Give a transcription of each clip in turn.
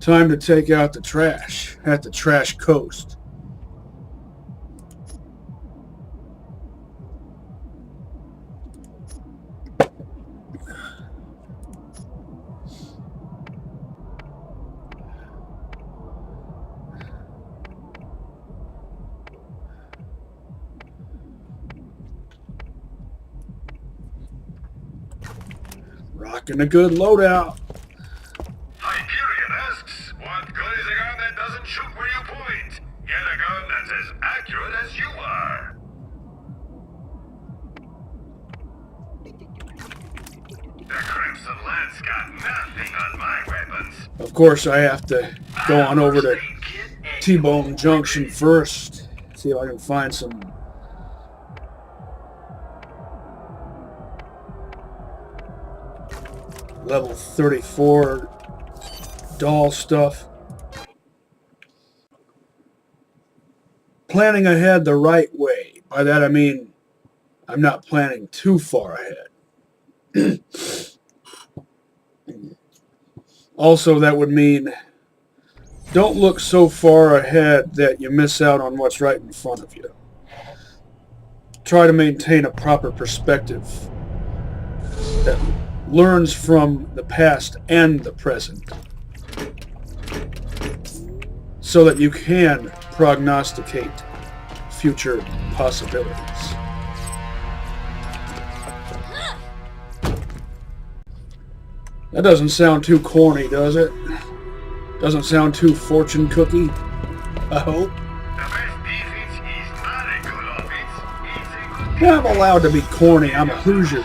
Time to take out the trash at the trash coast. Rocking a good loadout. Hyperion asks, what good is a gun that doesn't shoot where you point? Get a gun that's as accurate as you are. The Crimson Lance got nothing on my weapons. Of course, I have to go on over to T-Bone Junction first. See if I can find some level 34 Dahl stuff. Planning ahead the right way. By that I mean I'm not planning too far ahead. Also, that would mean don't look so far ahead that you miss out on what's right in front of you. Try to maintain a proper perspective that learns from the past and the present so that you can prognosticate future possibilities. That doesn't sound too corny, does it? Doesn't sound too fortune cookie, I hope. The best defense is not a good offense. It's a good Yeah, I'm allowed to be corny. I'm a Hoosier.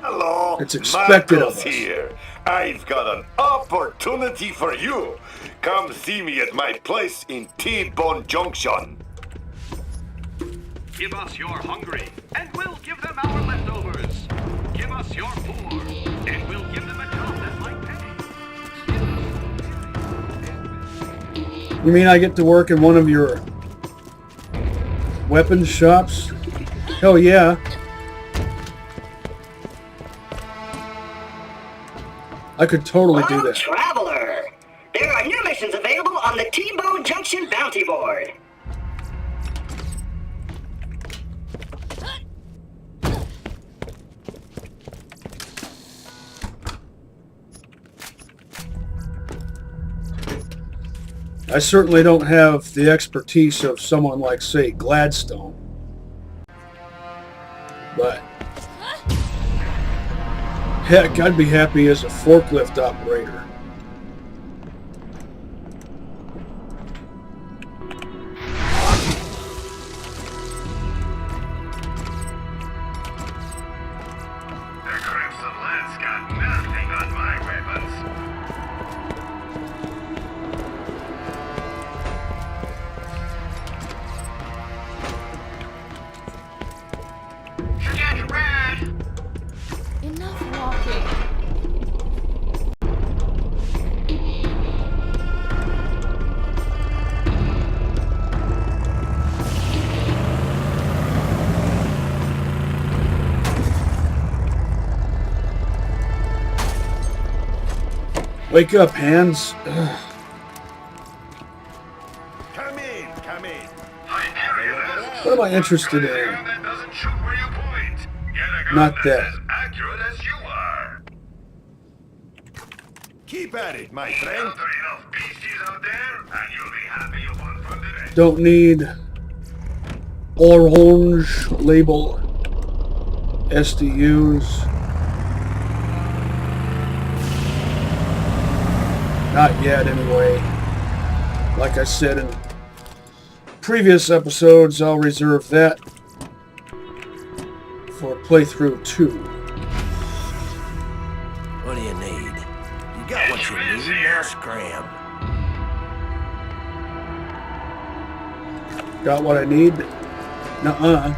Hello, It's expected Marcos of us. here. I've got an opportunity for you. Come see me at my place in T-Bone Junction. Give us your hungry, and we'll give them our leftovers. Give us your poor, and we'll give them a job that might pay. You mean I get to work in one of your weapons shops? Hell yeah. I could totally do that. Traveler! There are new missions available on the T-Bone Junction Bounty Board. I certainly don't have the expertise of someone like, say, Gladstone. But heck, I'd be happy as a forklift operator. The Crimson Lance got nothing on my weapons. Get red! Enough walking. Wake up, hands. Ugh. Come in, come in. What am I interested in? That doesn't shoot where you point. Get a gun Not that's that. as accurate as you are. Keep at it, my friend. Shelter enough beasties out there, and you'll be happy you won for today. Don't need orange label SDUs. Not yet, anyway. Like I said in previous episodes, I'll reserve that for Playthru 2. What do you need? You got what you need, now scram. Got what I need? Nuh-uh.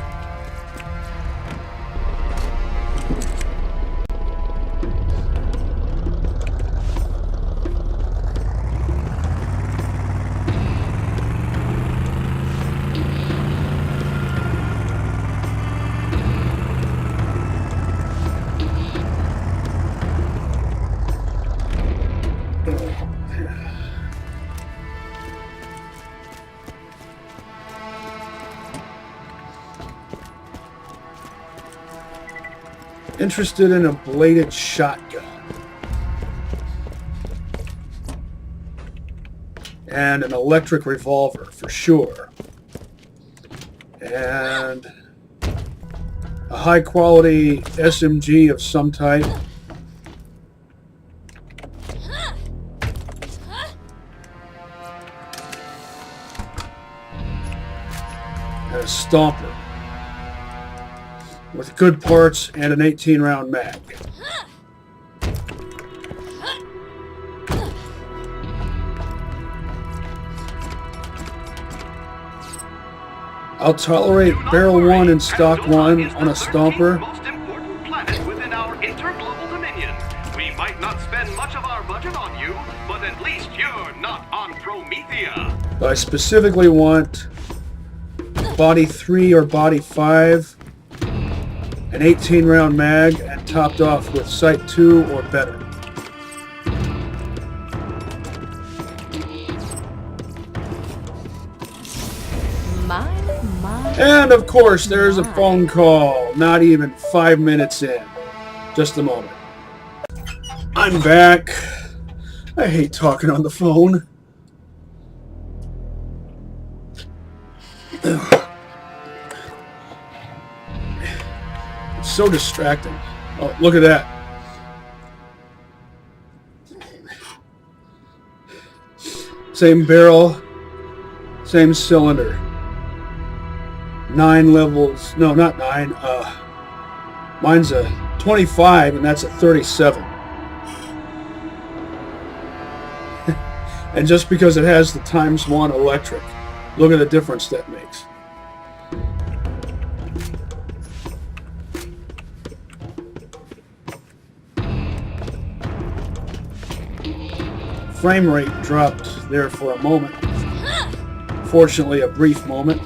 Interested in a bladed shotgun. And an electric revolver, for sure. And a high-quality SMG of some type. And a stomper. With good parts and an 18-round mag. I'll tolerate barrel 1 and stock 1 on a stomper. Most important planet within our interglobal dominion. We might not spend much of our budget on you, but at least you're not on Promethea. But I specifically want body 3 or body 5, an 18-round mag, and topped off with sight 2 or better. And of course, there's a phone call. Not even 5 minutes in. Just a moment. I'm back. I hate talking on the phone. It's so distracting. Oh, look at that. Same barrel, same cylinder. 9 levels. No, not 9. Mine's a 25, and that's a 37. And just because it has the ×1 electric, look at the difference that makes. Frame rate dropped there for a moment. Fortunately, a brief moment.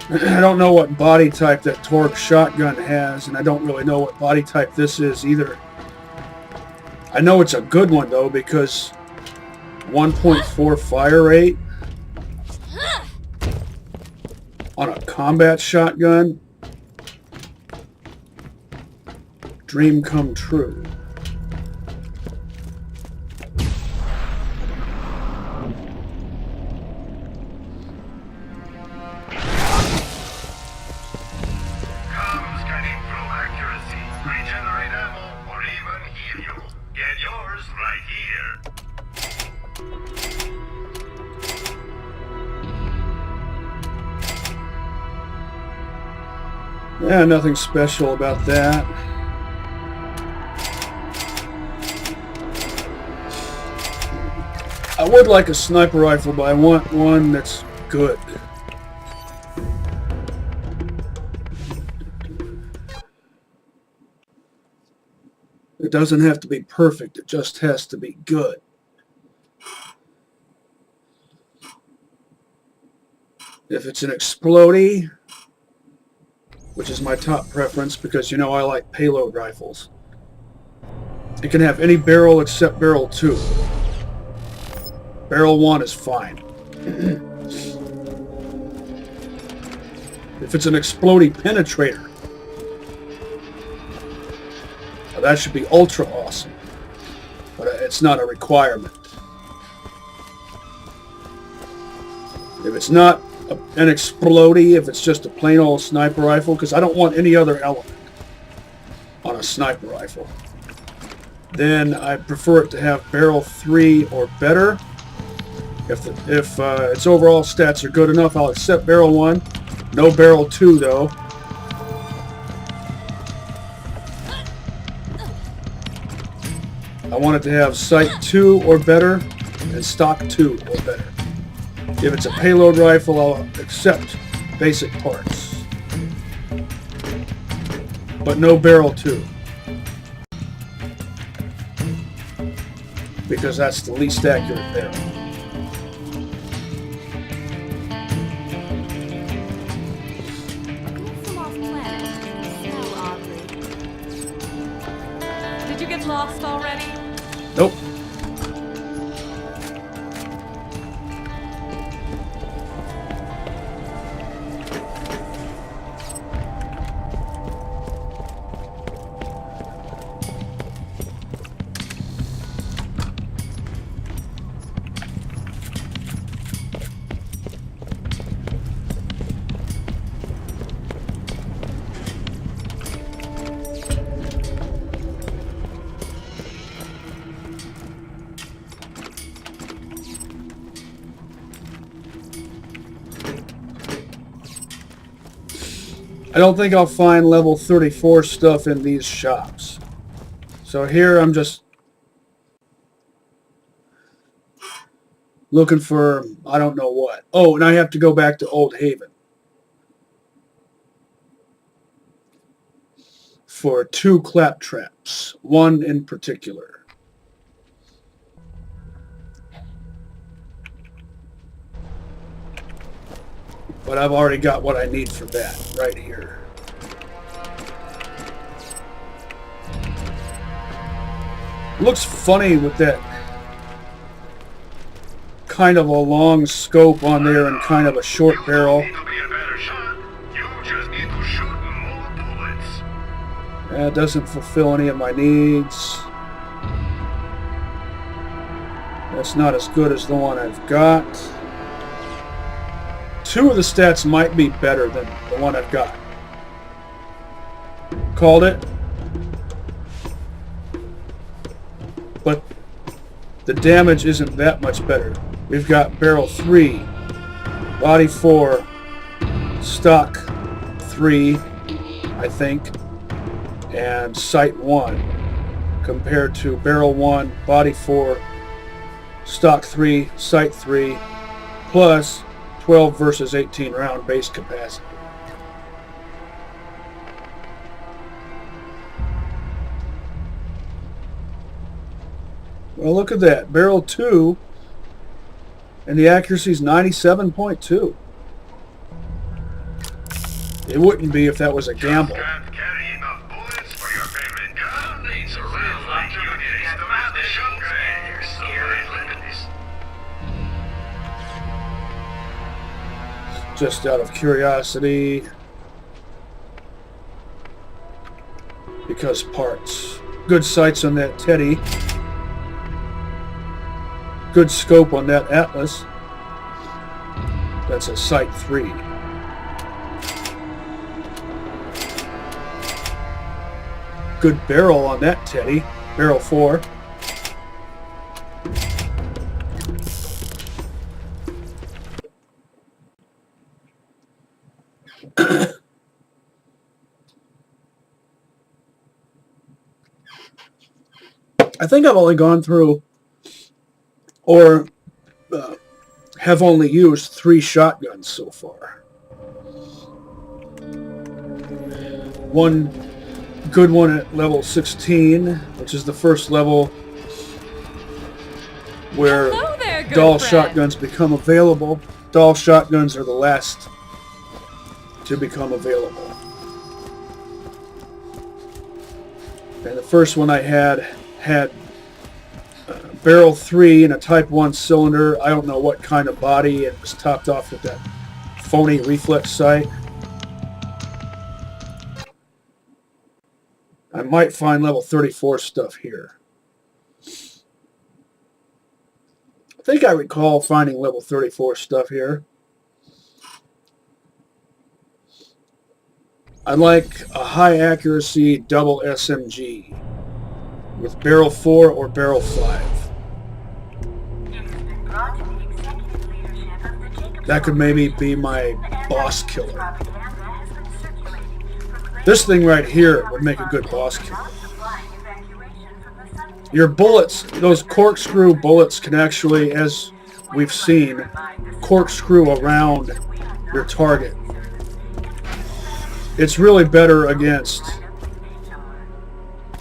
I don't know what body type that Torque shotgun has, and I don't really know what body type this is either. I know it's a good one, though, because 1.4 fire rate on a combat shotgun. Dream come true. Yeah, nothing special about that. I would like a sniper rifle, but I want one that's good. It doesn't have to be perfect, it just has to be good. If it's an explodey, which is my top preference because, you know, I like payload rifles. It can have any barrel except barrel 2. Barrel 1 is fine. If it's an explodey penetrator, well, that should be ultra awesome. But it's not a requirement. If it's not an explodey, if it's just a plain old sniper rifle, because I don't want any other element on a sniper rifle, then I prefer it to have barrel 3 or better. If its overall stats are good enough, I'll accept barrel 1. No barrel 2, though. I want it to have sight 2 or better and stock 2 or better. If it's a payload rifle, I'll accept basic parts. But no barrel 2. Because that's the least accurate barrel. Did you get lost already? Nope. I don't think I'll find level 34 stuff in these shops. So here I'm just looking for, I don't know what. Oh, and I have to go back to Old Haven for 2 claptraps, one in particular. But I've already got what I need for that right here. Looks funny with that kind of a long scope on there and kind of a short barrel. You don't need to be a better shot. You just need to shoot more bullets. That doesn't fulfill any of my needs. That's not as good as the one I've got. 2 of the stats might be better than the one I've got. Called it. But the damage isn't that much better. We've got barrel 3, body 4, stock 3, I think, and sight 1, compared to barrel 1, body 4, stock 3, sight 3, plus 12 versus 18 round base capacity. Well, look at that. Barrel 2, and the accuracy is 97.2. It wouldn't be if that was a gamble. Can't carry enough bullets for your favorite gun. It's real like you need to match the upgrade. So look at this. Just out of curiosity, because parts. Good sights on that Teddy. Good scope on that Atlas. That's a sight 3. Good barrel on that Teddy. Barrel 4. I think I've only gone through, or have only used 3 shotguns so far. One good one at level 16, which is the first level where Hello there, good Dahl friend. shotguns become available. Dahl shotguns are the last to become available. And the first one I had barrel 3 and a Type 1 cylinder. I don't know what kind of body. It was topped off with that phony reflex sight. I might find level 34 stuff here. I think I recall finding level 34 stuff here. I'd like a high accuracy double SMG with barrel 4 or barrel 5. That could maybe be my boss killer. This thing right here would make a good boss killer. Your bullets, those corkscrew bullets can actually, as we've seen, corkscrew around your target. It's really better against,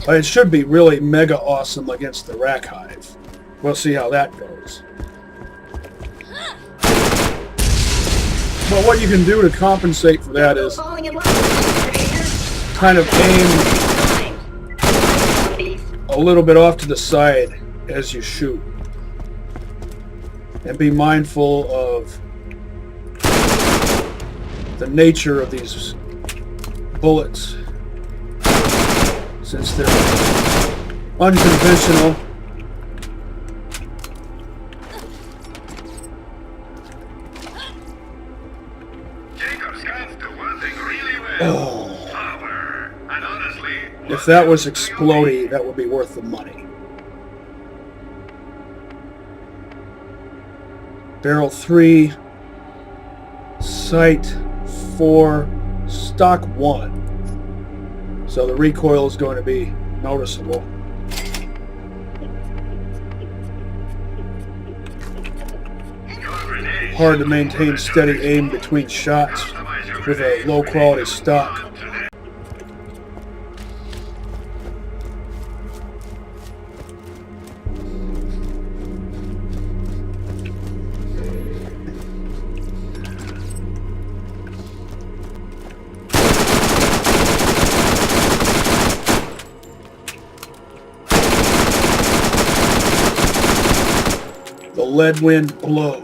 it should be really mega awesome against the Rack Hive. We'll see how that goes. But what you can do to compensate for that is kind of aim a little bit off to the side as you shoot. And be mindful of the nature of these bullets, since they're unconventional. If that was explodey, that would be worth the money. Barrel 3, sight 4, stock 1. So the recoil is going to be noticeable. Hard to maintain steady aim between shots with a low quality stock. The lead wind blows.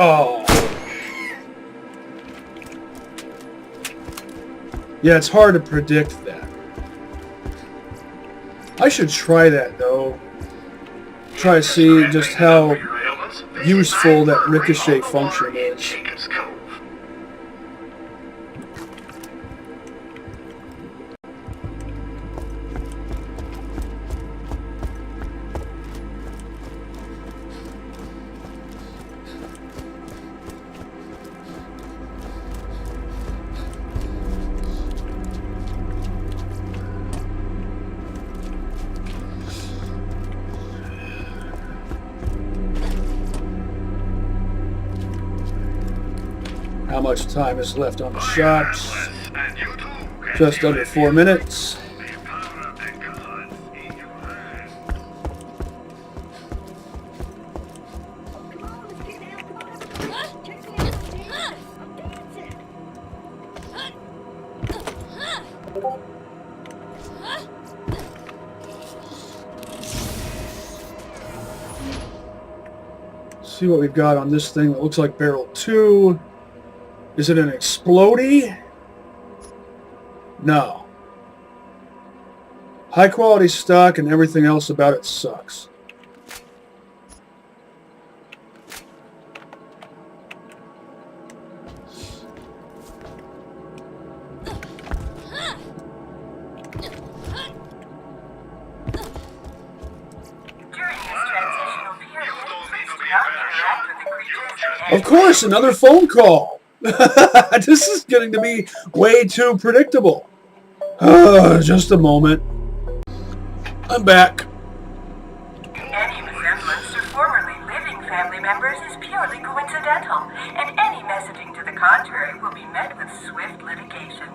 Oh. Yeah, it's hard to predict that. I should try that, though. Try to see just how useful that ricochet function is. How much time is left on the shots? Just under 4 minutes. See what we've got on this thing that looks like barrel 2. Is it an explodey? No. High quality stock and everything else about it sucks. Of course, another phone call. This is getting to be way too predictable. Just a moment. I'm back. Any resemblance to formerly living family members is purely coincidental, and any messaging to the contrary will be met with swift litigation.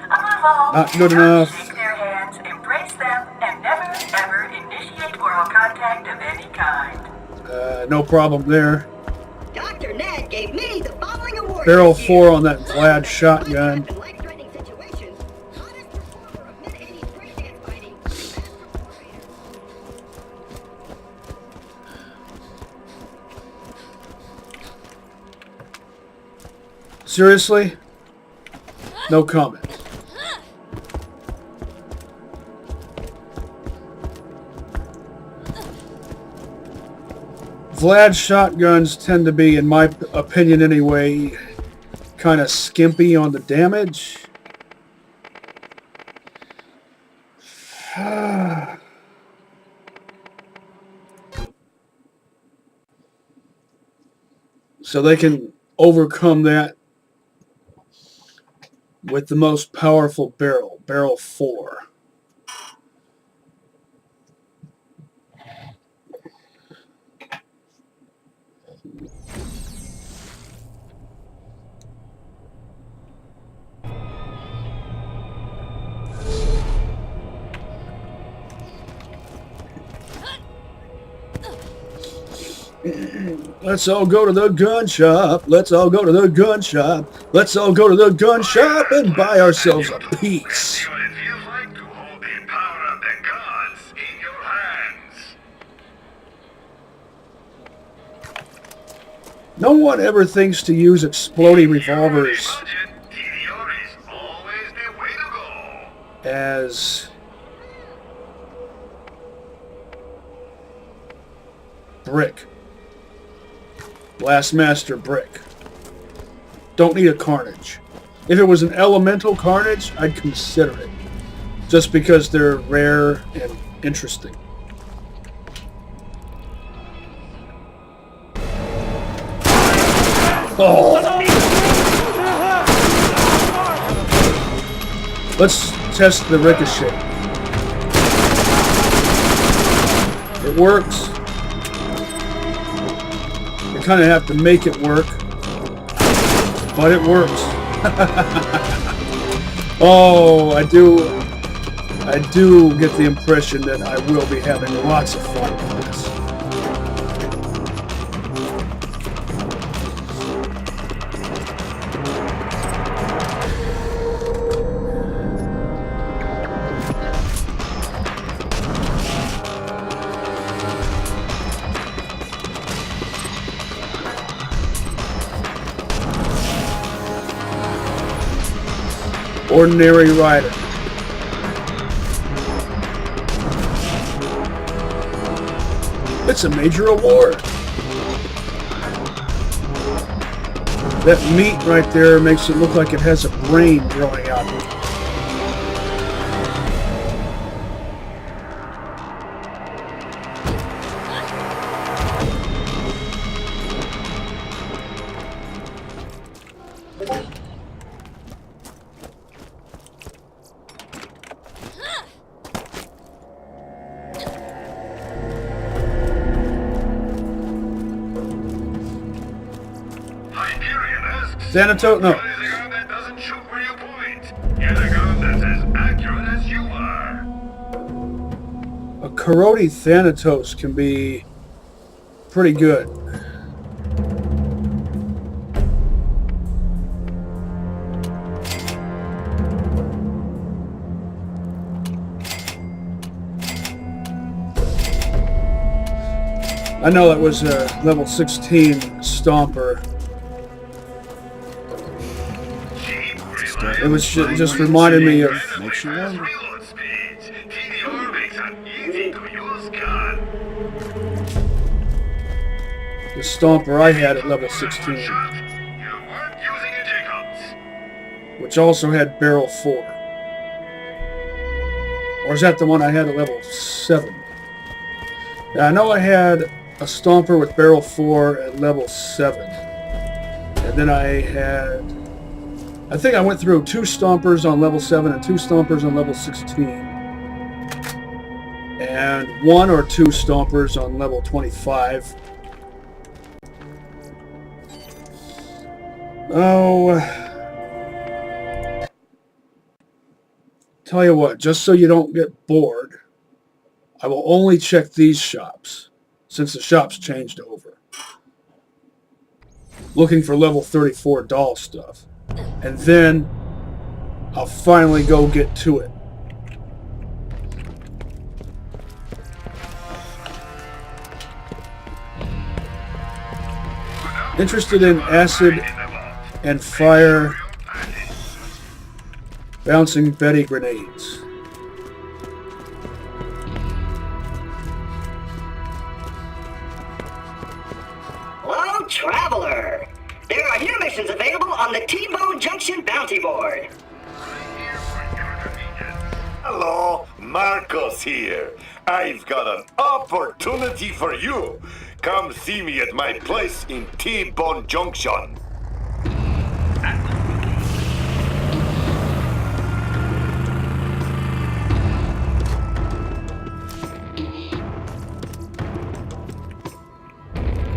Above all, Not good enough. shake their hands, embrace them, and never, ever initiate oral contact of any kind. No problem there. Dr. Ned gave me the following award. Barrel this year. 4 on that Vlad shotgun. In life-threatening situations, hottest performer of mid-80s breakdance fighting, best performer. Seriously? No comment. Vlad's shotguns tend to be, in my opinion anyway, kind of skimpy on the damage. So they can overcome that with the most powerful barrel, barrel 4. Let's all go to the gun shop. Let's all go to the gun shop. Let's all go to the gun shop and buy ourselves a piece. See what it feels like to hold the power of the gods in your hands. No one ever thinks to use exploding revolvers Budget, TDR is always the way to go. as brick. Blastmaster brick. Don't need a carnage. If it was an elemental carnage, I'd consider it. just because they're rare and interesting. Oh. Let's test the ricochet. It works. You kind of have to make it work, but it works. Oh, I do get the impression that I will be having lots of fun with this. Ordinary rider. It's a major award. That meat right there makes it look like it has a brain growing out of it. Thanatos? No. What is a gun that doesn't shoot where you point? Get a gun that's as accurate as you are. A Karate Thanatos can be pretty good. I know that was a level 16 Stomper. It was just reminded me of. Makes you wonder. Reload speeds. TDR makes an easy to use gun. The Stomper I had at level 16, You weren't using a Jacobs. which also had barrel 4. Or is that the one I had at level 7? Yeah, I know I had a Stomper with barrel 4 at level 7. And then I think I went through 2 Stompers on level 7 and 2 Stompers on level 16. And 1 or 2 Stompers on level 25. Oh, tell you what, just so you don't get bored, I will only check these shops, since the shops changed over. Looking for level 34 Dahl stuff. And then I'll finally go get to it. Interested in acid and fire bouncing Betty grenades. Hello, traveler. There are new missions available on the T-Bone Junction Bounty Board. Hello, Marcos here. I've got an opportunity for you. Come see me at my place in T-Bone Junction.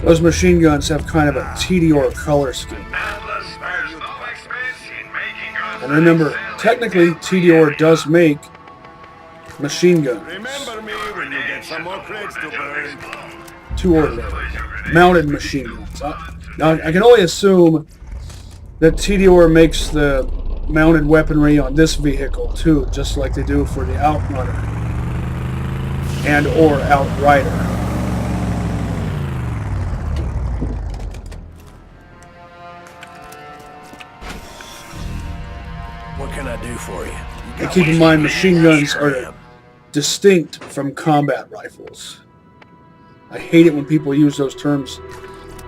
Those machine guns have kind of a TDR color scheme. And remember, technically TDR does make machine guns. Remember me when you get some more crates to burn. 2 ordinary mounted machine guns. Now I can only assume that TDR makes the mounted weaponry on this vehicle too, just like they do for the Outrunner and or Outrider. What can I do for you? And keep in mind, machine guns are distinct from combat rifles. I hate it when people use those terms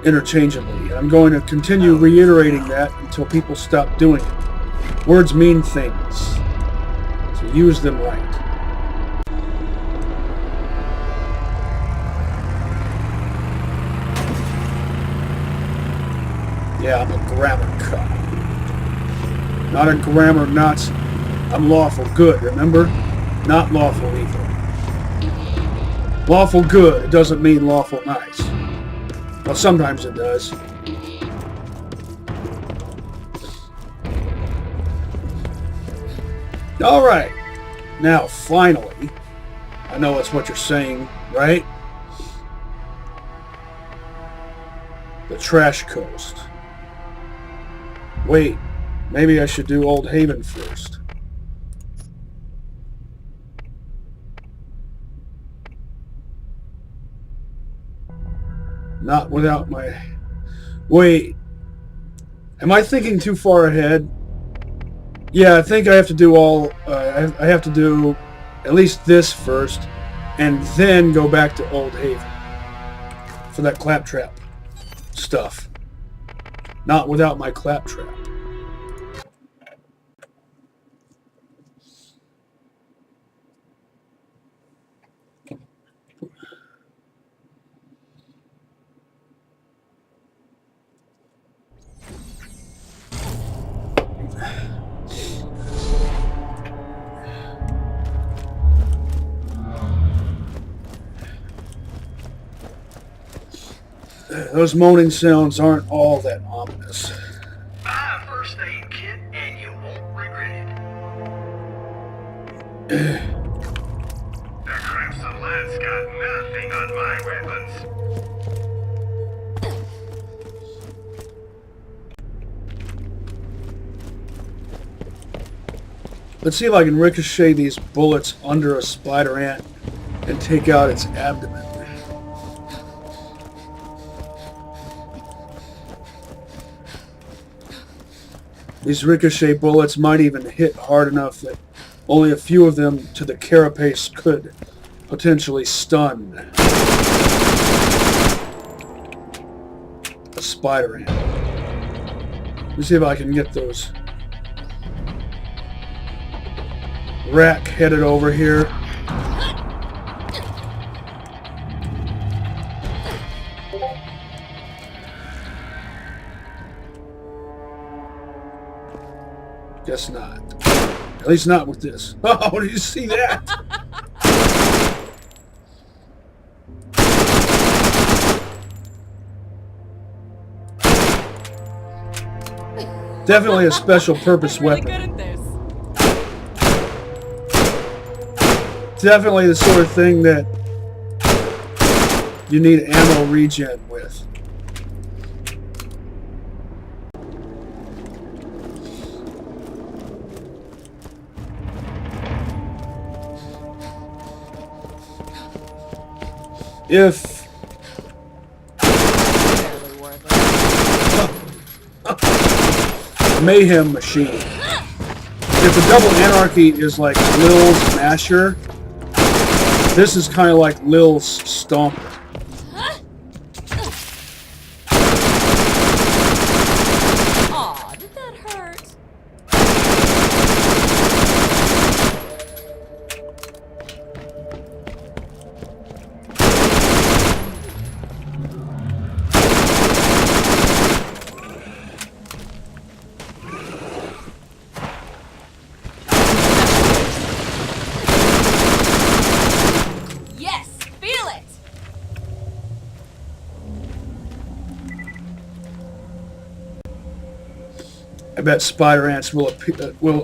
interchangeably. I'm going to continue reiterating that until people stop doing it. Words mean things. So use them right. Yeah, I'm a grammar cop. Not a grammar Nazi. I'm lawful good, remember? Not lawful evil. Lawful good, it doesn't mean lawful nice. Well, sometimes it does. Alright. Now, finally, I know that's what you're saying, right? The Trash Coast. Wait, maybe I should do Old Haven first. Not without my... Wait. Am I thinking too far ahead? Yeah, I think I have to do all... I have to do at least this first, and then go back to Old Haven for that claptrap stuff. Not without my claptrap. Those moaning sounds aren't all that ominous. Buy a first aid kit and you won't regret it. The Crimson Lad's got nothing on my weapons. Let's see if I can ricochet these bullets under a spider ant and take out its abdomen. These ricochet bullets might even hit hard enough that only a few of them to the carapace could potentially stun a spider ant. Let me see if I can get those rack headed over here. Guess not. At least not with this. Oh, did you see that? Definitely a special purpose I'm really weapon. good at this. Definitely the sort of thing that you need ammo regen with. If Barely worth it. Mayhem Machine. If the Double Anarchy is like Lil's Masher, this is kind of like Lil's Stomper. Aw, did that hurt? Yes, feel it! I bet spider ants will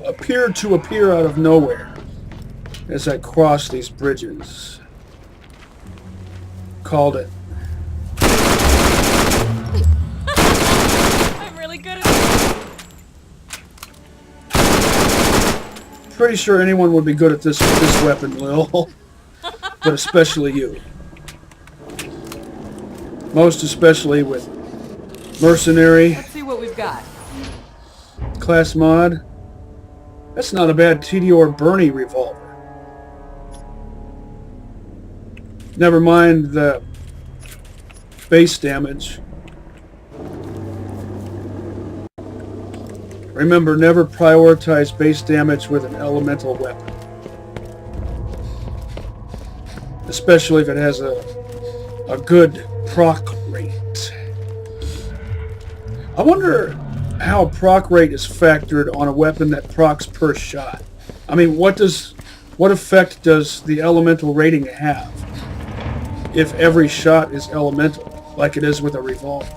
appear to appear out of nowhere as I cross these bridges. Called it. I'm really good at this. Pretty sure anyone would be good at this weapon, Lil. But especially you. Most especially with Mercenary Let's see what we've got. class mod. That's not a bad TD or Bernie revolver. Never mind the base damage. Remember, never prioritize base damage with an elemental weapon. especially if it has a good proc rate. I wonder how proc rate is factored on a weapon that procs per shot. I mean, what effect does the elemental rating have if every shot is elemental, like it is with a revolver?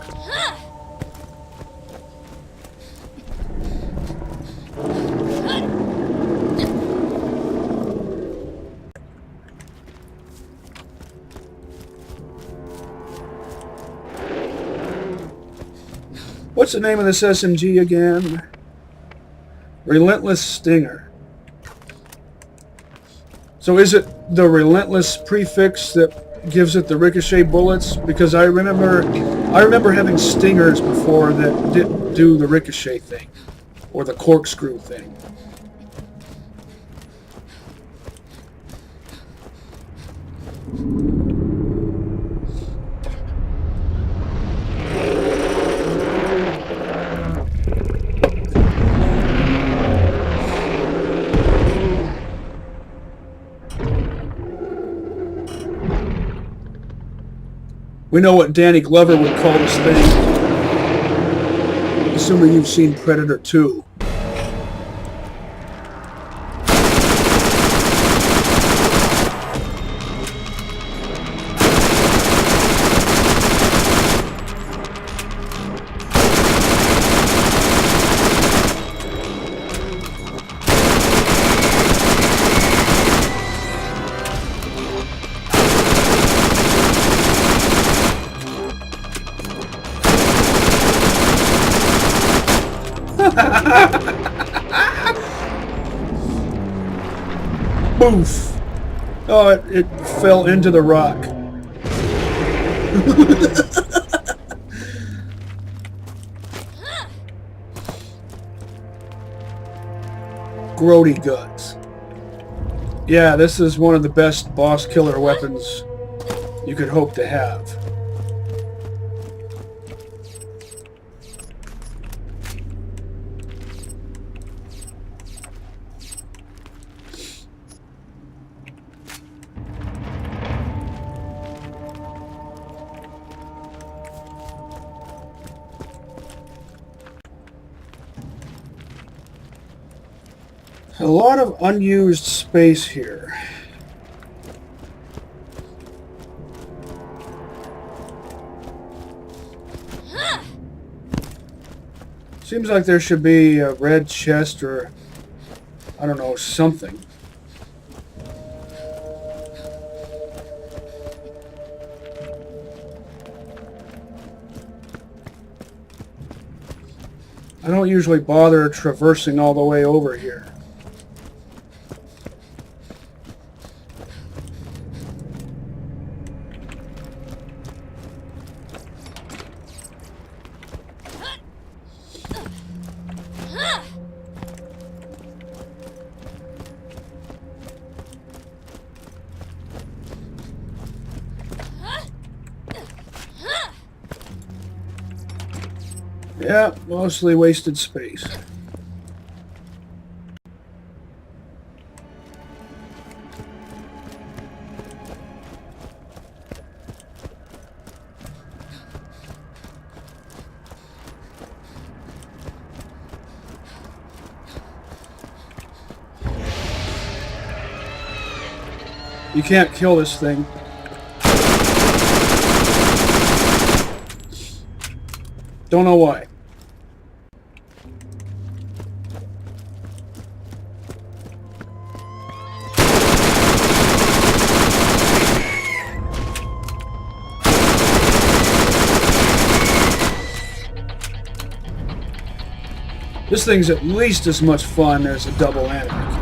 What's the name of this SMG again? Relentless Stinger. So is it the Relentless prefix that gives it the ricochet bullets? Because I remember having Stingers before that didn't do the ricochet thing or the corkscrew thing. We know what Danny Glover would call this thing, assuming you've seen Predator 2. Boof! Oh, it fell into the rock. Grody guts. Yeah, this is one of the best boss killer weapons you could hope to have. A lot of unused space here. Seems like there should be a red chest or, I don't know, something. I don't usually bother traversing all the way over here. Yeah, mostly wasted space. You can't kill this thing. Don't know why. This thing's at least as much fun as a double anime.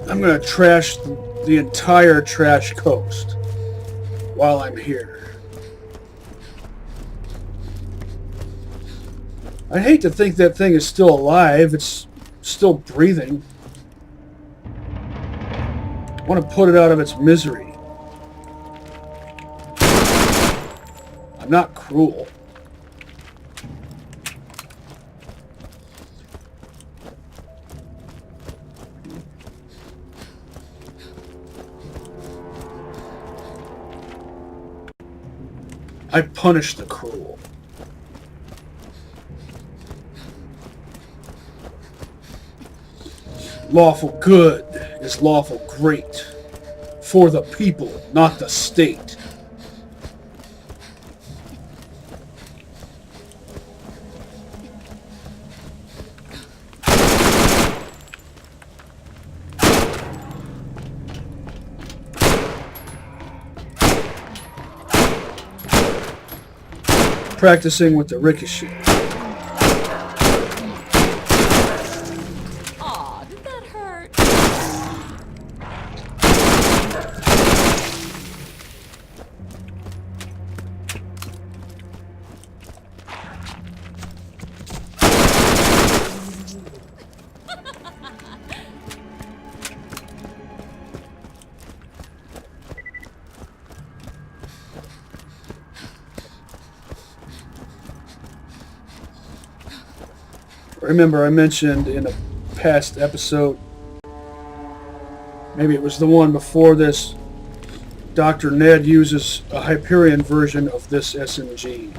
I'm gonna trash the entire Trash Coast while I'm here. I hate to think that thing is still alive. It's still breathing. I want to put it out of its misery. I'm not cruel. I punish the cruel. Lawful good is lawful great. For the people, not the state. Practicing with the ricochet. Aw, did that hurt? Remember, I mentioned in a past episode, maybe it was the one before this, Dr. Ned uses a Hyperion version of this SMG.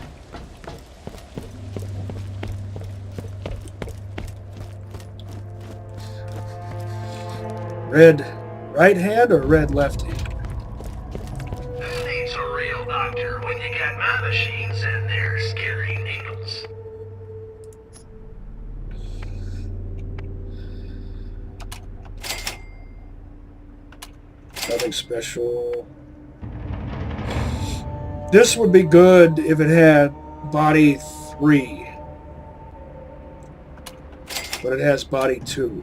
Red right hand or red left hand? Who needs a real doctor when you got my machines and their scary needles? Nothing special. This would be good if it had body 3. But it has body 2.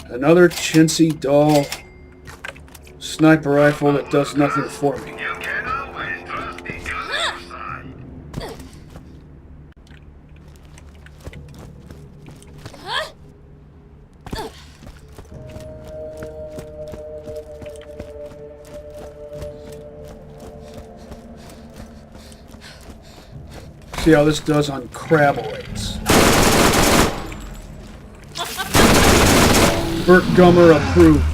Another chintzy Dahl sniper rifle that does nothing for me. You can always trust the other side. See how this does on Crabboids. Burt Gummer approves.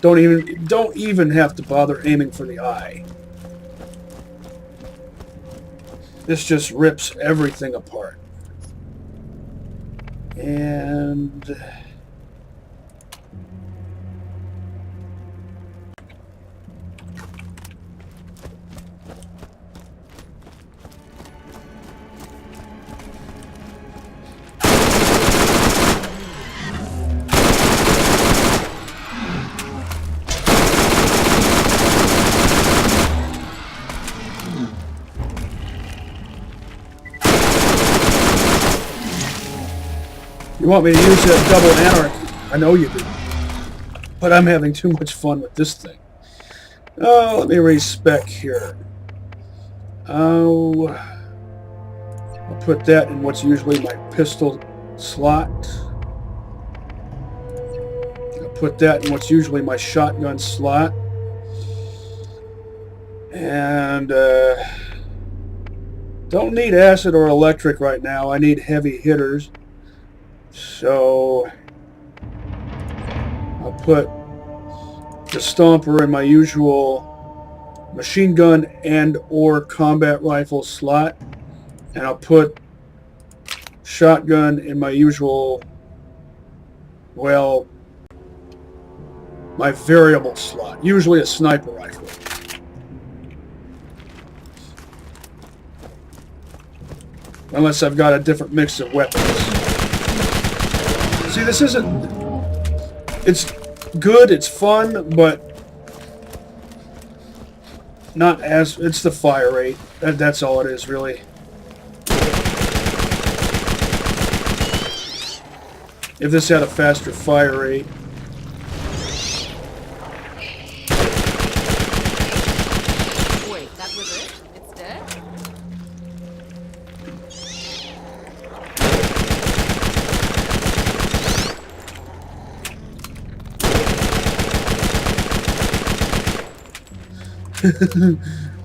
Don't even have to bother aiming for the eye. This just rips everything apart. And you want me to use that double anarchy? I know you do. But I'm having too much fun with this thing. Oh, let me respec here. Oh, I'll put that in what's usually my pistol slot. I'll put that in what's usually my shotgun slot. And don't need acid or electric right now. I need heavy hitters. So I'll put the Stomper in my usual machine gun and or combat rifle slot, and I'll put shotgun in my usual, well, my variable slot, usually a sniper rifle. Unless I've got a different mix of weapons. See, this isn't... It's good, it's fun, but not as... It's the fire rate. That's all it is, really. if this had a faster fire rate. Wait, that was it? It's dead?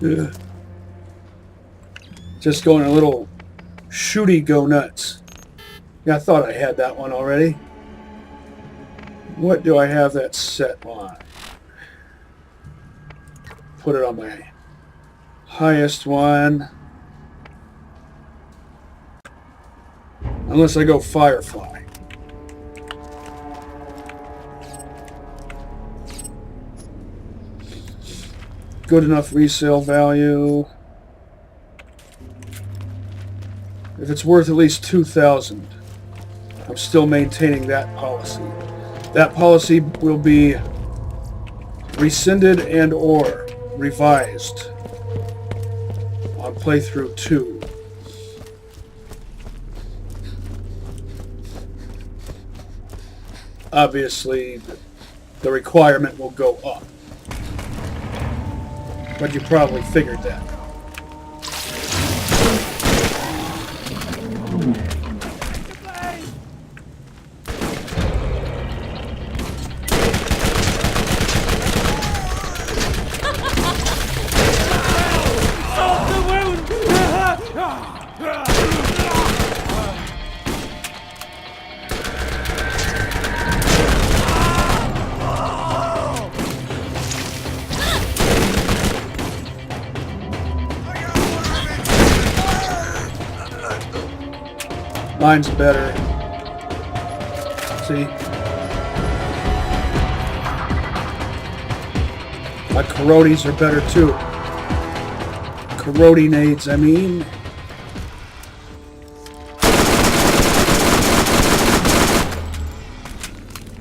Yeah. Just going a little shooty go nuts. Yeah, I thought I had that one already. What do I have that set on? Put it on my highest one. Unless I go Firefly. Good enough resale value. If it's worth at least 2,000, I'm still maintaining that policy. That policy will be rescinded and or revised on Playthru-2. Obviously, the requirement will go up. But you probably figured that. Mine's better. See? My corrodies are better too. Corrodinades, I mean.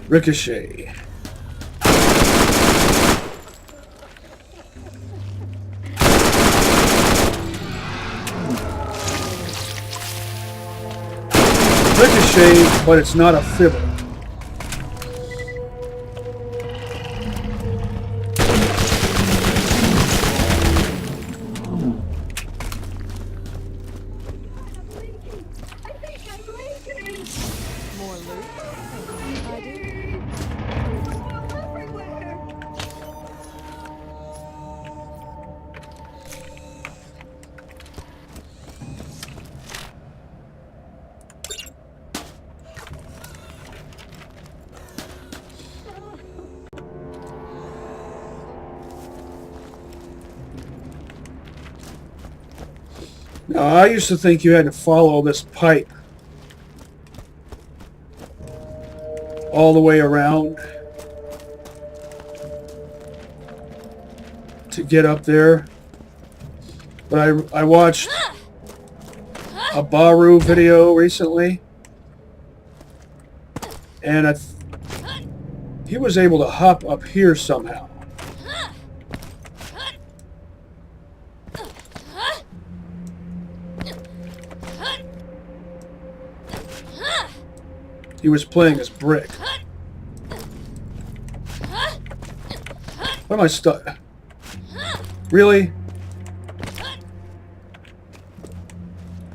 Ricochet. Ricochet, but it's not a fibber. More loot? I do. Now, I used to think you had to follow this pipe all the way around to get up there. But I watched a Baru video recently, and he was able to hop up here somehow. He was playing as Brick. What am I stuck? Really?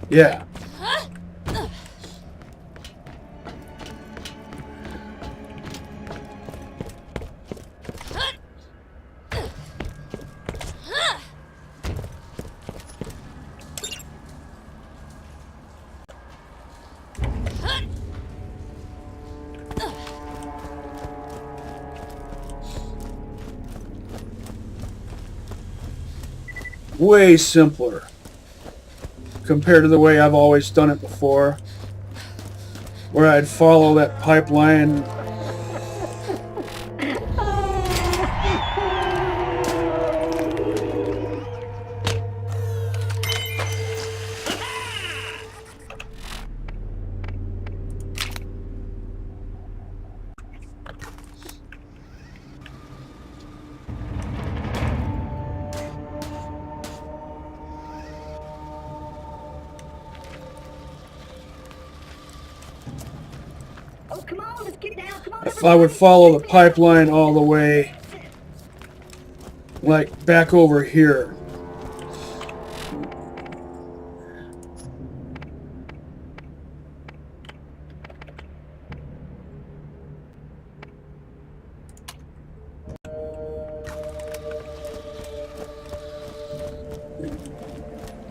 Yeah. Way simpler compared to the way I've always done it before, where I'd follow that pipeline. come on, let's get down. Come on, If I would everybody. follow the pipeline all the way, like back over here.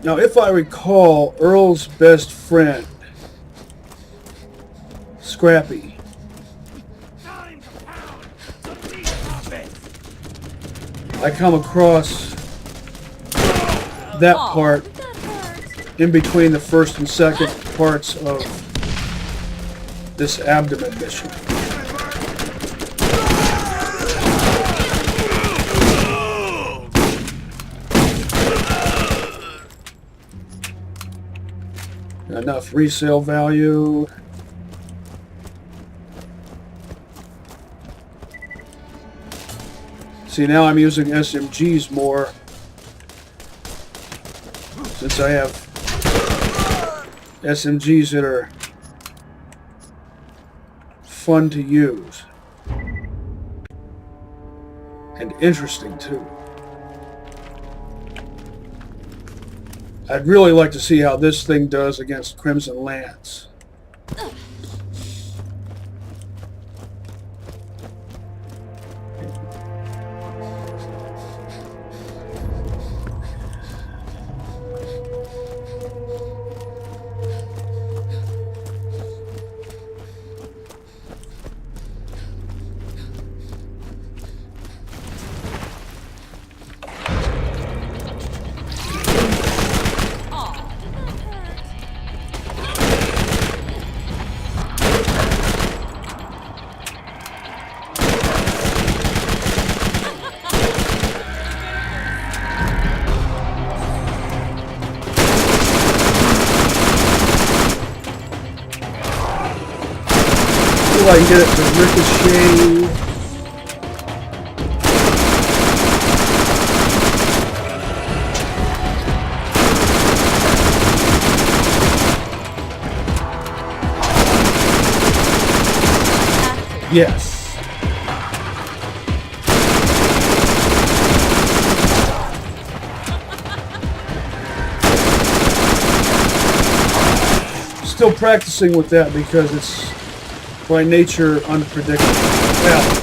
Now, if I recall, Earl's best friend, Scrappy, I come across that part in between the first and second parts of this abdomen mission. Enough resale value. See, now I'm using SMGs more since I have SMGs that are fun to use and interesting too. I'd really like to see how this thing does against Crimson Lance. I can get it to ricochet. Yes. Still practicing with that because it's by nature unpredictable. Well,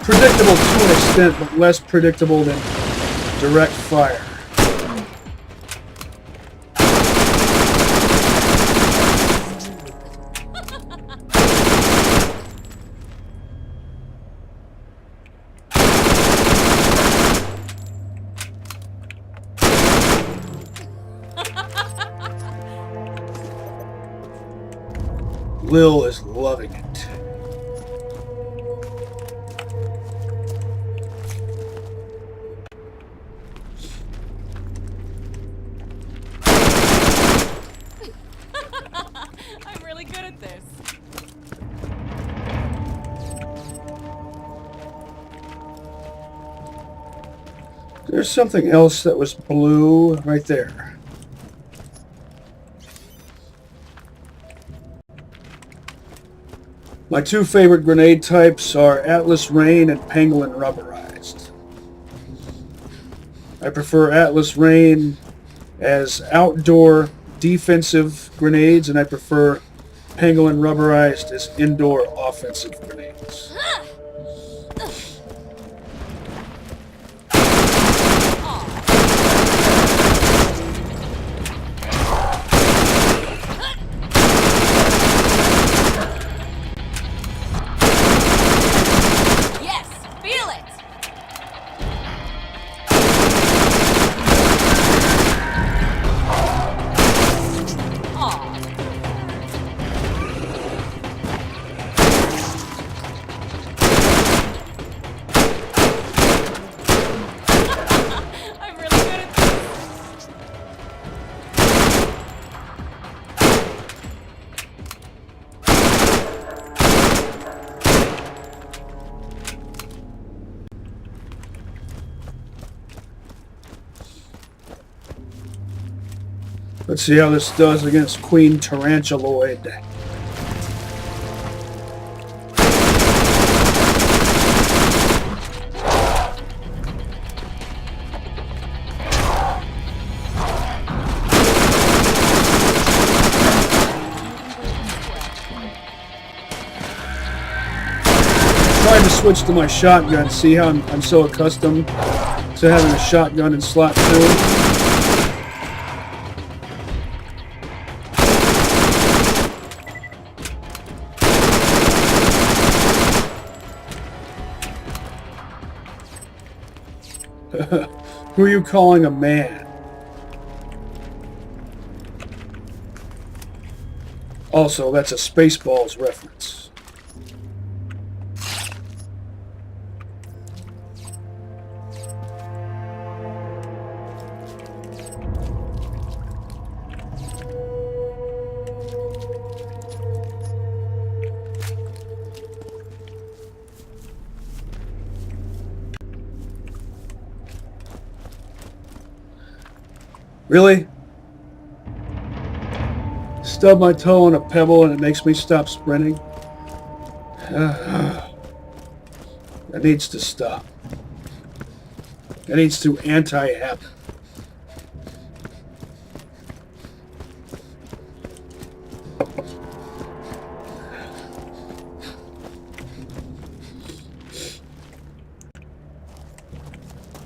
predictable to an extent, but less predictable than direct fire. Lil is loving it. I'm really good at this. There's something else that was blue right there. My two favorite grenade types are Atlas Rain and Pangolin Rubberized. I prefer Atlas Rain as outdoor defensive grenades, and I prefer Pangolin Rubberized as indoor offensive grenades. Let's see how this does against Queen Tarantuloid. switch to my shotgun. See how I'm so accustomed to having a shotgun in slot 2? Who are you calling a man? Also, that's a Spaceballs reference. Really? Stub my toe on a pebble and it makes me stop sprinting? That needs to stop. That needs to anti-happen.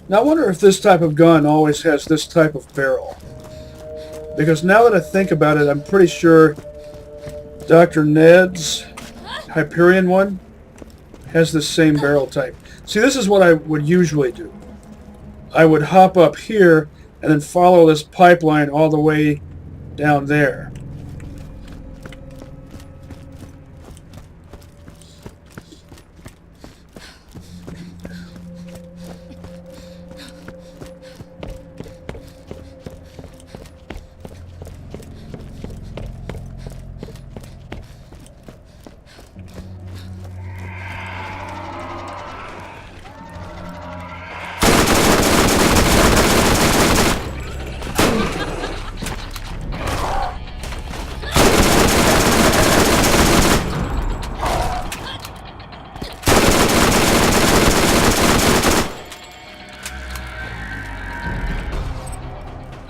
Now I wonder if this type of gun always has this type of barrel. Because now that I think about it, I'm pretty sure Dr. Ned's Hyperion one has the same barrel type. See, this is what I would usually do. I would hop up here and then follow this pipeline all the way down there.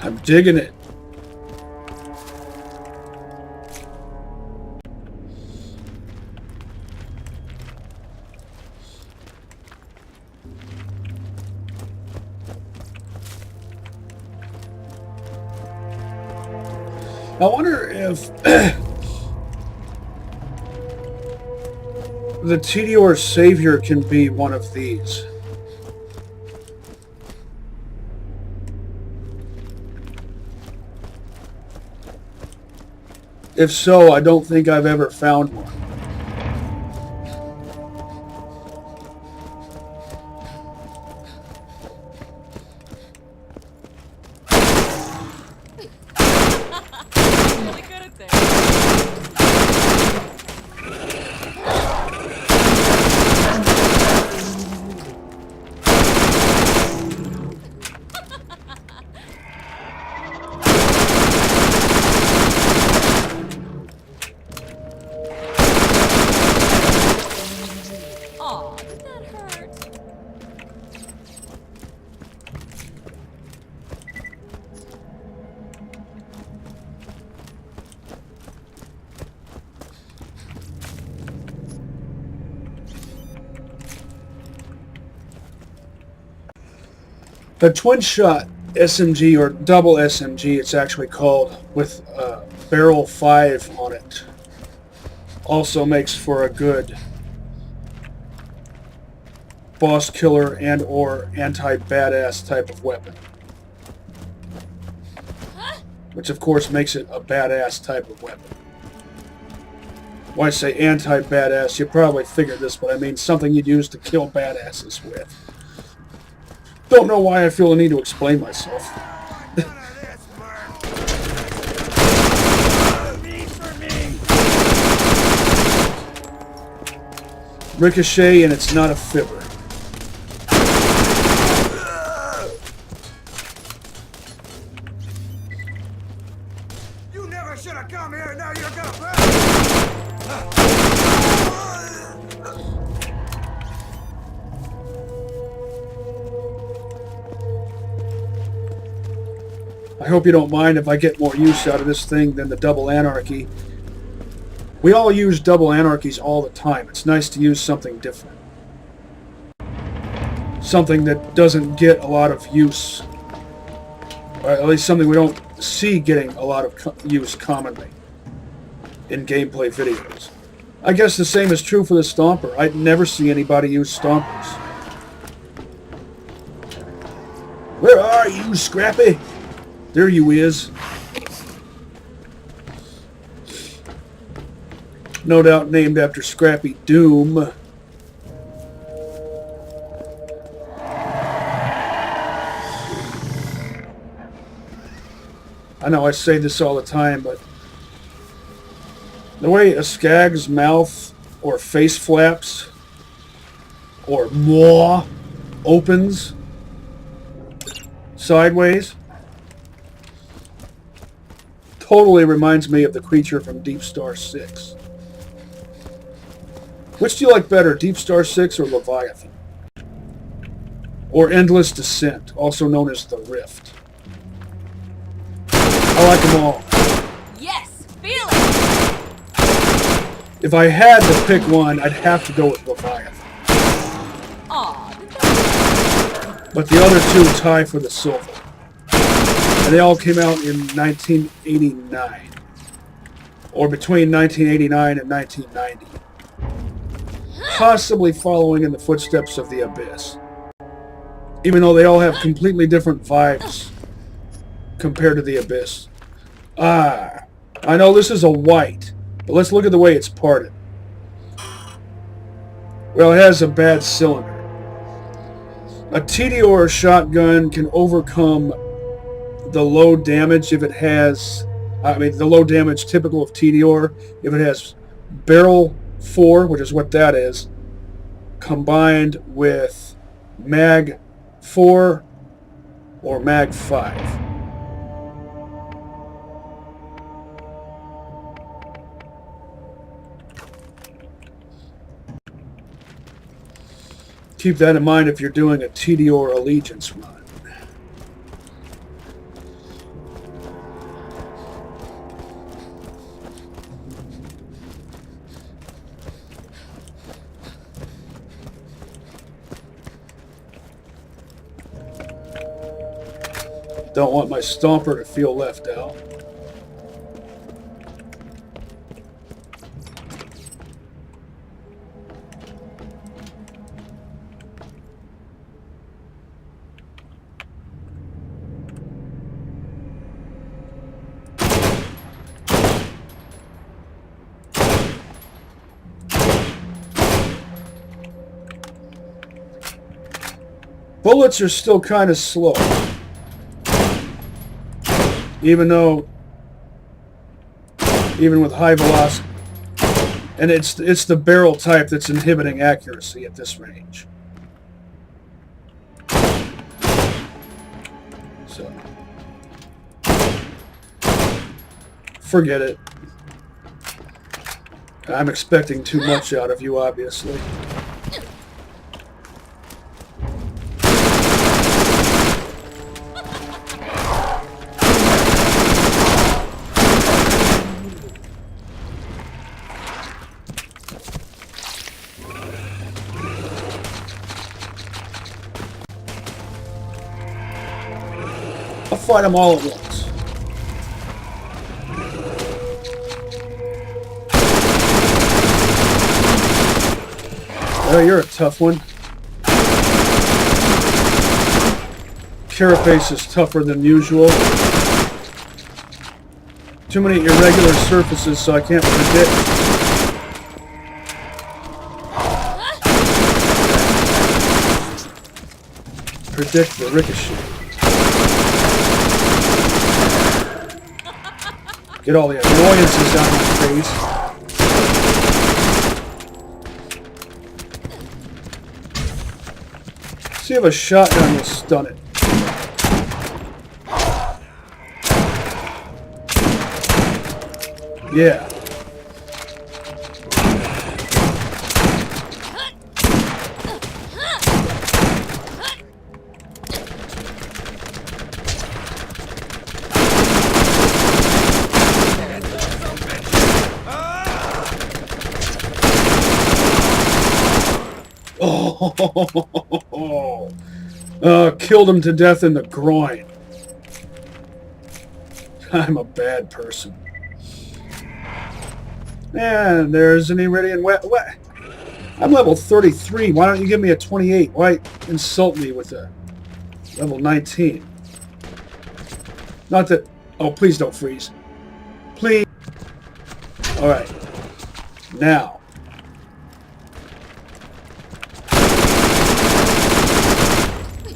I'm digging it. I wonder if the Tediore Savior can be one of these. If so, I don't think I've ever found one. Really good at this. Aw, did that hurt? A twin-shot SMG, or double SMG it's actually called, with barrel 5 on it, also makes for a good boss killer and or anti-badass type of weapon. Which of course makes it a badass type of weapon. When I say anti-badass, you probably figured this, but I mean something you'd use to kill badasses with. Don't know why I feel the need to explain myself. Ricochet, and it's not a fibber. You never should have come here. Now you're gonna pay. I hope you don't mind if I get more use out of this thing than the double anarchy. We all use double anarchies all the time. It's nice to use something different. something that doesn't get a lot of use, or at least something we don't see getting a lot of use commonly in gameplay videos. I guess the same is true for the Stomper. I'd never see anybody use Stompers. Where are you, Scrappy? There you is. No doubt named after Scrappy Doom. I know I say this all the time, but the way a Skag's mouth or face flaps or maw opens sideways totally reminds me of the creature from Deep Star 6. Which do you like better, Deep Star 6 or Leviathan? Or Endless Descent, also known as The Rift? I like them all. Yes, feel it. If I had to pick one, I'd have to go with Leviathan. Aw, But the other two tie for the silver. And they all came out in 1989. Or between 1989 and 1990. Possibly following in the footsteps of the Abyss. Even though they all have completely different vibes compared to the Abyss. I know this is a white, but let's look at the way it's parted. Well, it has a bad cylinder. A TDR shotgun can overcome the low damage if it has, the low damage typical of TDR, if it has barrel 4, which is what that is, combined with mag 4 or mag 5. Keep that in mind if you're doing a TDR Allegiance run. Don't want my Stomper to feel left out. Bullets are still kind of slow. Even with high velocity. And it's the barrel type that's inhibiting accuracy at this range. So, forget it. I'm expecting too much out of you, obviously. I'll fight them all at once. Oh, you're a tough one. Carapace is tougher than usual. Too many irregular surfaces, so I can't predict the ricochet. Get all the annoyances out of my face. See if a shotgun will stun it. Yeah. Oh, killed him to death in the groin. I'm a bad person. And there's an Iridian. What? I'm level 33. Why don't you give me a 28? Why insult me with a level 19? Not that... Oh, please don't freeze. Please. Alright. Now.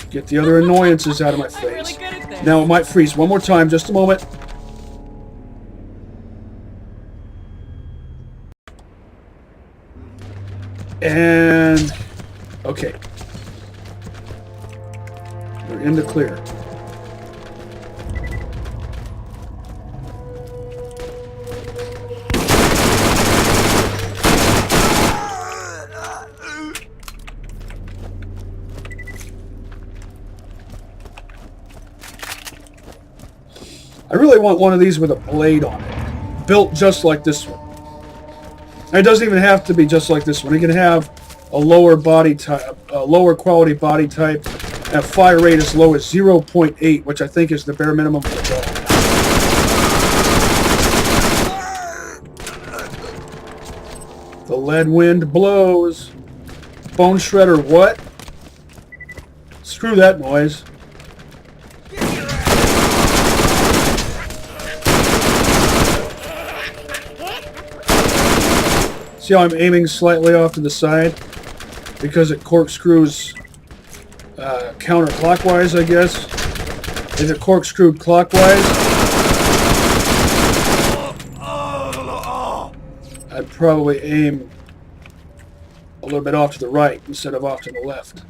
Get the other annoyances out of my face. I'm really good at this. Now it might freeze. One more time. Just a moment. And... Okay. We're in the clear. I really want one of these with a blade on it. Built just like this one. And it doesn't even have to be just like this one. It can have a lower body type, a lower quality body type, and a fire rate as low as 0.8, which I think is the bare minimum for the Dahl. The lead wind blows. Bone shredder what? Screw that noise. See how I'm aiming slightly off to the side? Because it corkscrews counterclockwise, I guess. Is it corkscrewed clockwise? I'd probably aim a little bit off to the right instead of off to the left.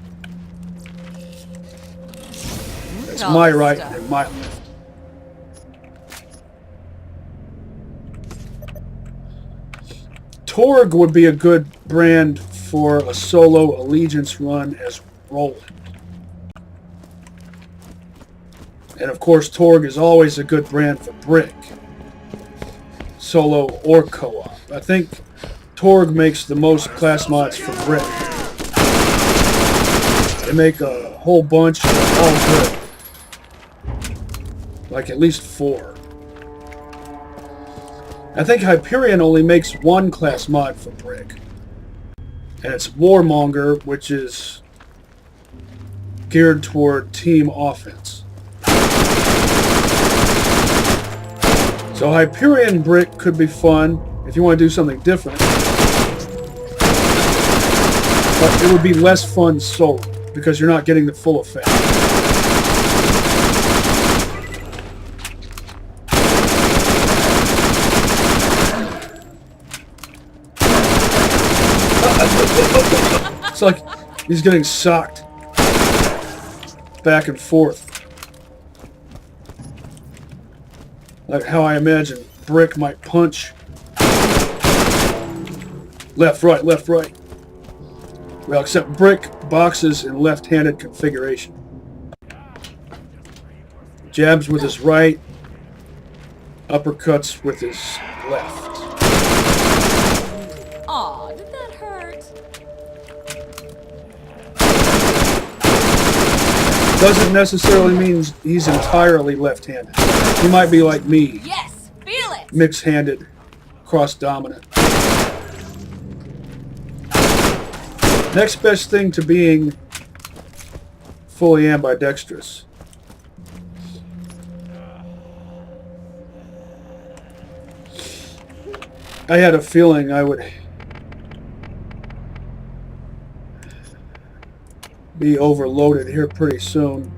That's my right and my left. Torg would be a good brand for a solo Allegiance run as Roland. And of course, Torg is always a good brand for Brick. Solo or co-op. I think Torg makes the most class mods for Brick. They make a whole bunch and they're all good. Like at least 4. I think Hyperion only makes one class mod for Brick. And it's Warmonger, which is geared toward team offense. So Hyperion Brick could be fun if you want to do something different. But it would be less fun solo, because you're not getting the full effect. It's like he's getting socked back and forth. Like how I imagine Brick might punch. Left, right, left, right. Well, except Brick boxes in left-handed configuration. Jabs with his right, uppercuts with his left. Aw, did that hurt? Doesn't necessarily mean he's entirely left-handed. He might be like me. Yes, feel it! Mixed-handed, cross-dominant. Next best thing to being fully ambidextrous. I had a feeling I would be overloaded here pretty soon.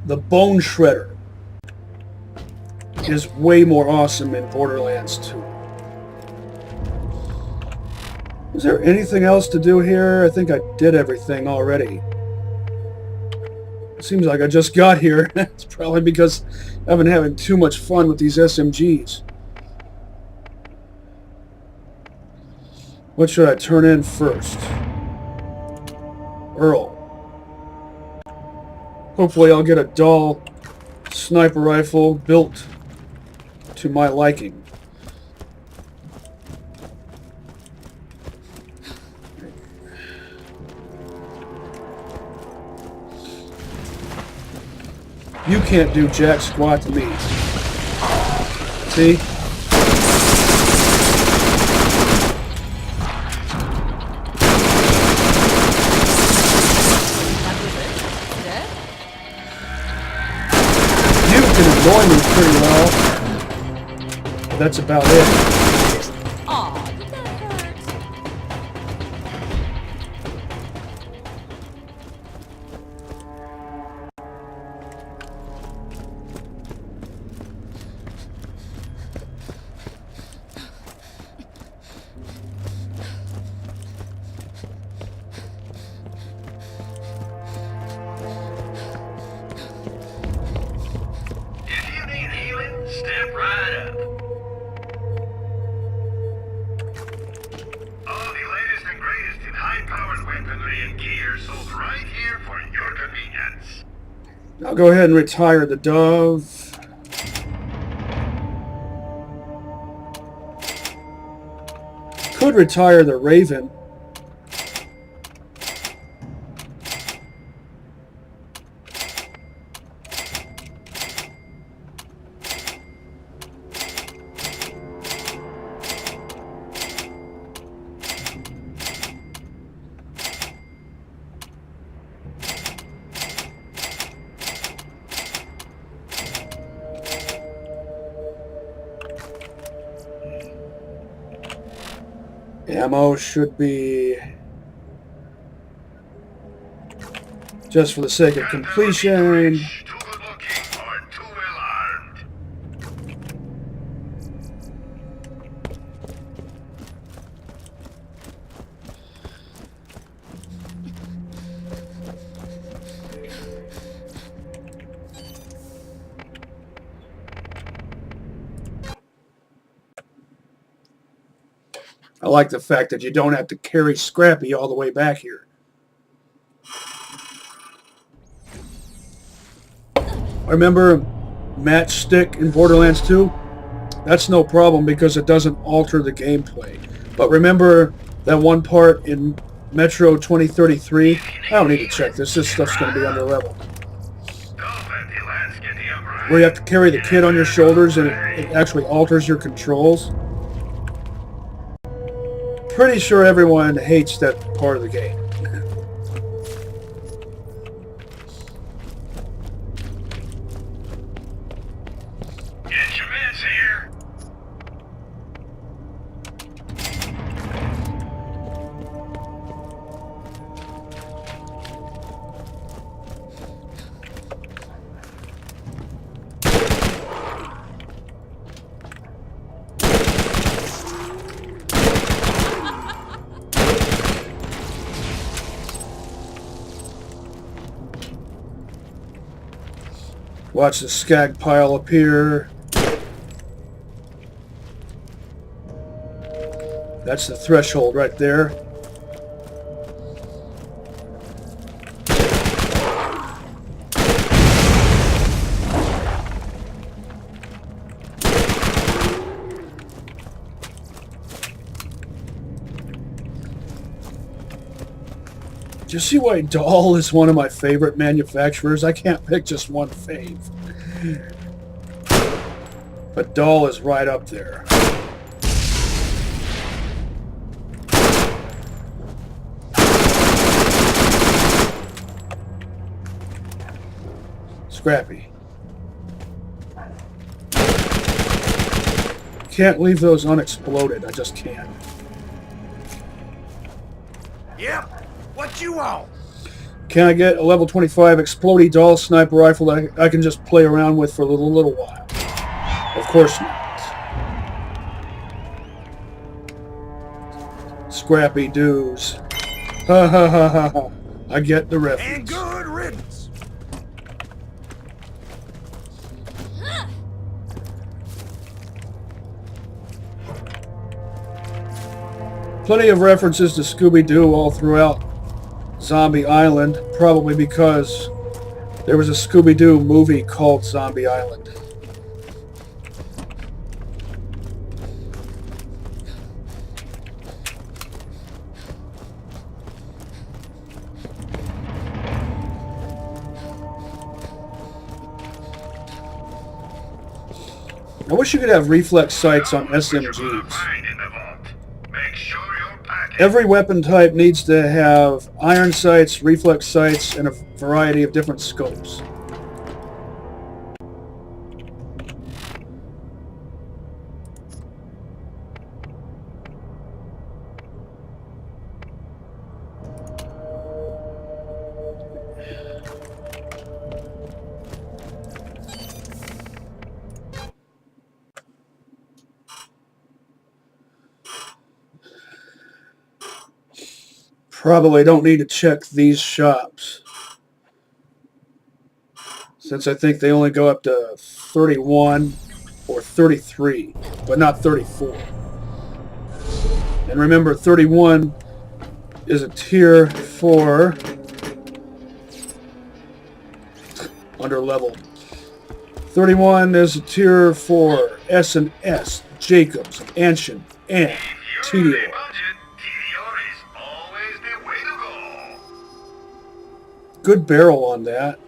The Bone Shredder is way more awesome in Borderlands 2. Is there anything else to do here? I think I did everything already. It seems like I just got here. It's probably because I've been having too much fun with these SMGs. What should I turn in first? Earl. Hopefully I'll get a Dahl sniper rifle built to my liking. You can't do jack squat to me. See? You can annoy me pretty well. But that's about it. Aw, did that hurt? If you need healing, step right up. All the latest and greatest in high-powered weaponry and gear sold right here for your convenience. I'll go ahead and retire the Dove. Could retire the Raven. Ammo should be, just for the sake of completion. Too good looking or too well armed. I like the fact that you don't have to carry Scrappy all the way back here. Remember Matchstick in Borderlands 2? That's no problem because it doesn't alter the gameplay. But remember that one part in Metro 2033? I don't need to check this. This stuff's going to be under level. Where you have to carry the kid on your shoulders and it actually alters your controls. Pretty sure everyone hates that part of the game. Get your meds here. Watch the skag pile appear. That's the threshold right there. Do you see why Dahl is one of my favorite manufacturers? I can't pick just one fave. But Dahl is right up there. Scrappy. Can't leave those unexploded. I just can't. Yep. What you want? Can I get a level 25 explodey Dahl sniper rifle that I can just play around with for a little while? Of course not. Scrappy Doos. Ha ha ha ha ha. I get the And reference. good riddance. Plenty of references to Scooby-Doo all throughout Zombie Island, probably because there was a Scooby-Doo movie called Zombie Island. I wish you could have reflex sights on SMGs. Every weapon type needs to have iron sights, reflex sights, and a variety of different scopes. Probably don't need to check these shops, since I think they only go up to 31 or 33, but not 34. And remember, 31 is a tier 4 under level. 31 is a tier 4 S&S, Jacobs, Anshin, and TDO. Good barrel on that.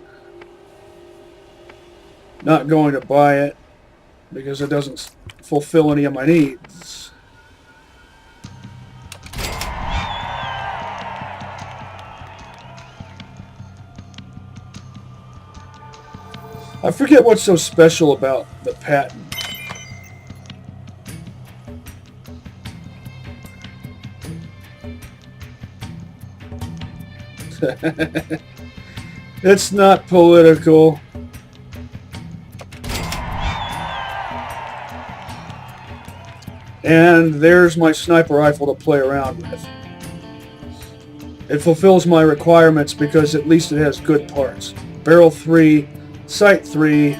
Not going to buy it because it doesn't fulfill any of my needs. I forget what's so special about the patent. It's not political. And there's my sniper rifle to play around with. It fulfills my requirements because at least it has good parts. Barrel 3, sight 3,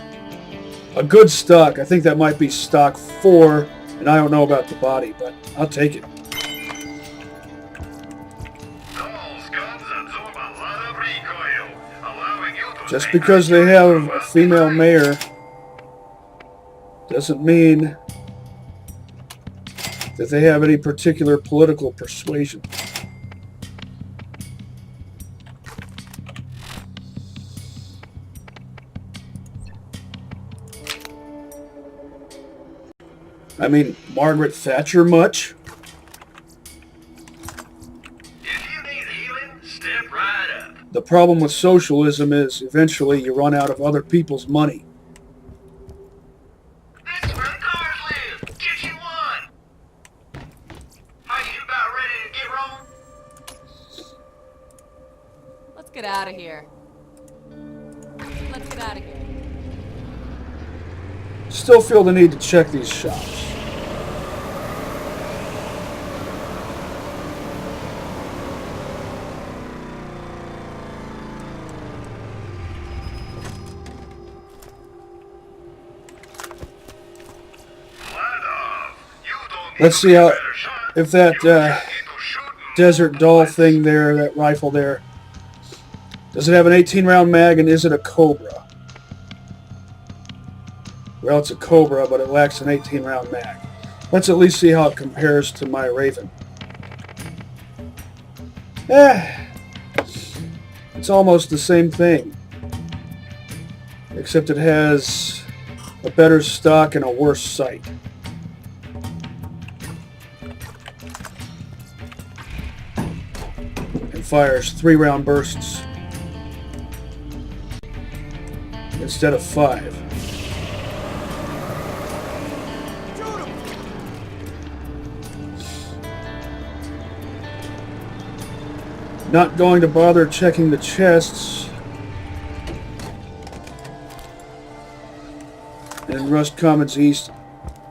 a good stock. I think that might be stock 4, and I don't know about the body, but I'll take it. Just because they have a female mayor doesn't mean that they have any particular political persuasion. I mean, Margaret Thatcher much? The problem with socialism is eventually you run out of other people's money. This is where the cars live. Get you one. Are you about ready to get rolling? Let's get out of here. Let's get out of here. Still feel the need to check these shops. Let's see how, if that Desert Dahl thing there, that rifle there, does it have an 18-round mag, and is it a Cobra? Well, it's a Cobra, but it lacks an 18-round mag. Let's at least see how it compares to my Raven. It's almost the same thing, except it has a better stock and a worse sight. Fires 3-round bursts instead of 5. Not going to bother checking the chests in Rust Commons East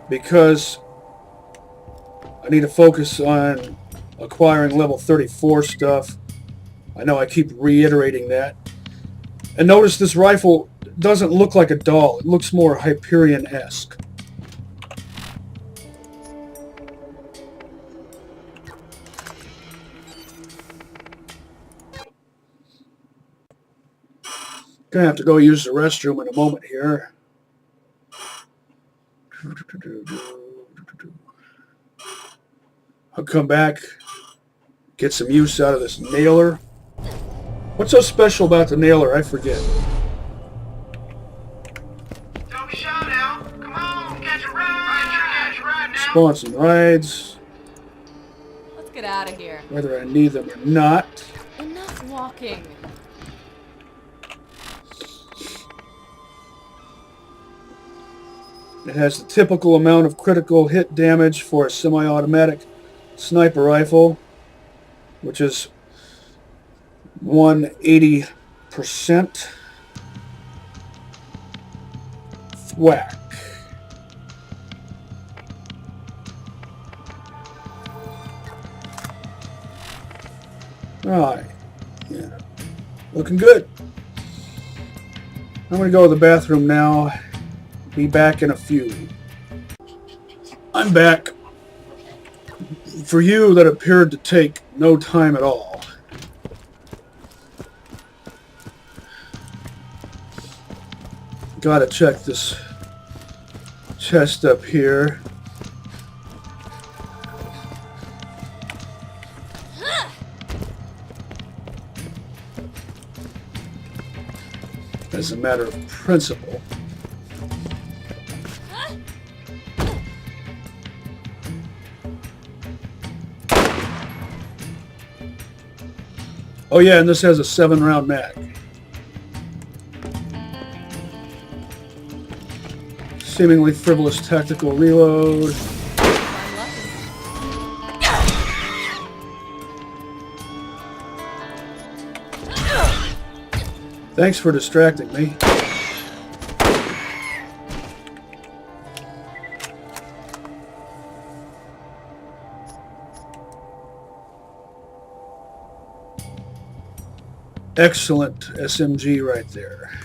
because I need to focus on acquiring level 34 stuff. I know I keep reiterating that. And notice this rifle doesn't look like a Dahl. It looks more Hyperion-esque. Gonna have to go use the restroom in a moment here. I'll come back, get some use out of this nailer. What's so special about the nailer? I forget. Don't be shy now. Come on, catch a ride. Catch a ride now. Spawn some rides, Let's get out of here. whether I need them or not. Enough walking. It has the typical amount of critical hit damage for a semi-automatic sniper rifle, which is 180%. Thwack. Alright. Yeah. Looking good. I'm going to go to the bathroom now. Be back in a few. I'm back. For you, that appeared to take no time at all. Gotta check this chest up here. As a matter of principle. Oh yeah, and this has a 7-round mag. Seemingly frivolous tactical reload. Thanks for distracting me. Excellent SMG right there.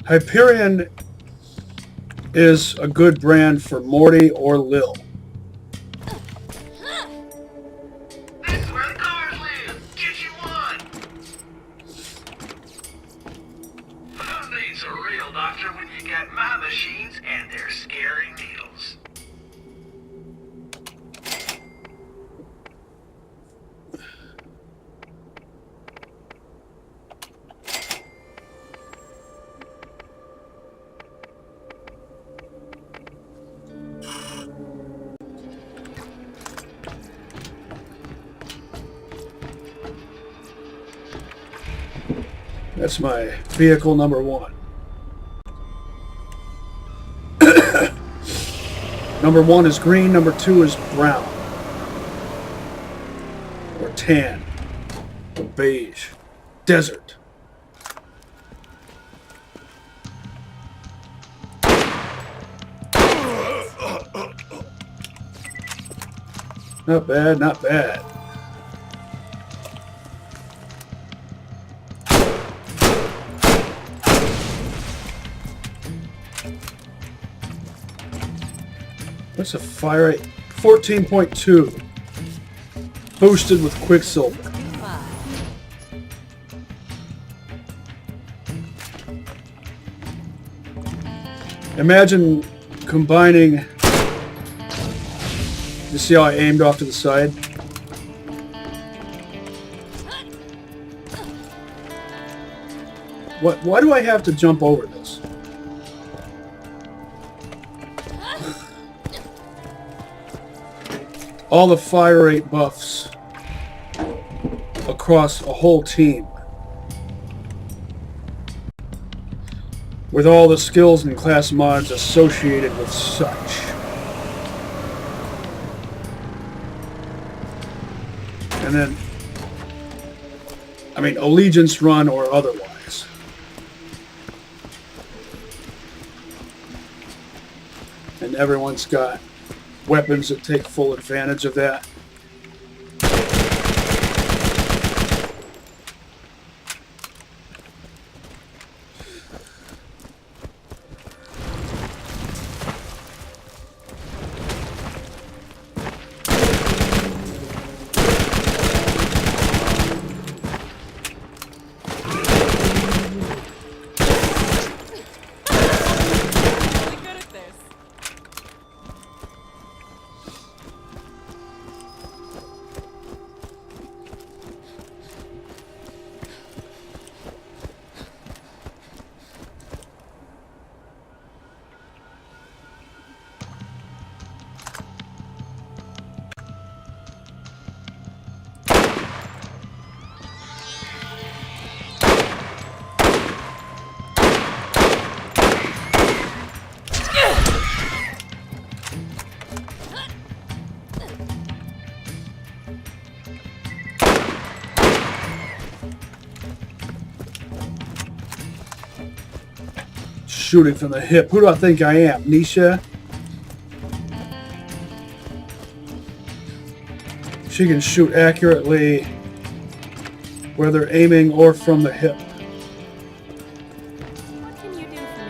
Hyperion is a good brand for Morty or Lil. This is where the cars live. Get you one. Who needs a real doctor when you got my machines and their scary needles? That's my vehicle number 1. Number 1 is green, number 2 is brown. Or tan. Or beige. Desert. Not bad, not bad. What's a fire rate? 14.2. Boosted with Quicksilver. Imagine combining... You see how I aimed off to the side? Why do I have to jump over this? All the fire rate buffs across a whole team. With all the skills and class mods associated with such. And then, I mean, Allegiance run or otherwise. And everyone's got weapons that take full advantage of that. Really good at this. Shooting from the hip. Who do I think I am? Nisha? She can shoot accurately, whether aiming or from the hip. What can you do for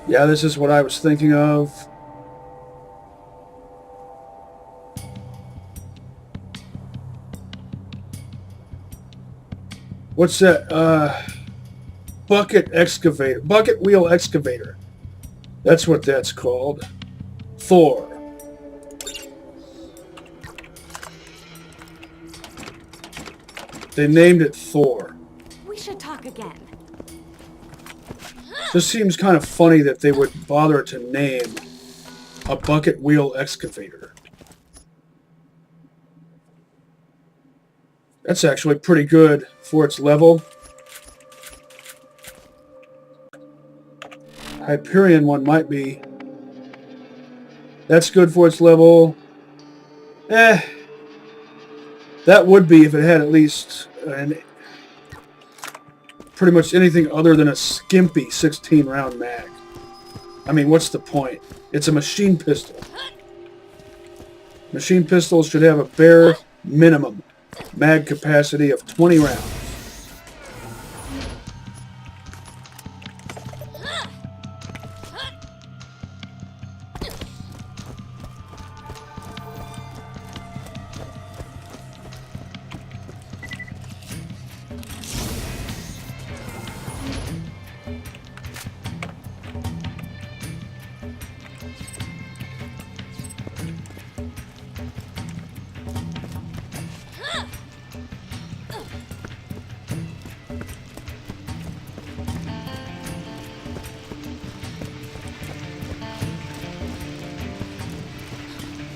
me? Yeah, this is what I was thinking of. What's that? Bucket excavator. Bucket wheel excavator. That's what that's called. Thor. They named it Thor. We should talk again. Just seems kind of funny that they would bother to name a bucket wheel excavator. That's actually pretty good for its level. Hyperion one might be. That's good for its level. That would be if it had at least pretty much anything other than a skimpy 16-round mag. I mean, what's the point? It's a machine pistol. Machine pistols should have a bare minimum mag capacity of 20 rounds.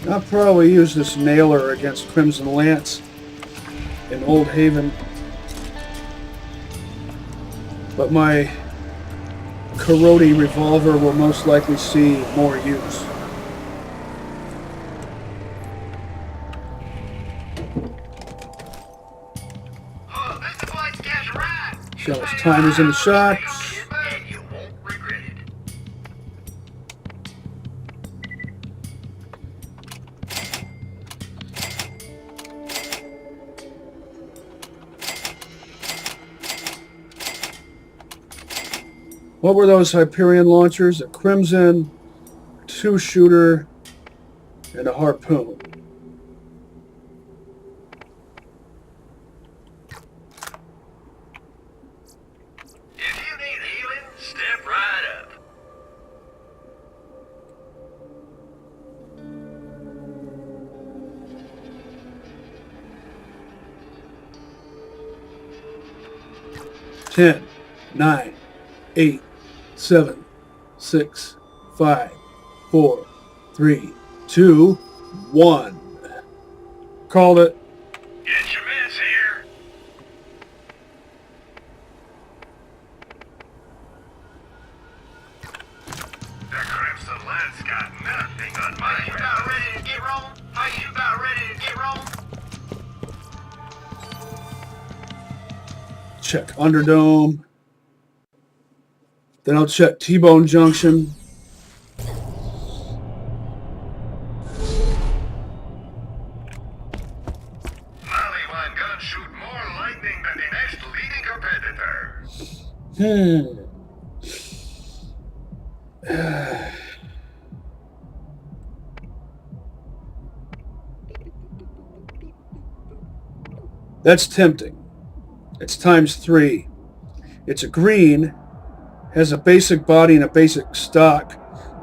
I'll probably use this nailer against Crimson Lance in Old Haven. But my Karate revolver will most likely see more use. Shell's time is in the shops. What were those Hyperion launchers? A Crimson, a 2-shooter, and a harpoon. If you need healing, step right up. Ten, 9, 8, 7, 6, 5, 4, 3, 2, 1. Called it. Get your miss here. The Crimson Lance got nothing on my Are you about ready to get rolling? Are you about ready to get rolling? check underdome. Then I'll check T-bone junction. BL1 gun shoot more lightning than the next leading competitor. That's tempting. It's times 3. It's a green, has a basic body and a basic stock,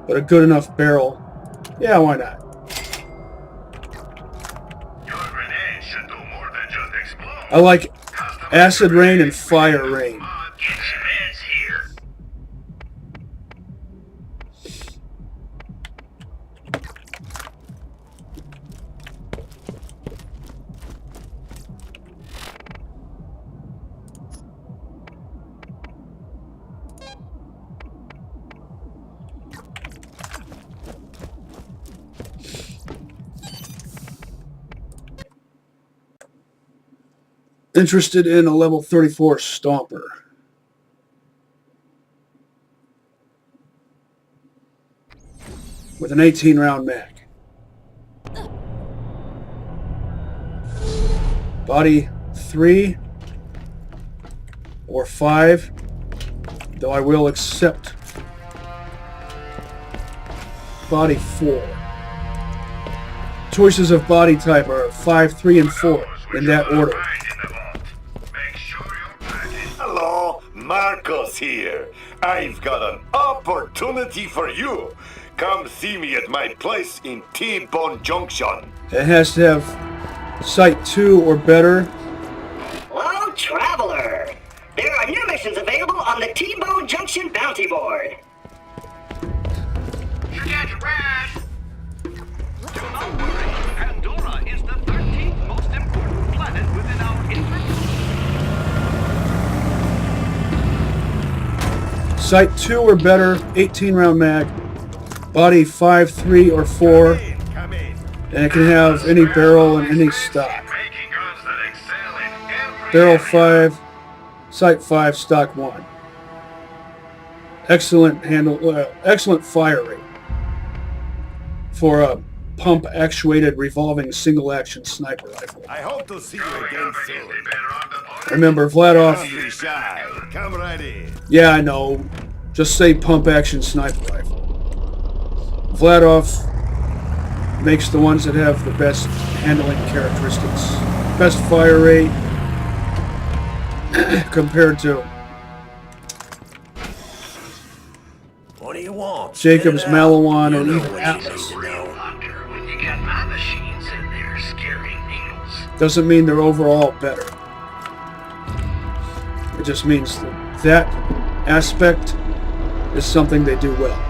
but a good enough barrel. Yeah, why not? Your grenade should do more than just explode. I like acid rain and fire rain. It's here. Interested in a level 34 Stomper. With an 18-round mag. Body 3 or 5, though I will accept body 4. Choices of body type are 5, 3, and 4 in that order. Hello, Marcos here. I've got an opportunity for you. Come see me at my place in T-Bone Junction. It has to have sight 2 or better. Hello, traveler. There are new missions available on the T-Bone Junction bounty board. You get red. Do not worry. Pandora is the 13th most important planet within our Sight 2 or better, 18-round mag. Body 5, 3, or 4. Come in. And it can have any barrel and any stock. Barrel 5, sight 5, stock 1. Excellent excellent fire rate for a pump-actuated revolving single-action sniper rifle. I hope to see you again soon. Remember, Vladov. Don't be shy. Come right in. Yeah, I know. Just say pump-action sniper rifle. Vladov makes the ones that have the best handling characteristics, best fire rate compared to What do you want? Jacobs, Spit it out. Malawan, You and know even what you Atlas. need to know. When you get my machines in there scaring needles. Doesn't mean they're overall better. It just means that that aspect is something they do well.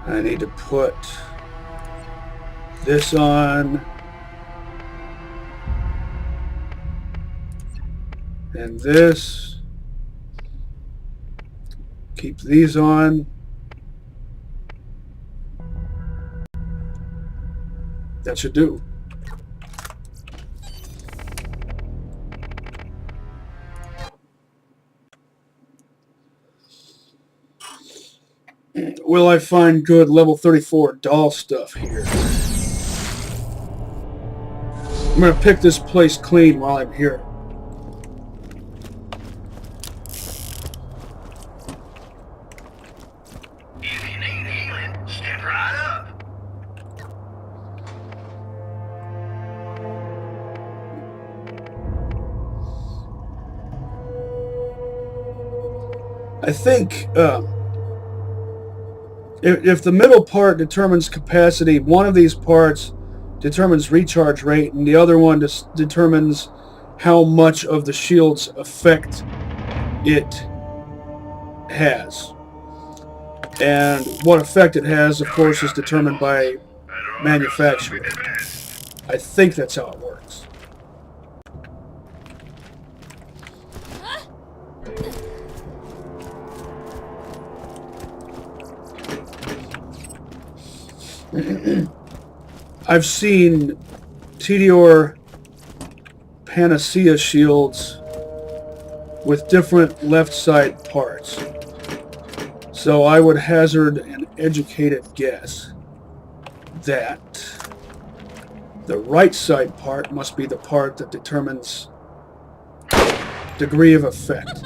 I need to put this on and this. Keep these on. That should do. Will I find good level 34 Dahl stuff here? I'm going to pick this place clean while I'm here. If you need healing, step right up. I think if the middle part determines capacity, one of these parts determines recharge rate, and the other one determines how much of the shield's effect it has. And what effect it has, of course, is determined by manufacturer. I think that's how it works. I've seen Tediore Panacea shields with different left side parts. So I would hazard an educated guess that the right side part must be the part that determines degree of effect.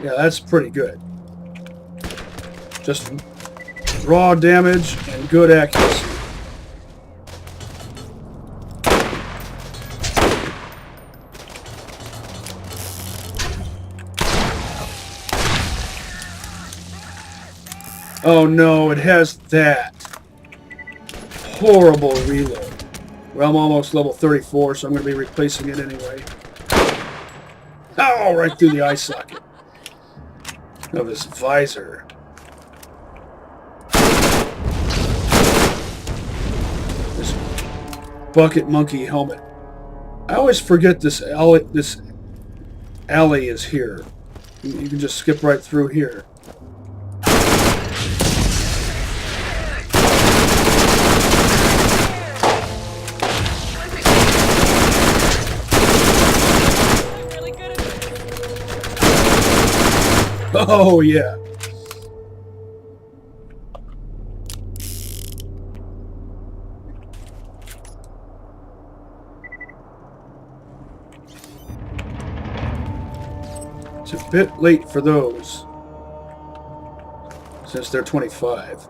Yeah, that's pretty good. Just raw damage and good accuracy. Oh no, it has that horrible reload. Well, I'm almost level 34, so I'm going to be replacing it anyway. Oh, right through the eye socket of his visor. This bucket monkey helmet. I always forget this alley is here. You can just skip right through here. Oh, yeah. It's a bit late for those, since they're 25.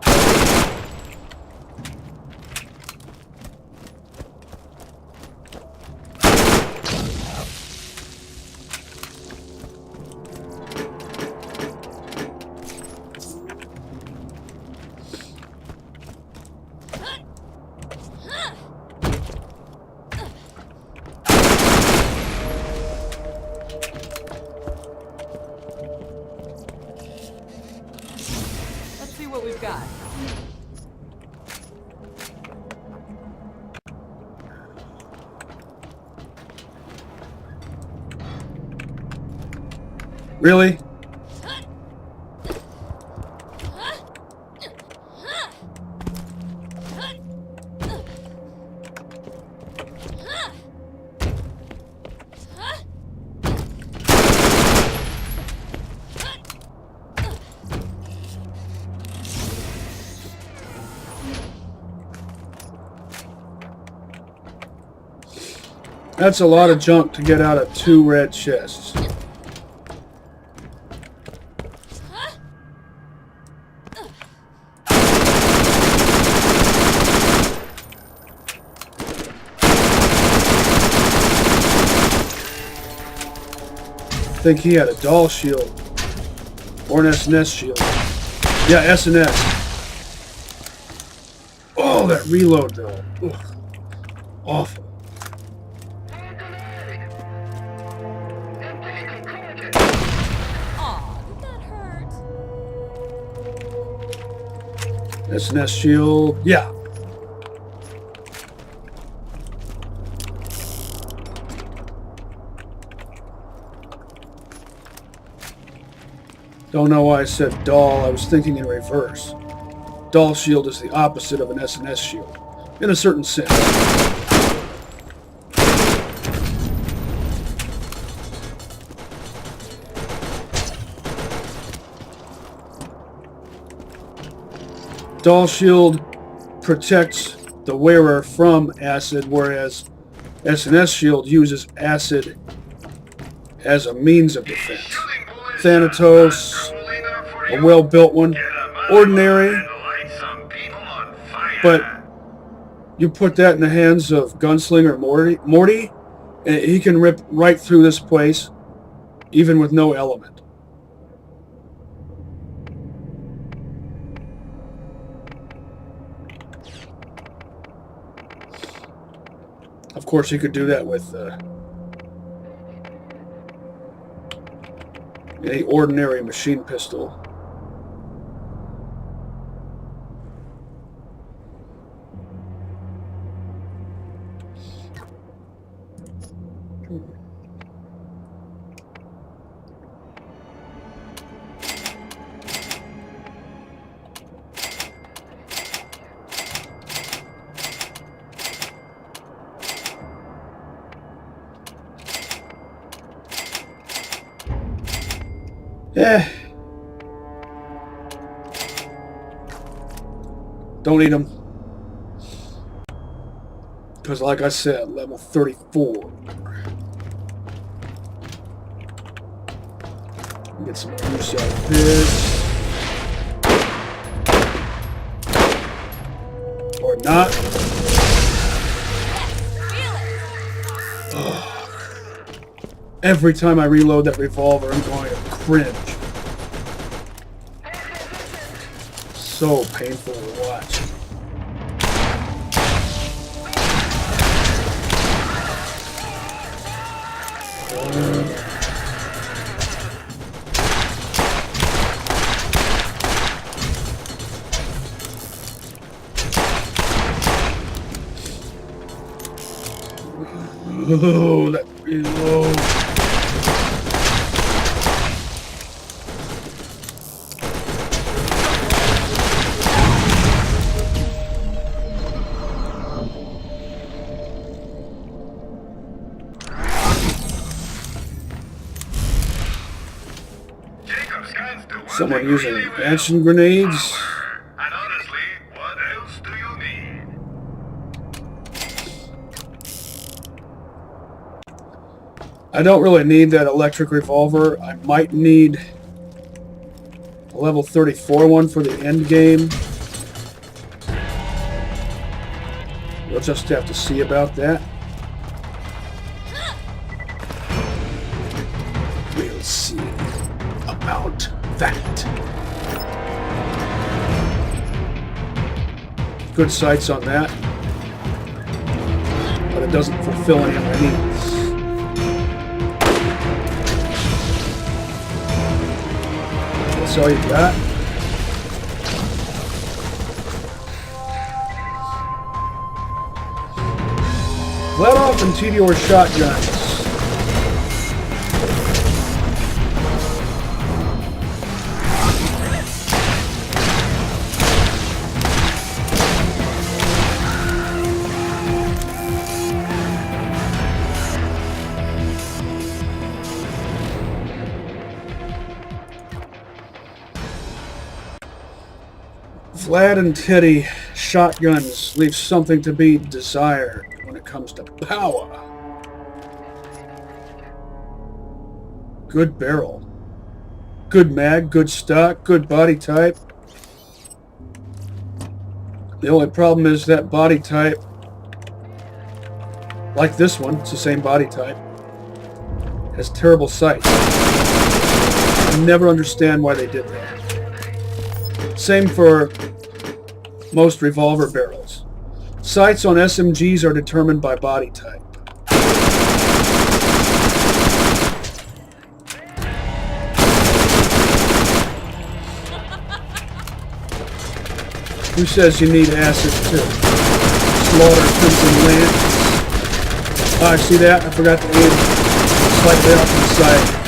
What we've got. Really? That's a lot of junk to get out of 2 red chests. I think he had a Dahl shield. Or an SNS shield. Yeah, SNS. Oh, that reload though. Ugh. Awful. SNS shield, yeah. Don't know why I said Dahl, I was thinking in reverse. Dahl shield is the opposite of an SNS shield, in a certain sense. Dahl shield protects the wearer from acid, whereas SNS shield uses acid as a means of defense. Thanatos, a well-built one, ordinary, but you put that in the hands of Gunslinger Morty, and he can rip right through this place, even with no element. Of course, you could do that with any ordinary machine pistol. Don't need them. Because like I said, level 34. Get some more use out of this. Or not. Every time I reload that revolver, I'm going to cringe. So painful to watch. Oh, that reload. Someone using expansion grenades. And honestly, what else do you need? I don't really need that electric revolver. I might need a level 34 one for the end game. We'll just have to see about that. We'll see about that. Good sights on that, but it doesn't fulfill any of my needs. That's all you got? Let off and TDR shotguns. Vlad and Teddy shotguns leave something to be desired when it comes to power. Good barrel. Good mag, good stock, good body type. The only problem is that body type, like this one, it's the same body type, has terrible sights. I never understand why they did that. Same for most revolver barrels. Sights on SMGs are determined by body type. Who says you need acid too? Slaughter Crimson Lance. Oh, I see that. I forgot to aim slightly off to the side.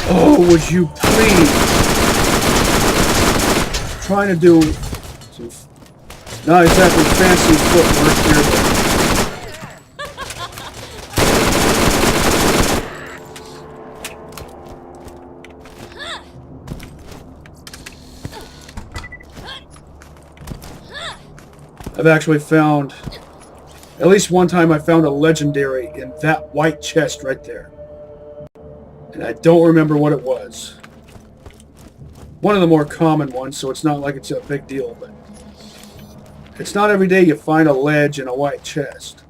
Oh, would you please? I'm trying to do some not exactly fancy footwork here, but I've actually found, at least one time I found a legendary in that white chest right there. And I don't remember what it was. One of the more common ones, so it's not like it's a big deal, but it's not every day you find a ledge in a white chest.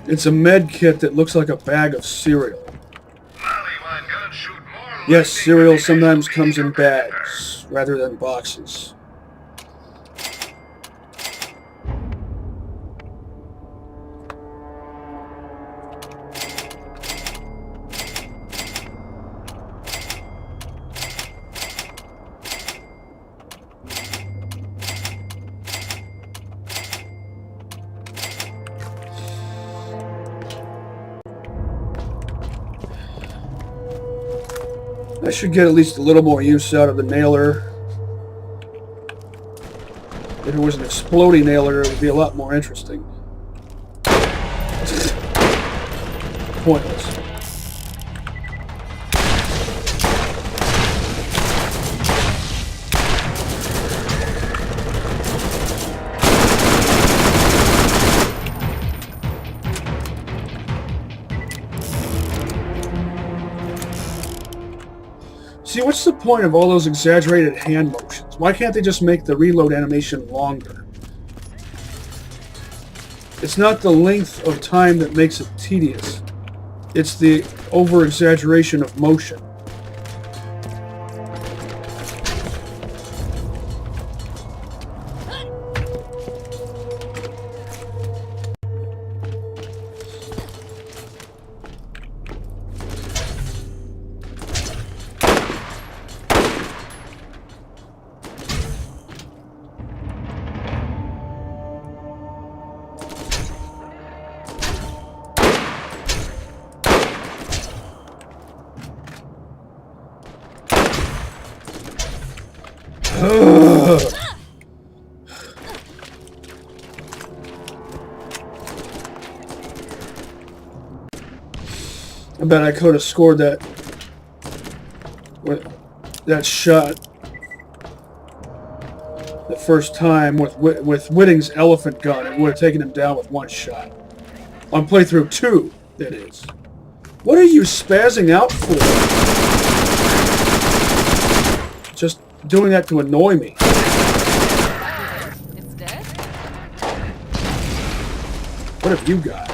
It's a med kit that looks like a bag of cereal. Yes, cereal sometimes comes in bags rather than boxes. I should get at least a little more use out of the nailer. If it was an exploding nailer, it would be a lot more interesting. Pointless. See, what's the point of all those exaggerated hand motions? Why can't they just make the reload animation longer? It's not the length of time that makes it tedious. It's the over-exaggeration of motion. I bet I could have scored that shot the first time with Whitting's elephant gun. It would have taken him down with one shot. On playthrough 2, that is. What are you spazzing out for? Just doing that to annoy me. It's dead? What have you got?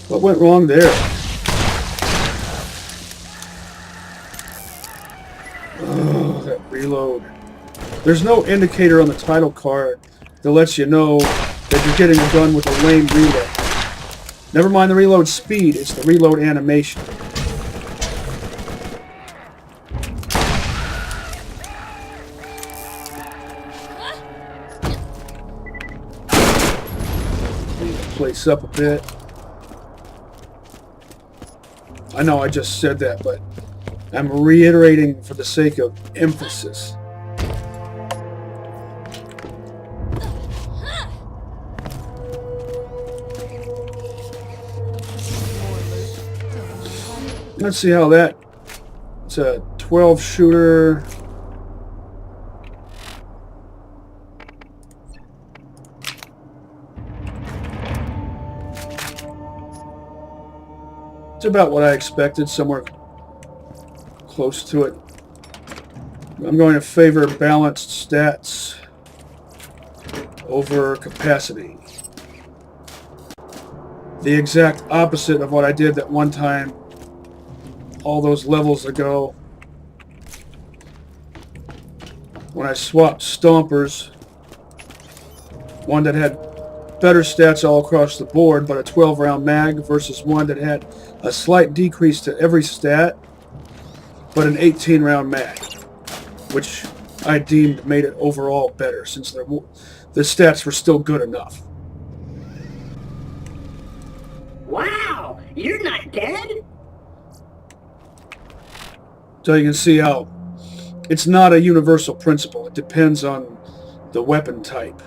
What went wrong there? Oh, that reload. There's no indicator on the title card that lets you know that you're getting a gun with a lame reload. Never mind the reload speed, it's the reload animation. Clean the place up a bit. I know I just said that, but I'm reiterating for the sake of emphasis. Let's see how that... It's a 12 shooter. It's about what I expected, somewhere close to it. I'm going to favor balanced stats over capacity. The exact opposite of what I did that one time all those levels ago when I swapped Stompers. One that had better stats all across the board, but a 12-round mag versus one that had a slight decrease to every stat, but an 18-round mag, which I deemed made it overall better since the stats were still good enough. Wow, you're not dead? So you can see how it's not a universal principle. It depends on the weapon type.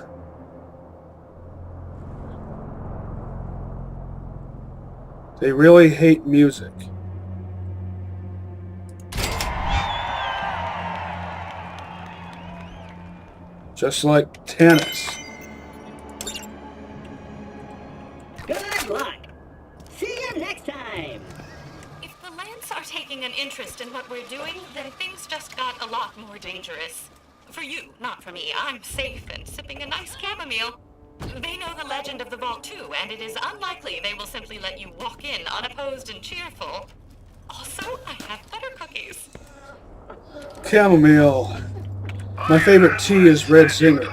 They really hate music. Just like tennis. Good luck. See you next time. If the Lance are taking an interest in what we're doing, then things just got a lot more dangerous. For you, not for me. I'm safe and sipping a nice chamomile. They know the legend of the vault too, and it is unlikely they will simply let you walk in unopposed and cheerful. Also, I have butter cookies. Chamomile. My favorite tea is Red Zinger.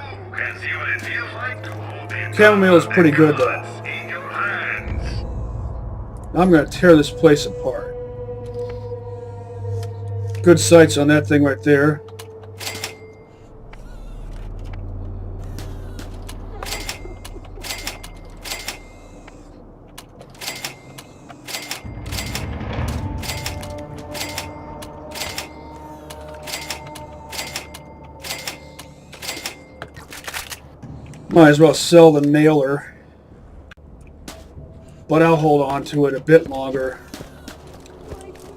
Chamomile is pretty good though. Now I'm going to tear this place apart. Good sights on that thing right there. Might as well sell the nailer, but I'll hold on to it a bit longer.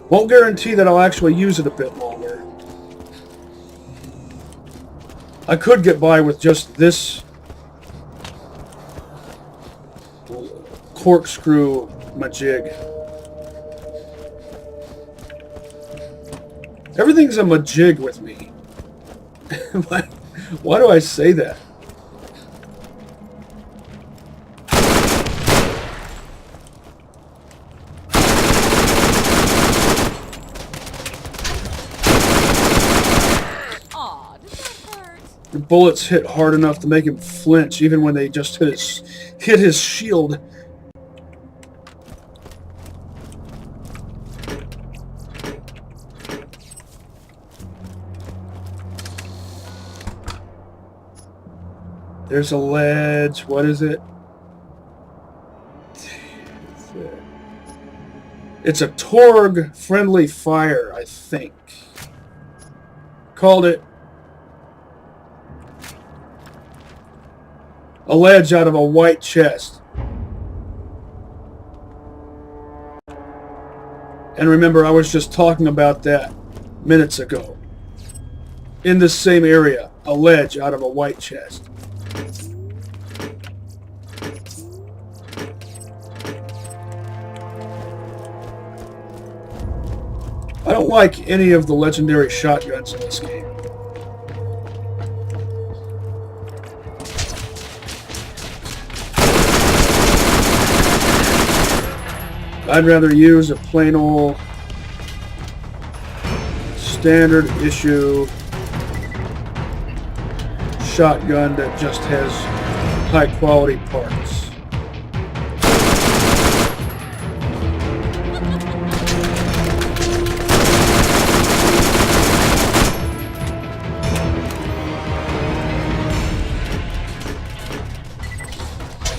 Won't guarantee that I'll actually use it a bit longer. I could get by with just this corkscrew majig. Everything's a majig with me. Why do I say that? The bullets hit hard enough to make him flinch, even when they just hit his shield. There's a ledge. What is it? It's a Torg friendly fire, I think. Called it. A ledge out of a white chest. And remember, I was just talking about that minutes ago. In this same area, a ledge out of a white chest. I don't like any of the legendary shotguns in this game. I'd rather use a plain old standard issue shotgun that just has high quality parts.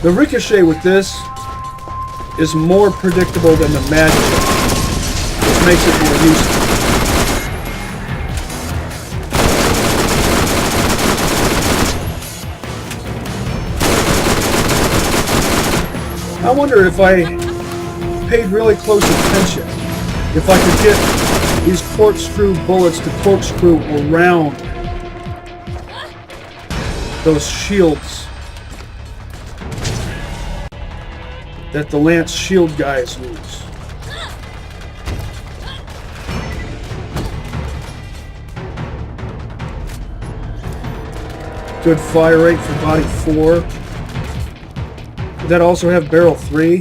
The ricochet with this is more predictable than the magic, which makes it more useful. I wonder if I paid really close attention, if I could get these corkscrew bullets to corkscrew around those shields that the Lance shield guys use. Good fire rate for body 4. Would that also have barrel 3?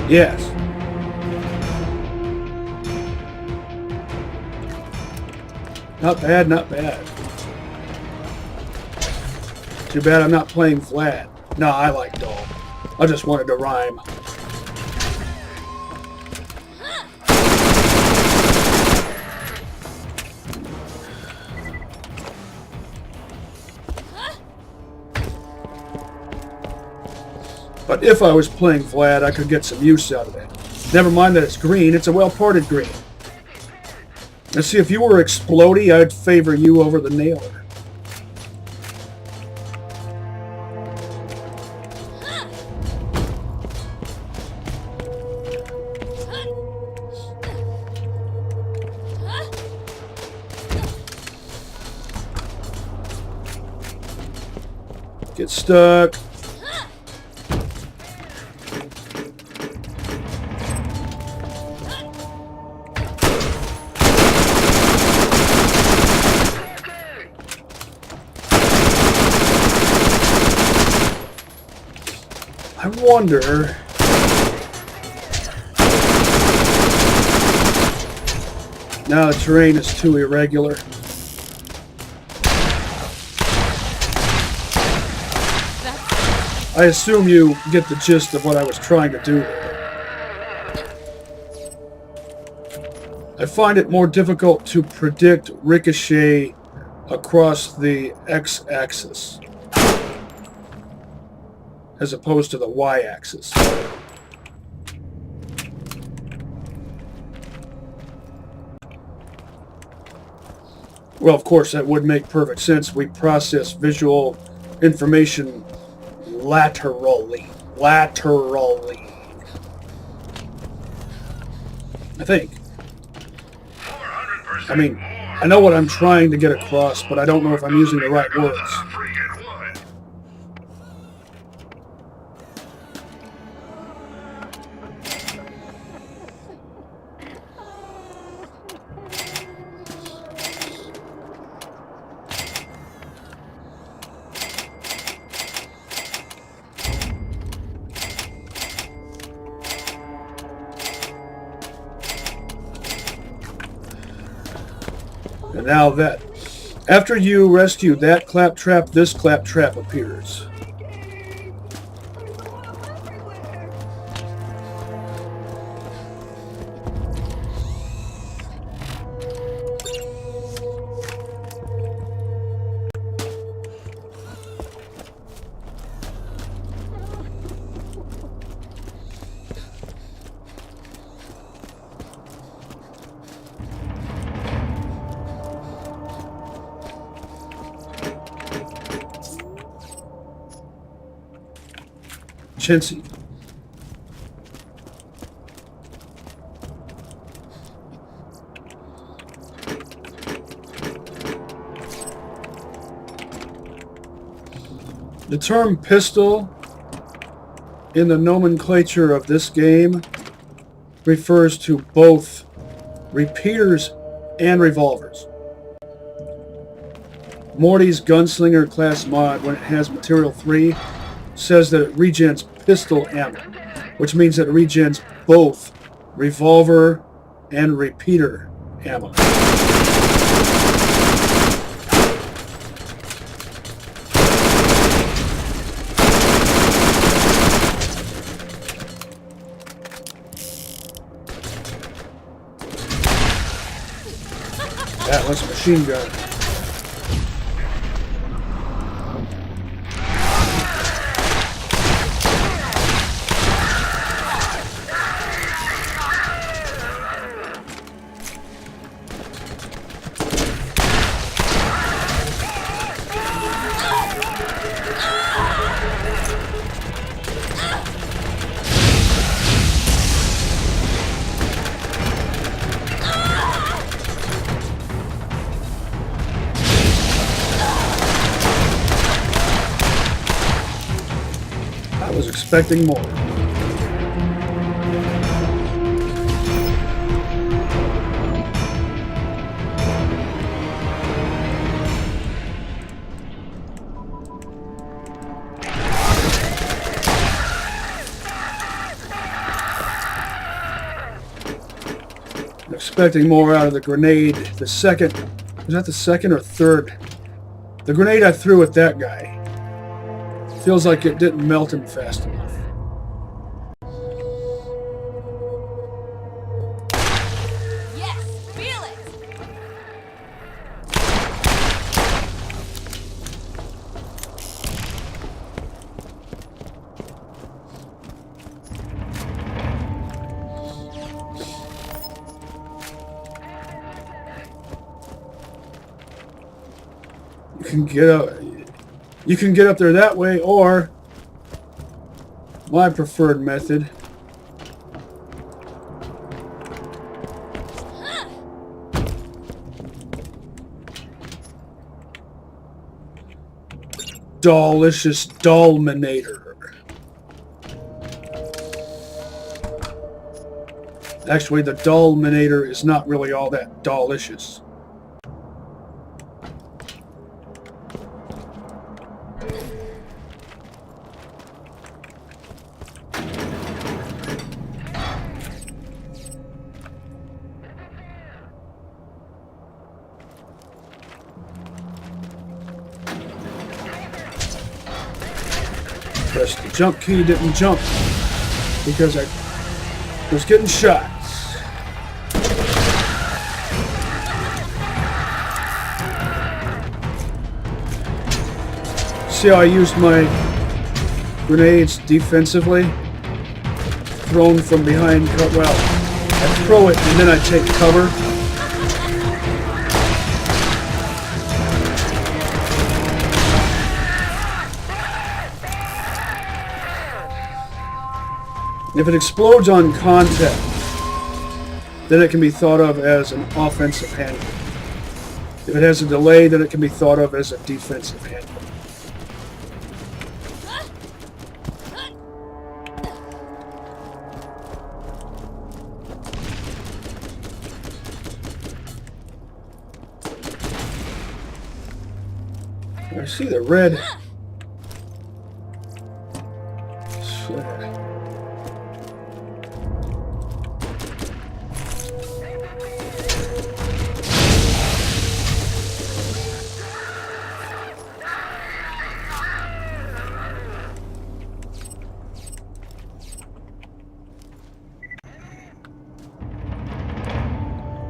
Yes. Not bad, not bad. Too bad I'm not playing Vlad. No, I like Dahl. I just wanted to rhyme. But if I was playing Vlad, I could get some use out of it. Never mind that it's green, it's a well-parted green. Now see, if you were Explodey, I'd favor you over the Nailer. Get stuck. I wonder... Now the terrain is too irregular. I assume you get the gist of what I was trying to do there. I find it more difficult to predict ricochet across the x-axis as opposed to the y-axis. Well, of course, that would make perfect sense. We process visual information laterally. I think. I mean, I know what I'm trying to get across, but I don't know if I'm using the right words. And now that, after you rescue that claptrap, this claptrap appears. Chintzy. The term pistol in the nomenclature of this game refers to both repeaters and revolvers. Morty's Gunslinger class mod, when it has material 3, says that it regens pistol ammo, which means that it regens both revolver and repeater ammo. That was a machine gun. I was expecting more. I'm expecting more out of the grenade. The second... Was that the second or third? The grenade I threw at that guy. Feels like it didn't melt him fast enough. Yes, feel it. You can get up there that way, or my preferred method. Dahlicious Dahlminator. Actually, the Dahlminator is not really all that Dahlicious. Press the jump key, didn't jump because I was getting shot. See how I used my grenades defensively? Thrown from behind, well, I throw it and then I take cover. If it explodes on contact, then it can be thought of as an offensive handle. If it has a delay, then it can be thought of as a defensive handle. I see the red.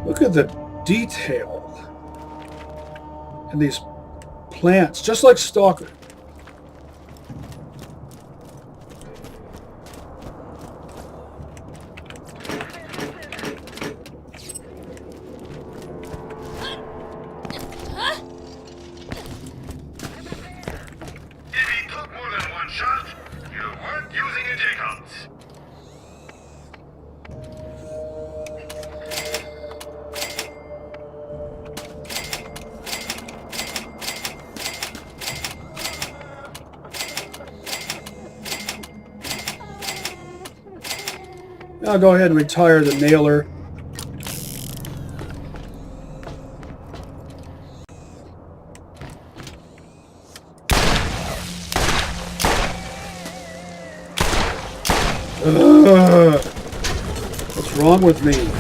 Look at the detail in these plants, just like Stalker. I'll go ahead and retire the nailer. What's wrong with me?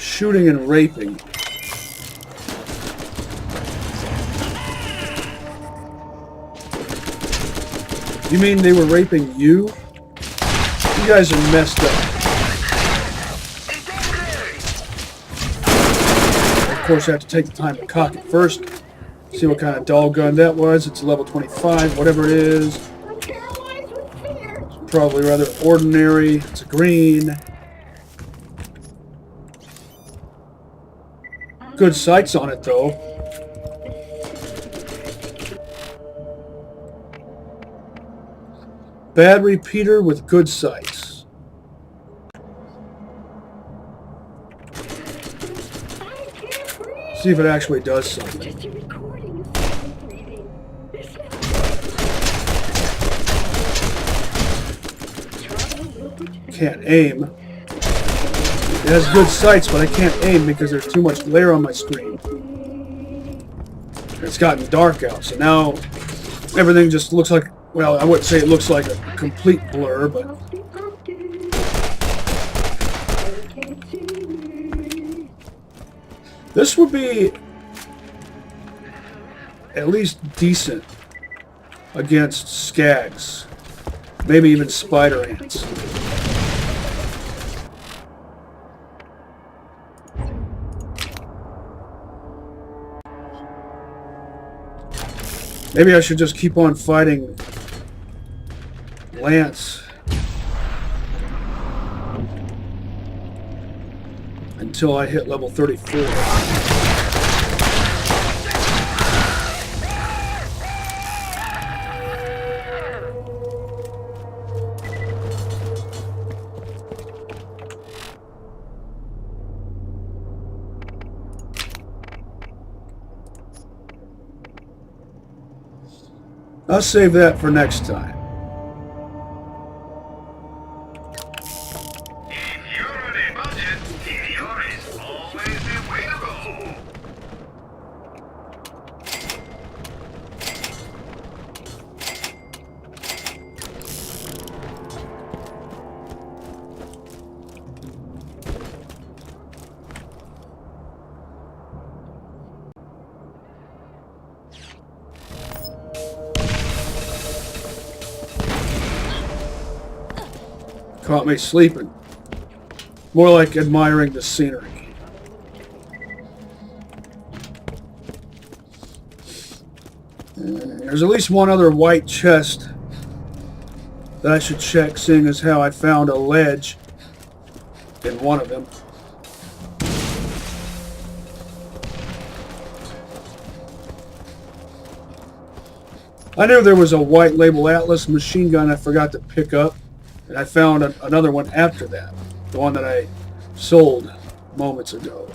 Shooting and raping. You mean they were raping you? You guys are messed up. course, I have to take the time to cock it first. See what kind of Dahl gun that was. It's a level 25, whatever it is. I'm paralyzed with fear. Probably rather ordinary. It's a green. Good sights on it, though. Bad repeater with good sights. See if it actually does something. Just a recording of someone breathing. This Can't aim. It has good sights, but I can't aim because there's too much glare on my screen. It's gotten dark out, so now everything just looks like, well, I wouldn't say it looks like a complete blur, but this would be at least decent against skags, maybe even spider ants. Maybe I should just keep on fighting Lance until I hit level 34. I'll save that for next time. If you're on a budget, TDR is always available. Caught me sleeping. More like admiring the scenery. There's at least one other white chest that I should check, seeing as how I found a ledge in one of them. I knew there was a white label Atlas machine gun I forgot to pick up. And I found another one after that, the one that I sold moments ago.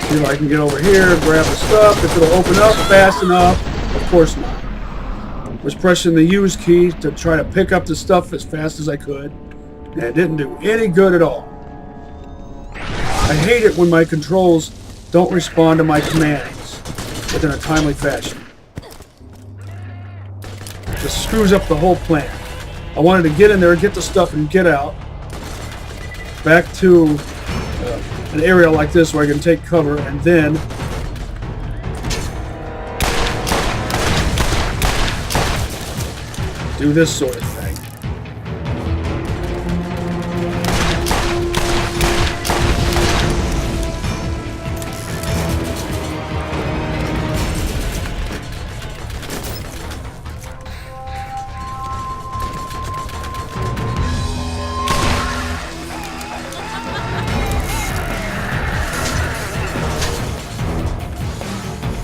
See if I can get over here, grab the stuff, if it'll open up fast enough. Of course not. I was pressing the use key to try to pick up the stuff as fast as I could, and it didn't do any good at all. I hate it when my controls don't respond to my commands within a timely fashion. It just screws up the whole plan. I wanted to get in there, get the stuff, and get out. Back to an area like this where I can take cover, and then do this sort of thing.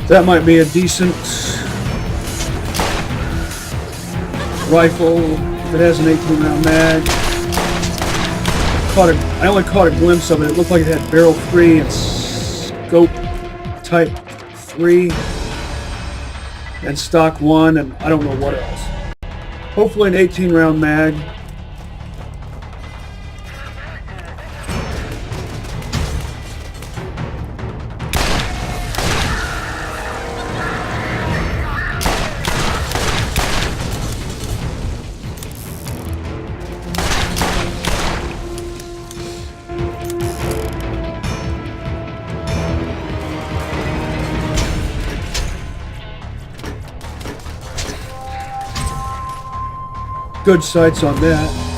That might be a decent rifle if it has an 18-round mag. I only caught a glimpse of it. It looked like it had barrel 3 and scope type 3 and stock 1, and I don't know what else. Hopefully an 18-round mag. Good sights on that.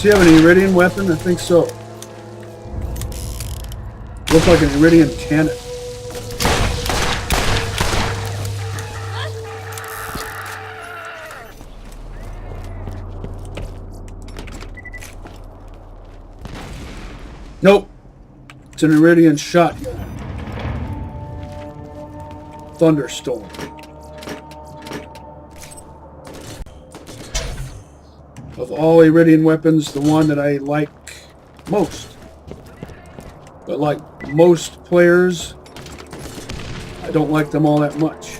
Does he have an Iridian weapon? I think so. Looks like an Iridian cannon. Nope. It's an Iridian shotgun. Thunderstorm. Of all Iridian weapons, the one that I like most. But like most players, I don't like them all that much.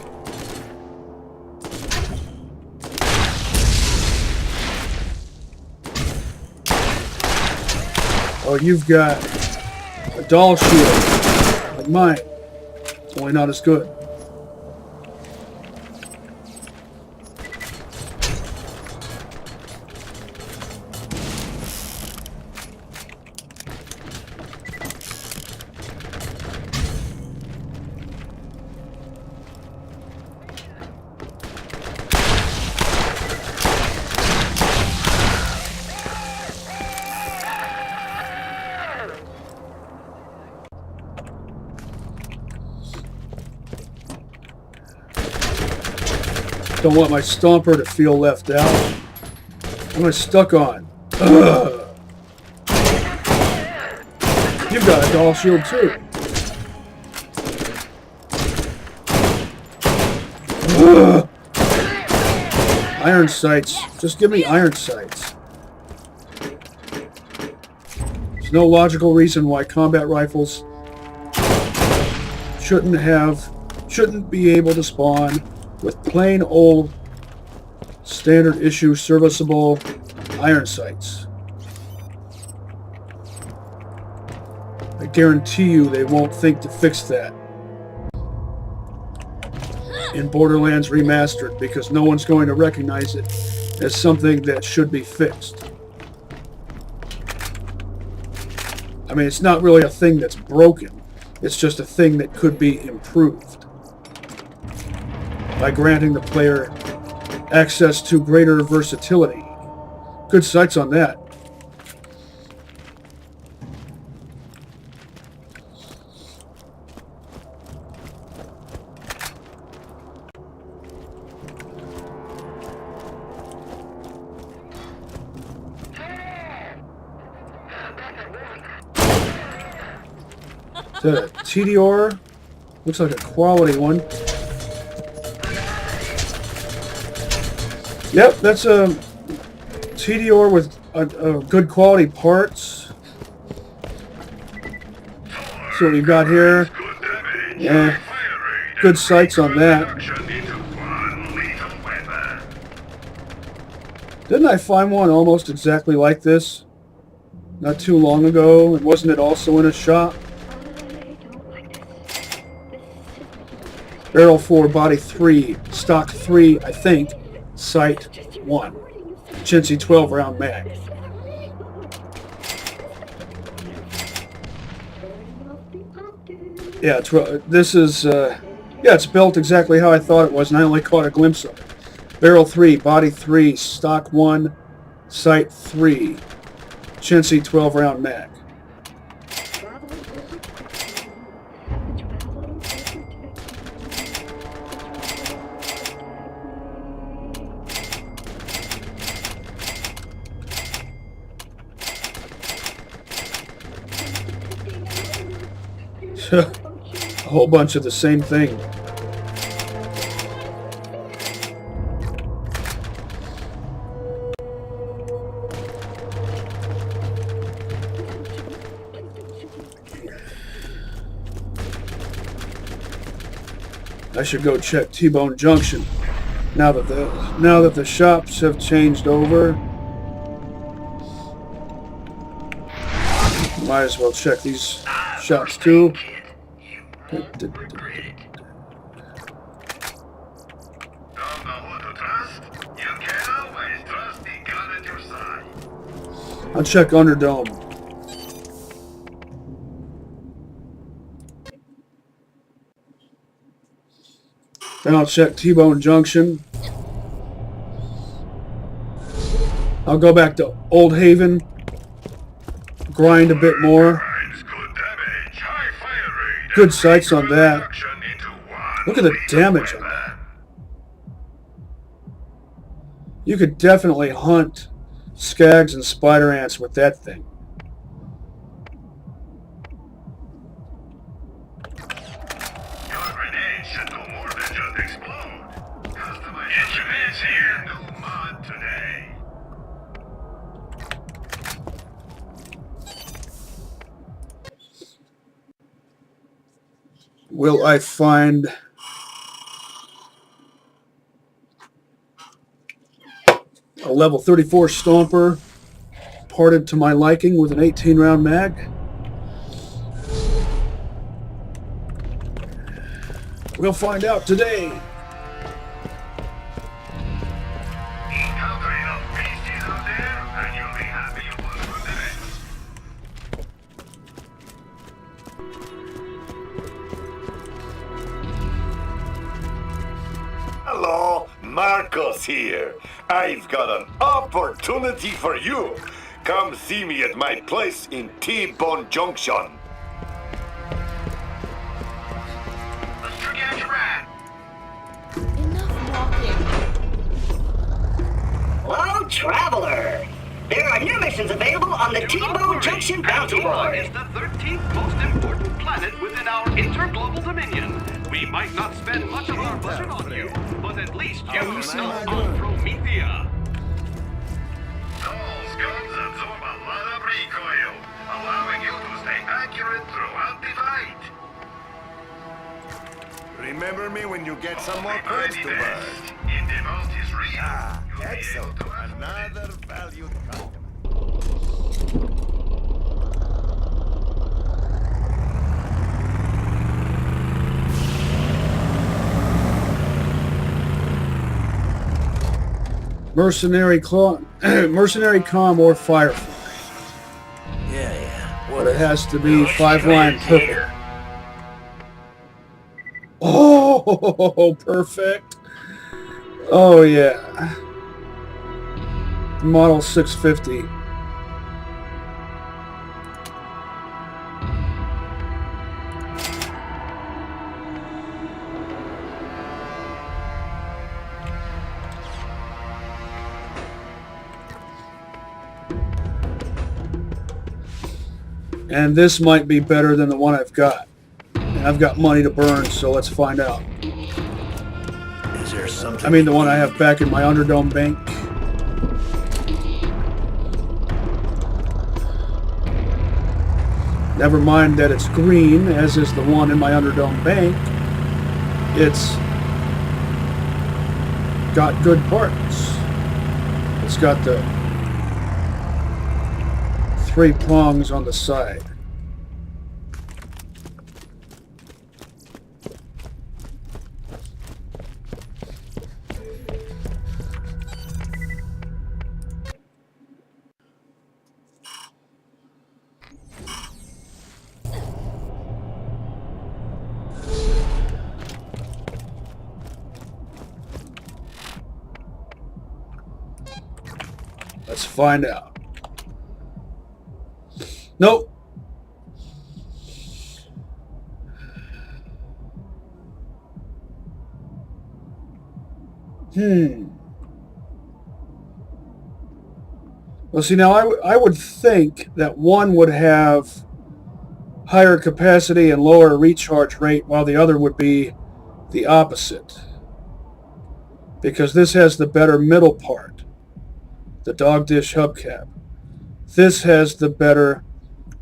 Oh, you've got a Dahl shield, like mine. It's only not as good. Don't want my stomper to feel left out. What am I stuck on? Ugh. You've got a Dahl shield too. Ugh. Iron sights. Just give me iron sights. There's no logical reason why combat rifles shouldn't be able to spawn with plain old standard issue serviceable iron sights. I guarantee you they won't think to fix that in Borderlands Remastered, because no one's going to recognize it as something that should be fixed. I mean, it's not really a thing that's broken. It's just a thing that could be improved by granting the player access to greater versatility. Good sights on that. Is that a TDR? Looks like a quality one. Yep, that's a TDR with good quality parts. See what we've got here. Yeah, good sights on that. Didn't I find one almost exactly like this not too long ago? And wasn't it also in a shop? Barrel 4, body 3, stock 3, I think. Sight 1. Chintzy 12 round mag. Yeah, this is, yeah, it's built exactly how I thought it was, and I only caught a glimpse of it. Barrel 3, body 3, stock 1, sight 3. Chintzy 12 round mag. A whole bunch of the same thing. I should go check T-Bone Junction. Now that the shops have changed over, might as well check these shops too. I'll check Underdome. Then I'll check T-Bone Junction. I'll go back to Old Haven, grind a bit more. Good sights on that. Look at the damage on that. You could definitely hunt skags and spider ants with that thing. Will I find a level 34 Stomper parted to my liking with an 18-round mag? We'll find out today. Hello, Marcos here. I've got an opportunity for you. Come see me at my place in T-Bone Junction. Let's forget your rat. Enough walking. Hello, traveler. There are new missions available on the T-Bone Junction Bounty BL1 Board. is the 13th most important planet within our interglobal dominion. We might not spend much of our budget on you, but at least you're not on Promethea. Dahl's guns absorb a lot of recoil, allowing you to stay accurate throughout the fight. Remember me when you get some more creds to burn. In the vault is real. Ah, You'll be able excellent. to have Another valued customer. Mercenary Comm or Firefly. Yeah. But it has to be 5-line purple. Oh, perfect. Oh, yeah. Model 650. And this might be better than the one I've got. And I've got money to burn, so let's find out. Is there something? I mean the one I have back in my Underdome bank. Never mind that it's green, as is the one in my Underdome bank. It's got good parts. It's got the 3 prongs on the side. Let's find out. Nope. Well, see, now I would think that one would have higher capacity and lower recharge rate, while the other would be the opposite. Because this has the better middle part, the dog dish hubcap. This has the better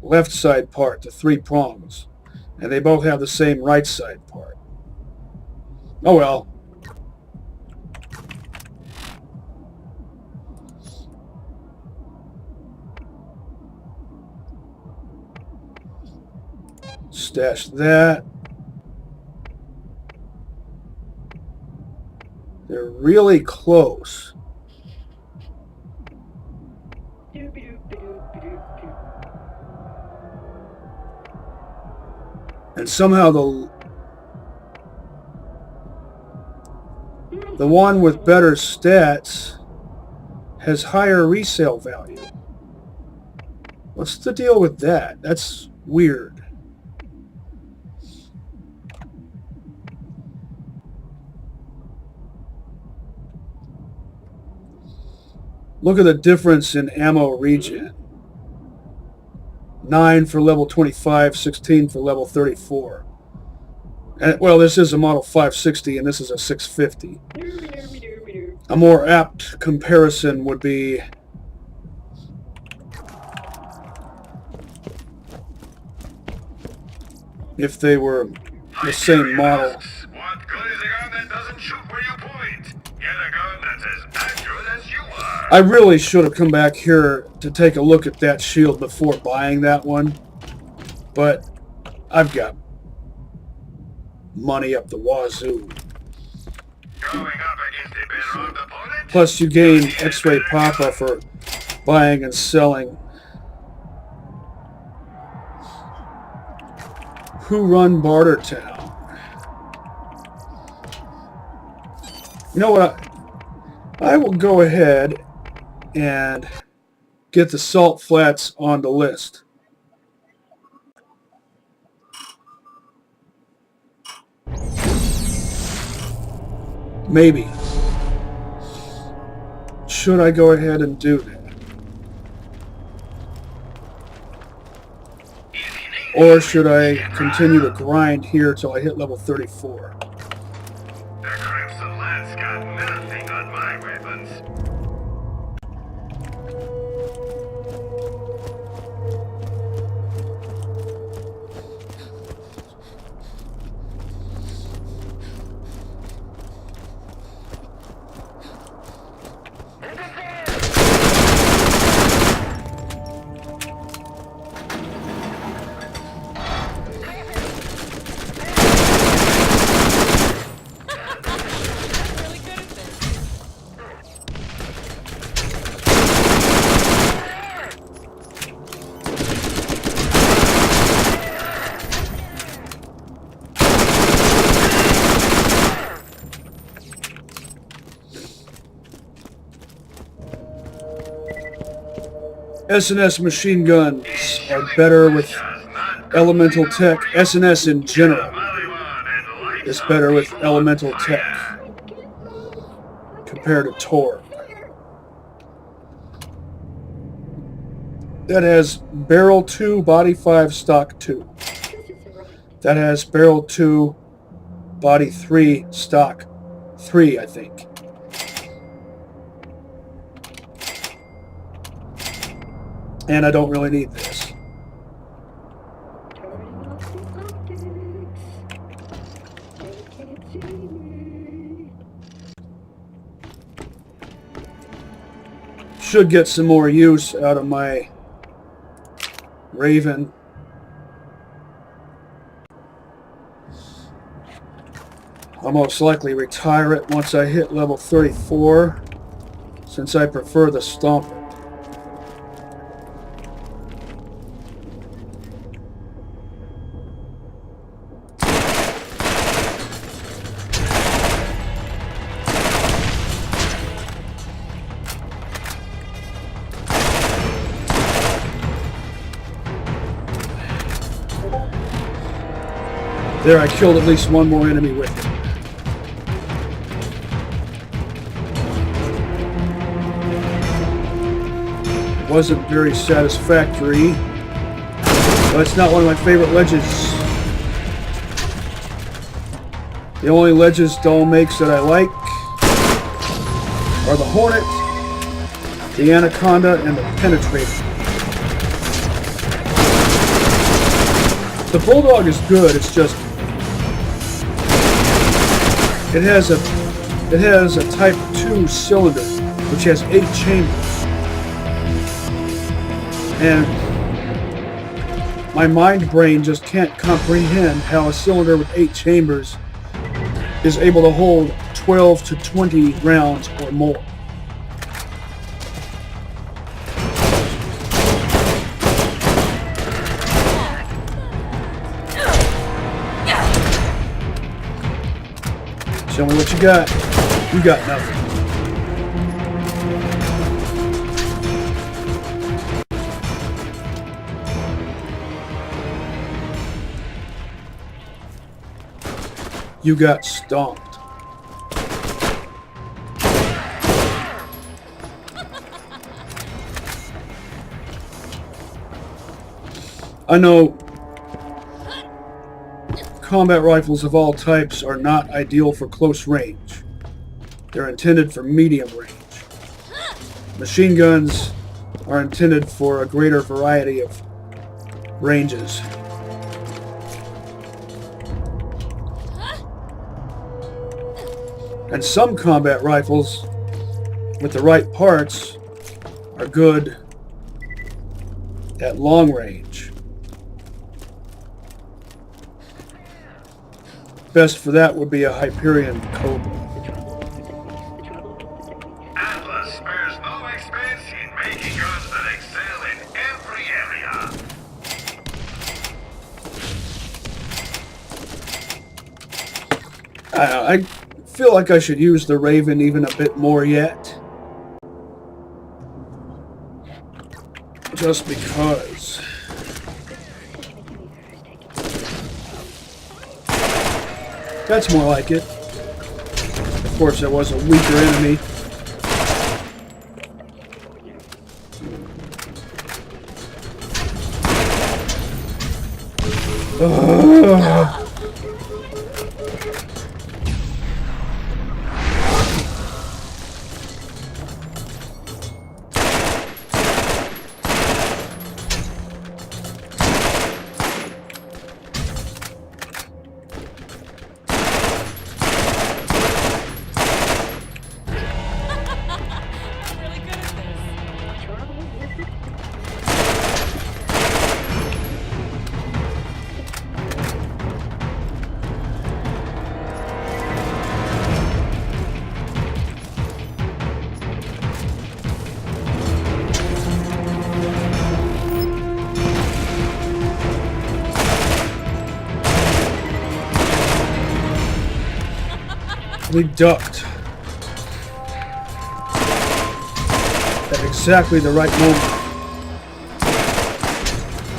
left side part, the 3 prongs. And they both have the same right side part. Oh well. stash that. They're really close. And somehow the one with better stats has higher resale value. What's the deal with that? That's weird. Look at the difference in ammo regen. 9 for level 25, 16 for level 34. And, well, this is a Model 560 and this is a 650. A more apt comparison would be if they were the same model. What good is a gun that doesn't shoot where you point? Get a gun that's as accurate as you are. I really should have come back here to take a look at that shield before buying that one, but I've got money up the wazoo. Going up against a better-armed opponent? Plus you gain X-ray Papa for buying and selling. Who run Bartertown? You know what? I will go ahead and get the Salt Flats on the list. Maybe. Should I go ahead and do that? Or should I continue to grind here till I hit level 34? The Crimson Lance got nothing on my weapons. Really good at this. S&S machine guns are better with elemental tech. S&S in general is better with elemental tech compared to Tor. That has barrel 2, body 5, stock 2. That has barrel 2, body 3, stock 3, I think. And I don't really need this. Should get some more use out of my Raven. I'll most likely retire it once I hit level 34, since I prefer the Stomper. There, I killed at least one more enemy with it. Wasn't very satisfactory, but it's not one of my favorite ledges. The only ledges Dahl makes that I like are the Hornet, the Anaconda, and the Penetrator. The Bulldog is good, it's just it has a Type 2 cylinder, which has 8 chambers. And My mind brain just can't comprehend how a cylinder with 8 chambers is able to hold 12 to 20 rounds or more. Show me what you got. You got nothing. You got stomped. I know combat rifles of all types are not ideal for close range. They're intended for medium range. Machine guns are intended for a greater variety of ranges. And some combat rifles, with the right parts, are good at long range. Best for that would be a Hyperion Cobra. Atlas spares no expense in making guns that excel in every area. I feel like I should use the Raven even a bit more yet. Just because. That's more like it. Of course, there was a weaker enemy. Ugh. We ducked at exactly the right moment.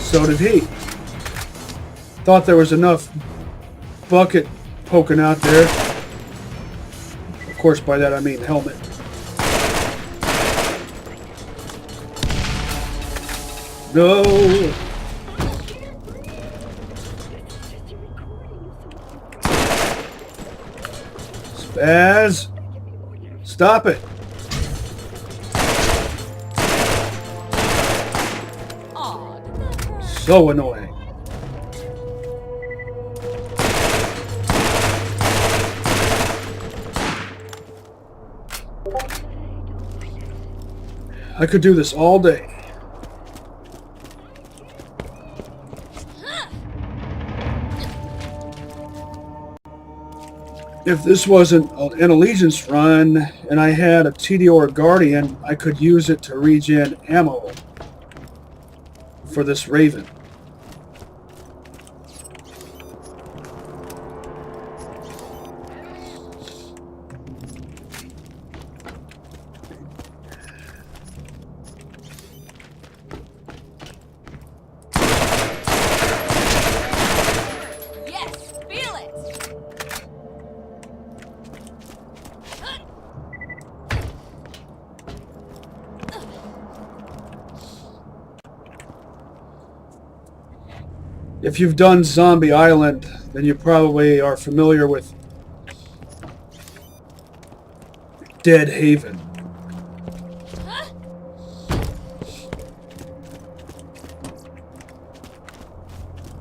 So did he. Thought there was enough bucket poking out there. Of course, by that I mean helmet. No. Spaz. Stop it. So annoying. I could do this all day. If this wasn't an Allegiance run and I had a TDR Guardian, I could use it to regen ammo for this Raven. If you've done Zombie Island, then you probably are familiar with Dead Haven.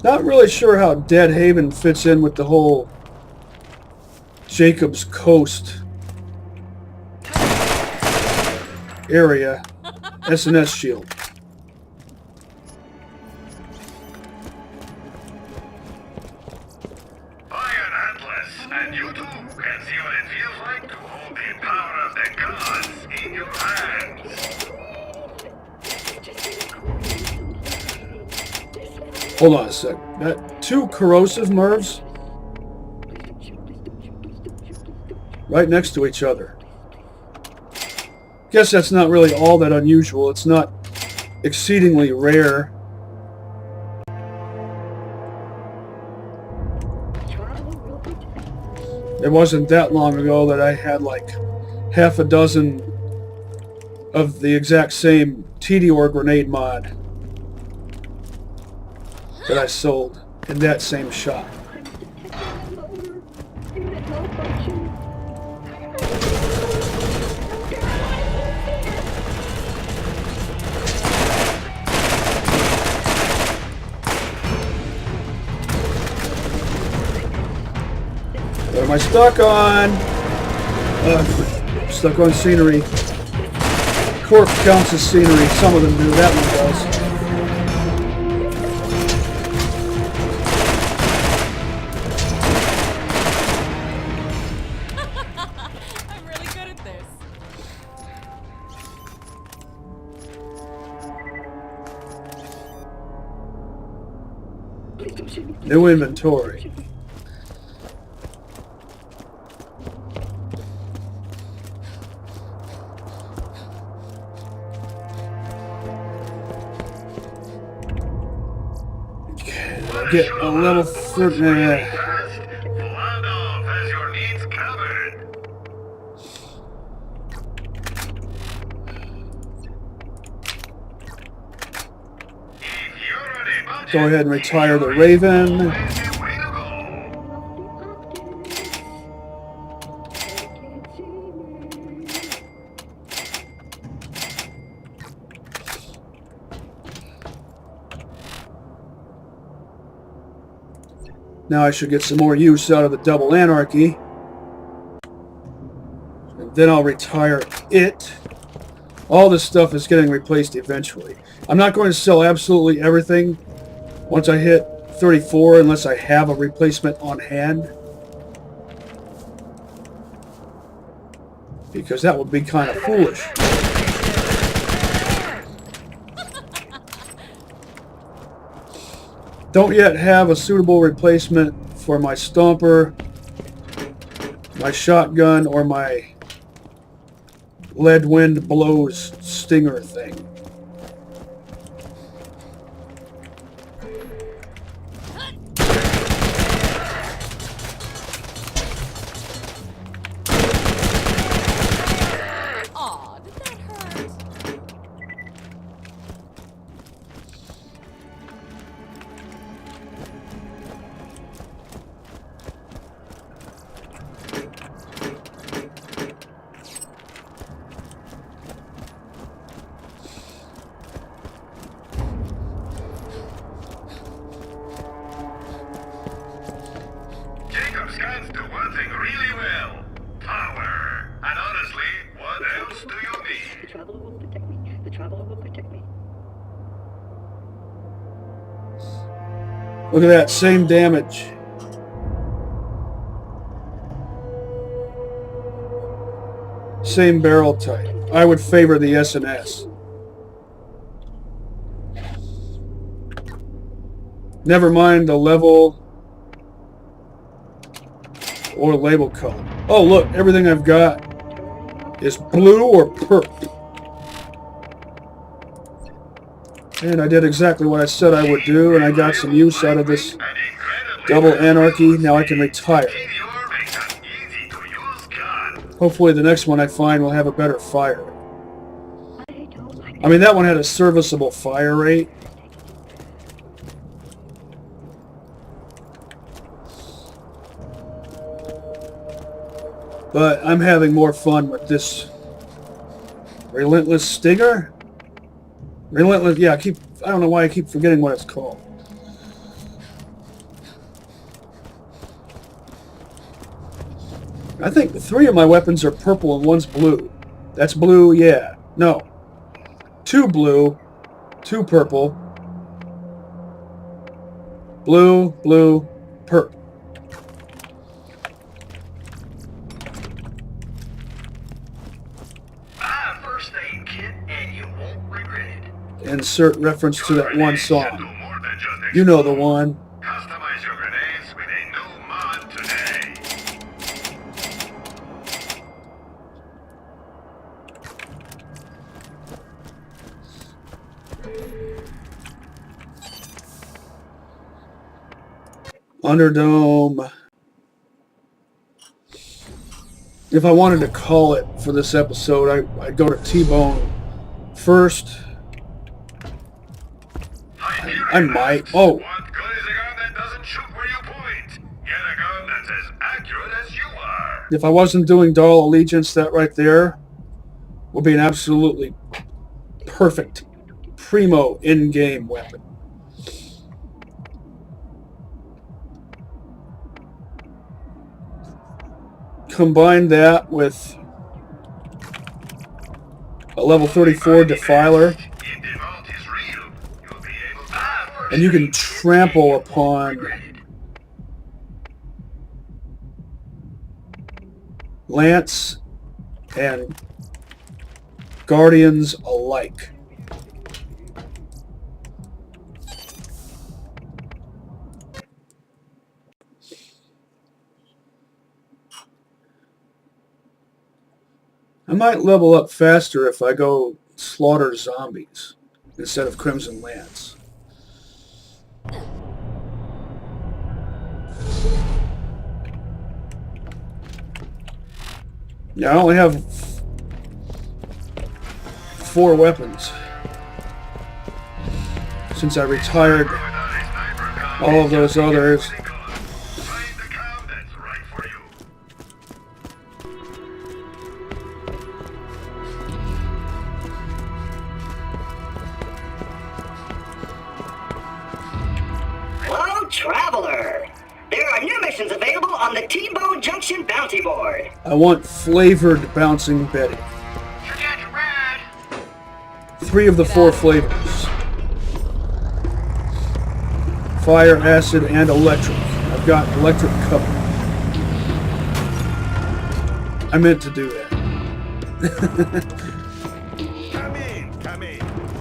Not really sure how Dead Haven fits in with the whole Jacob's Coast area, SNS Shield. can see what it feels like to hold the power of the gods in your hands. Hold on a sec. Got 2 corrosive MIRVs right next to each other. Guess that's not really all that unusual. It's not exceedingly rare. It wasn't that long ago that I had like half a dozen of the exact same Meteor grenade mod that I sold in that same shop. What am I stuck on? Stuck on scenery. Cork counts as scenery. Some of them do. That one does. I'm really good at this. New inventory. Get a level 30. Land off has your needs covered. Go ahead and retire the Raven. Now I should get some more use out of the double anarchy. And then I'll retire it. All this stuff is getting replaced eventually. I'm not going to sell absolutely everything once I hit 34 unless I have a replacement on hand. Because that would be kind of foolish. Don't yet have a suitable replacement for my Stomper, my shotgun, or my Lead Wind Blows Stinger thing. Aw, did that hurt? Jacob scans do one thing really well. Power. And honestly, what else do you need? The traveler will protect me. The traveler will protect me. Look at that, same damage. Same barrel type. I would favor the S&S. Never mind the level or label color. Oh look, everything I've got is blue or purple. And I did exactly what I said I would do, and I got some use out of this double anarchy. Now I can retire. Hopefully the next one I find will have a better fire rate. I mean, that one had a serviceable fire rate. But I'm having more fun with this Relentless Stinger? Relentless, yeah, I don't know why I keep forgetting what it's called. I think 3 of my weapons are purple and 1's blue. That's blue, yeah. No. 2 blue, 2 purple. Blue, blue, purple. first aid kit and you won't regret it. Insert reference to that one Grenades should do song. more than just You know the explode. one. Customize your grenades with a new mod today. Underdome. If I wanted to call it for this episode, I'd go to T-Bone first. I might. Oh, What good is a gun that doesn't shoot where you point? Get a gun that's as accurate as you are. if I wasn't doing Dahl Allegiance, that right there would be an absolutely perfect primo in-game weapon. Combine that with a level 34 Defiler, If the vault is real, you'll be able to... and you can trample upon Lance and Guardians alike. I might level up faster if I go slaughter zombies instead of Crimson Lance. Yeah, I only have 4 weapons since I retired all of those others. Find the cow that's right for you. Hello, Traveler. There are new missions available on the T-Bone Junction bounty board. I want flavored Bouncing Betty. Forget red. 3 of the 4 flavors. Fire, acid, and electric. I've got electric covered. I meant to do that. Come in, come in.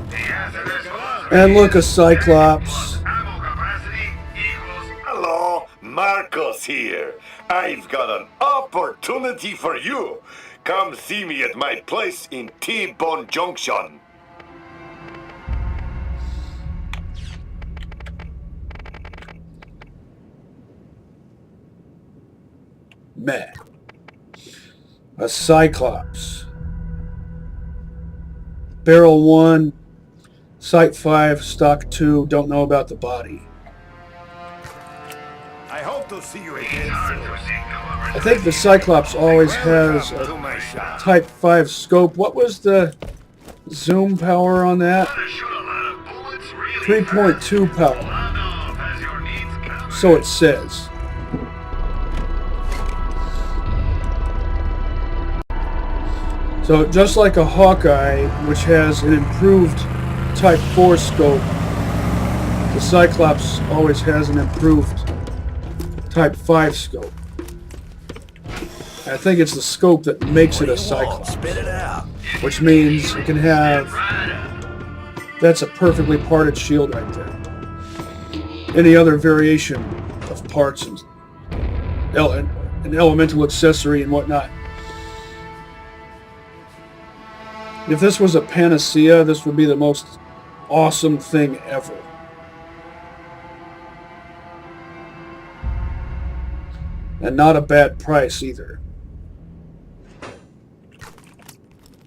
The answer is And look, a Cyclops. ammo capacity equals... Hello, Marcos here. I've got an opportunity for you. Come see me at my place in T-Bone Junction. Meh. A Cyclops. Barrel 1, Sight 5, Stock 2, don't know about the body. I hope to see you again Hard soon. to signal I think the Cyclops always has Welcome to a my shop. Type 5 scope. What was the zoom power on that? to shoot a lot of bullets really 3.2 power. Hold off as your needs come. So it says. So just like a Hawkeye, which has an improved Type 4 scope, the Cyclops always has an improved Type 5 scope. I think it's the scope that makes it a What do you want? Cyclops, Spit it out. which means it can have... That's a perfectly parted shield right there. Any other variation of parts and an elemental accessory and whatnot. If this was a panacea, this would be the most awesome thing ever. And not a bad price either.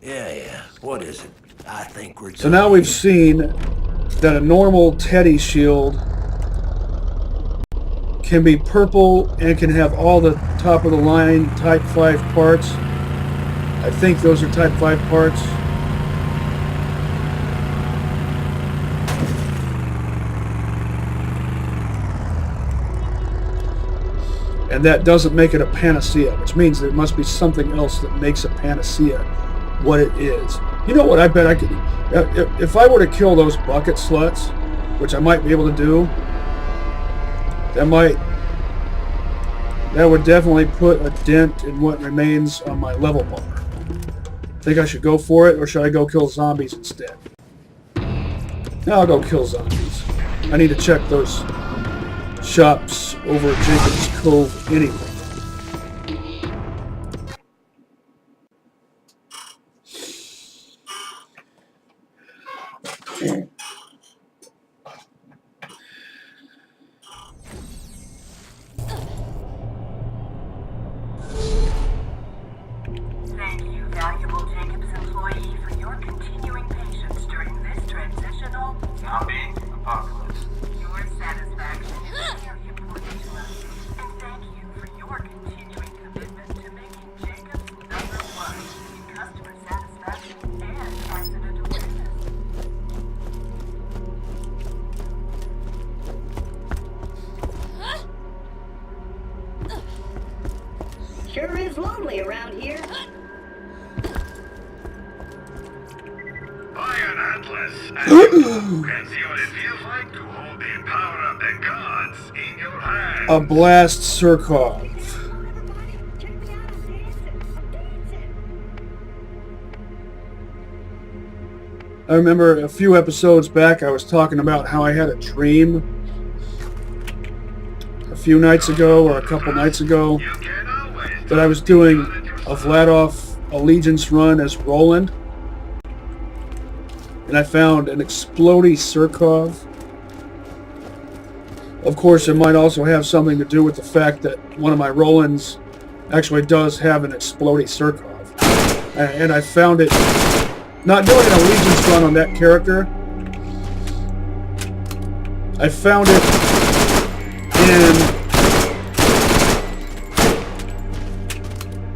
Yeah. What is it? I think we're So now we've seen that a normal Teddy shield can be purple and can have all the top of the line Type 5 parts. I think those are Type 5 parts. And that doesn't make it a panacea, which means there must be something else that makes a panacea what it is. You know what, I bet I could... If I were to kill those bucket sluts, which I might be able to do, that would definitely put a dent in what remains on my level bar. Think I should go for it, or should I go kill zombies instead? Now I'll go kill zombies. I need to check those shops over at Jacob's Cove anyway. Thank you, valuable Jacobs employee, for your continuing patience during this transitional zombie apocalypse. Your satisfaction is very important to us, and thank you for your continuing commitment to making Jacobs #1 in customer satisfaction and accident awareness. Sure is lonely around here. Iron Atlas, and you can see what it feels like to hold the power of the gods in your hands. A blast Surkov. Check me out, I'm dancing. I remember a few episodes back I was talking about how I had a dream a few nights ago, or a couple nights ago, You can always that I was doing a Vladov Allegiance run as Roland, and I found an explodey Surkov. Of course, it might also have something to do with the fact that one of my Rolands actually does have an explodey Surkov. And I found it, not doing an Allegiance run on that character, I found it in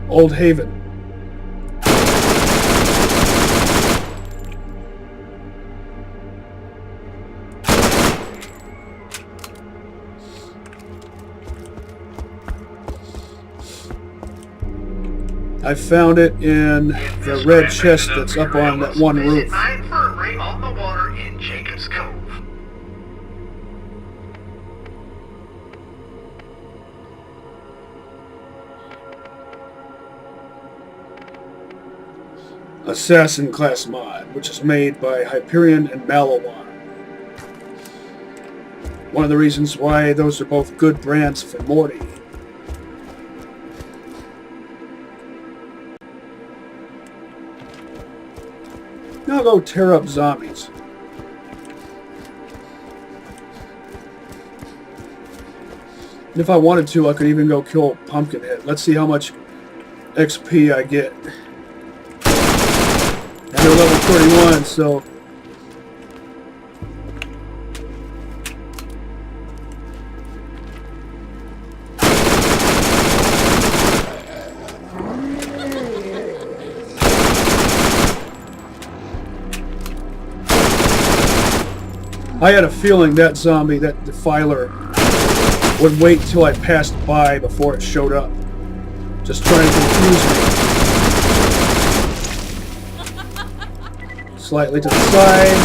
Old Haven. I found it in the red chest that's up on that one roof. Visit my infirmary on the water in Jacob's Cove. Assassin class mod, which is made by Hyperion and BL1. One of the reasons why those are both good brands for Morty. Now I'll go tear up zombies. And if I wanted to, I could even go kill Pumpkinhead. Let's see how much XP I get. And they're level 31, so... I had a feeling that zombie, that defiler, would wait till I passed by before it showed up. Just trying to confuse me. Slightly to the side.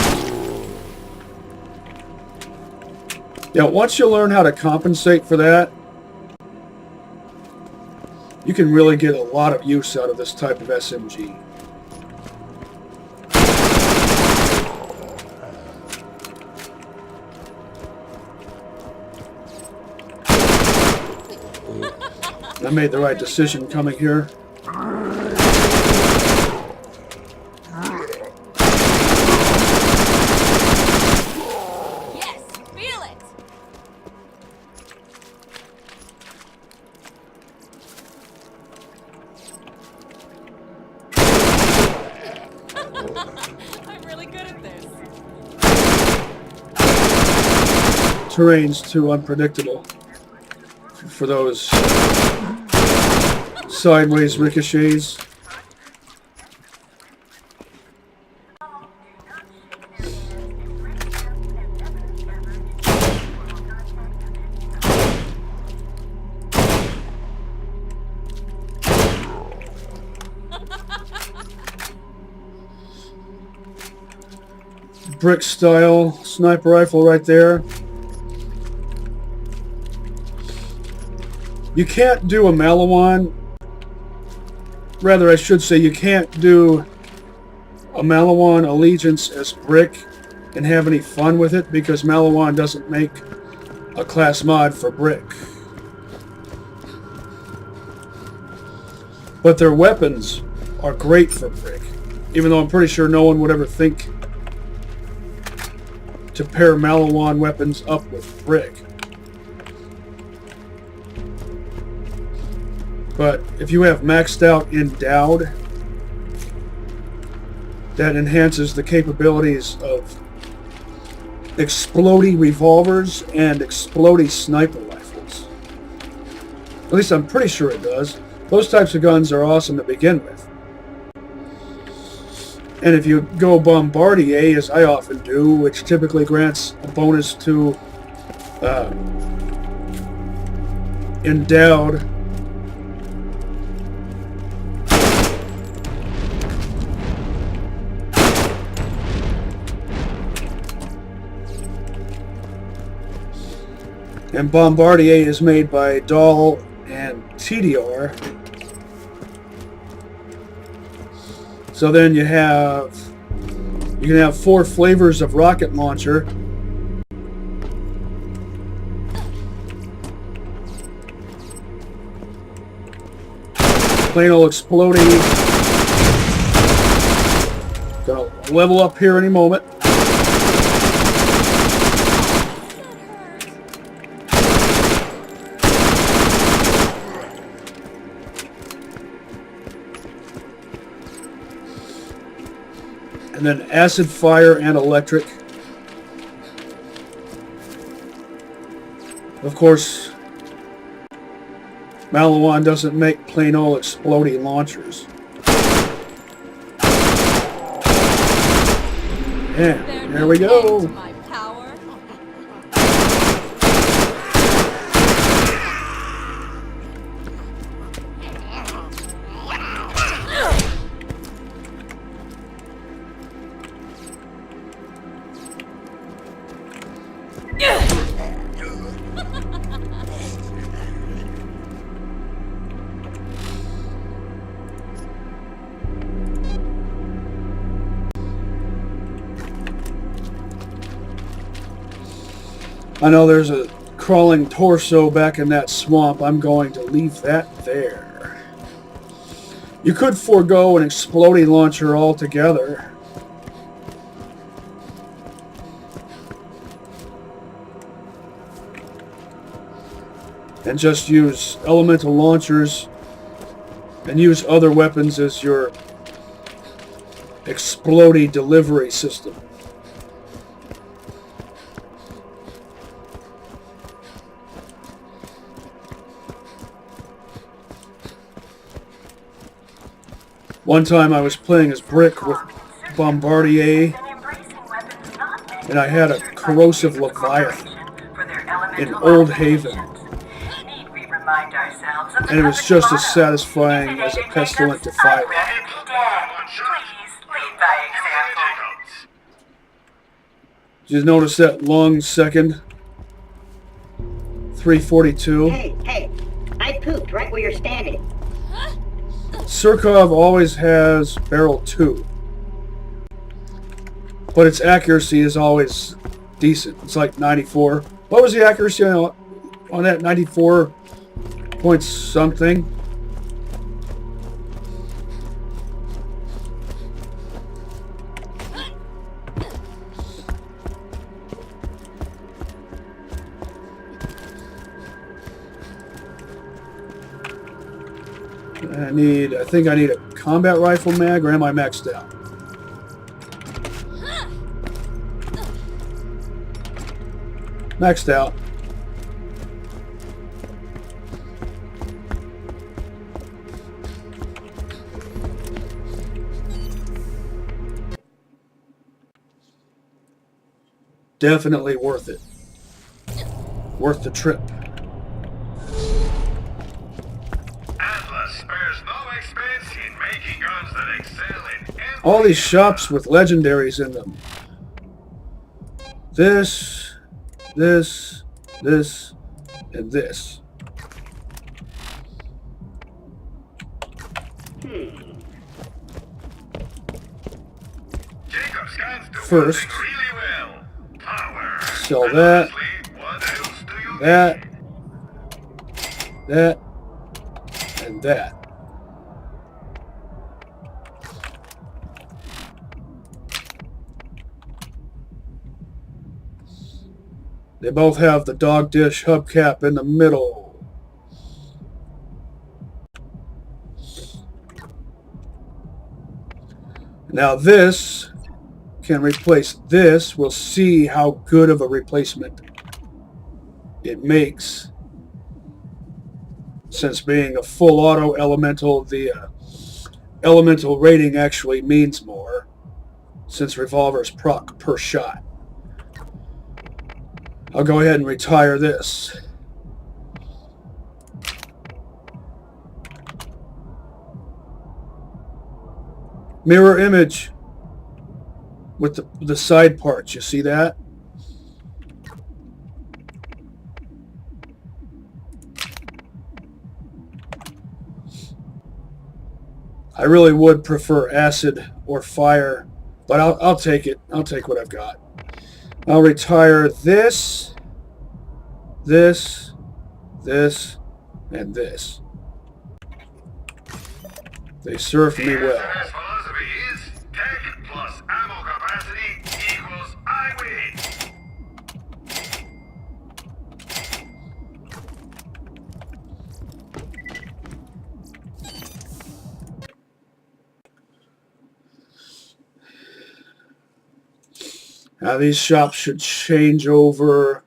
Yeah, once you learn how to compensate for that, you can really get a lot of use out of this type of SMG. I made the right decision coming here. Yes, feel it. I'm really good at this. Terrain's too unpredictable for those sideways ricochets. Brick style sniper rifle right there. You can't do a Malawan rather I should say you can't do a Malawan Allegiance as Brick and have any fun with it because Malawan doesn't make a class mod for Brick. But their weapons are great for Brick, even though I'm pretty sure no one would ever think to pair Malawan weapons up with Brick. But if you have maxed out Endowed, that enhances the capabilities of explodey revolvers and explodey sniper rifles. At least I'm pretty sure it does. Those types of guns are awesome to begin with. And if you go Bombardier, as I often do, which typically grants a bonus to Endowed, and Bombardier is made by Dahl and TDR. So then you can have 4 flavors of rocket launcher. Plain old exploding. Gonna level up here any moment. And then acid, fire, and electric. Of course, Malawan doesn't make plain old exploding launchers. And there we go. I know there's a crawling torso back in that swamp. I'm going to leave that there. You could forego an exploding launcher altogether. And just use elemental launchers and use other weapons as your exploding delivery system. One time I was playing as Brick with Bombardier, and I had a corrosive Leviathan in Old Haven. And it was just as satisfying as a pestilent to fight. Did you notice that long second? 342. Hey, I pooped right where you're standing. Surkov always has barrel 2. But its accuracy is always decent. It's like 94. What was the accuracy on that? 94 point something? I think I need a combat rifle mag, or am I maxed out? Maxed out. Definitely worth it. Worth the trip. All these shops with legendaries in them. This, and this. First, sell that, that, and that. They both have the dog dish hubcap in the middle. Now this can replace this. We'll see how good of a replacement it makes. Since being a full auto elemental, the elemental rating actually means more, since revolvers proc per shot. I'll go ahead and retire this. Mirror image with the side parts. You see that? I really would prefer acid or fire, but I'll take it. I'll take what I've got. I'll retire this, this, this, and this. They served me well. BSN's philosophy is tech plus ammo capacity equals I win. Now these shops should change over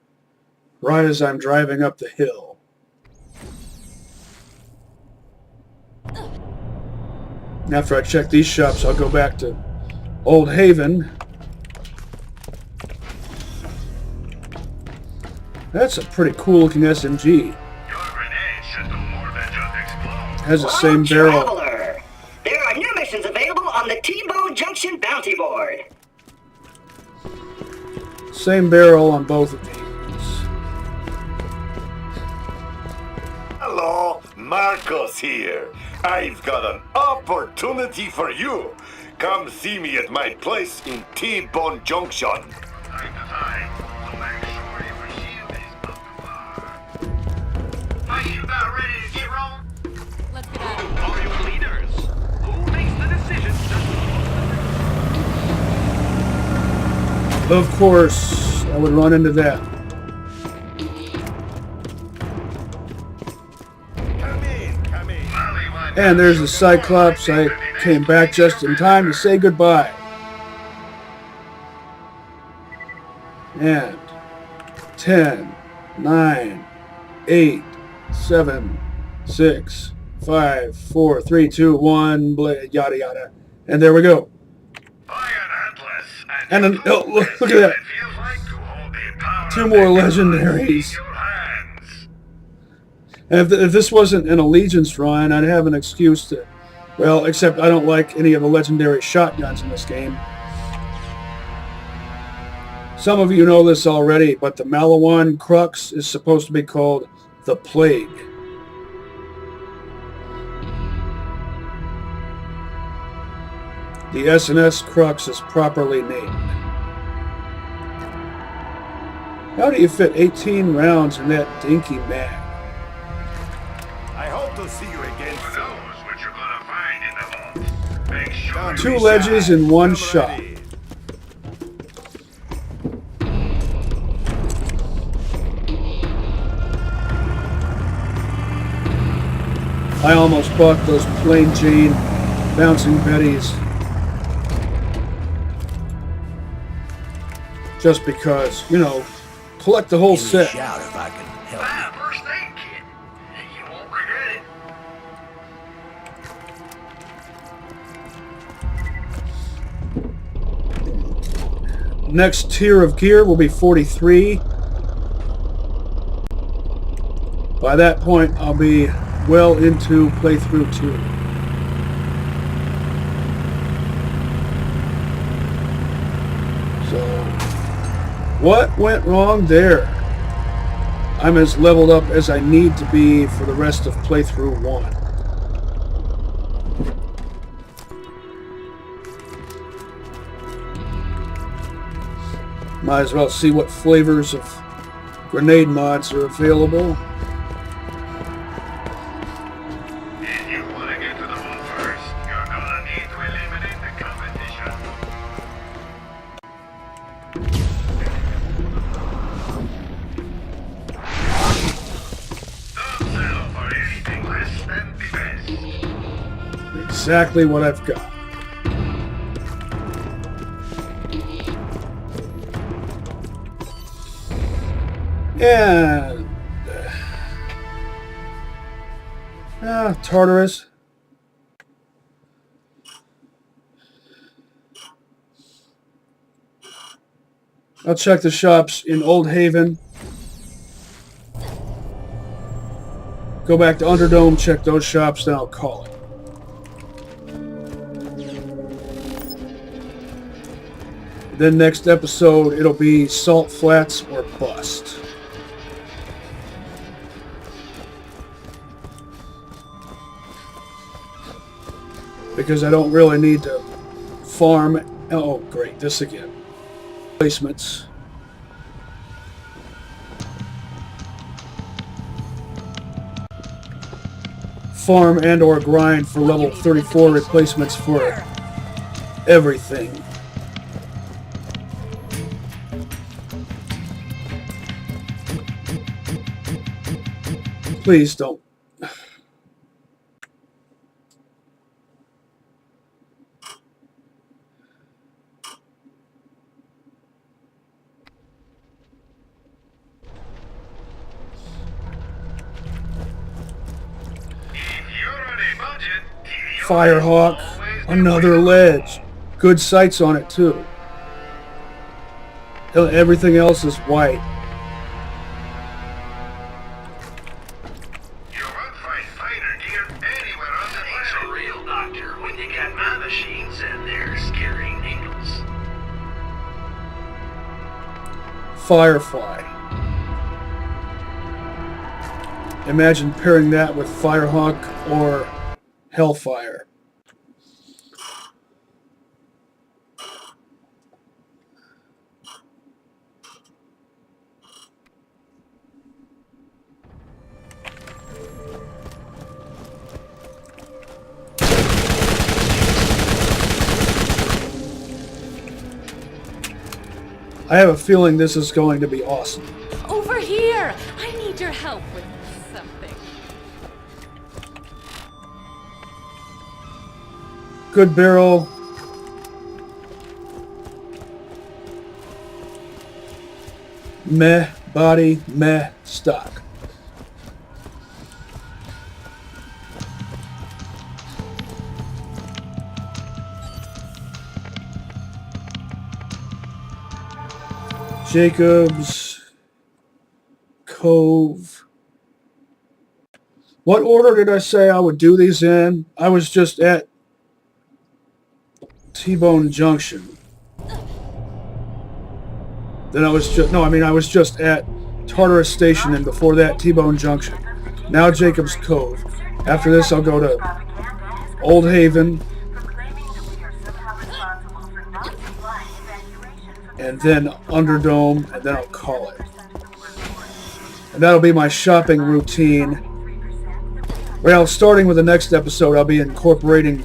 right as I'm driving up the hill. After I check these shops, I'll go back to Old Haven. That's a pretty cool looking SMG. Your grenade should do more than just explode. Has the same barrel. Traveler, there are new missions available on the T-Bone Junction bounty board. Same barrel on both of these. Hello, Marcos here. I've got an opportunity for you. Come see me at my place in T-Bone Junction. Time to time, so make sure your shield is up to par. Are you about ready to get rolling? Let's get out of here. Are your leaders? Who makes the decisions that Of course, I would run into that. Come in. And there's the Cyclops. I came back just in time to say goodbye. And 10, 9, 8, 7, 6, 5, 4, 3, 2, 1, yada yada. And there we go. And then, oh, look at that. 2 more legendaries. And if this wasn't an Allegiance run, I'd have an excuse to... Well, except I don't like any of the legendary shotguns in this game. Some of you know this already, but the BL1 Crux is supposed to be called the Plague. The SNS Crux is properly named. How do you fit 18 rounds in that dinky mag? I hope to see you again Who soon. knows what you're gonna find in the vault? Make sure 2 ledges in 1 shot. I almost bought those plain Jane bouncing Bettys. Just because, you know, collect the whole Give me a set. shout if I can help you. first aid kit. You won't regret it. Next tier of gear will be 43. By that point, I'll be well into Playthru 2. So, what went wrong there? I'm as leveled up as I need to be for the rest of Playthru 1. Might as well see what flavors of grenade mods are available. If you want to get to the moon first, you're gonna need to eliminate the competition. Don't settle for anything less than the best. Exactly what I've got. And Tartarus. I'll check the shops in Old Haven. Go back to Underdome, check those shops, then I'll call it. Then next episode, it'll be Salt Flats or Bust. Because I don't really need to farm. Oh, great, this again. Placements. Farm and or grind for level 34 replacements for everything. Please don't. Firehawk, another ledge. Good sights on it too. Everything else is white. You won't find fighter gear anywhere on the planet. He's a real doctor when you got my machines and they're scary needles. Firefly. Imagine pairing that with Firehawk or Hellfire. I have a feeling this is going to be awesome. Over here! I need your help with something. Good barrel. Meh body, meh stock. Jacobs Cove. What order did I say I would do these in? I was just at T-Bone Junction. Then I was just at Tartarus Station, and before that T-Bone Junction. Now Jacobs Cove. After this I'll go to Old Haven, and then Underdome, and then I'll call it. And that'll be my shopping routine. Well, starting with the next episode, I'll be incorporating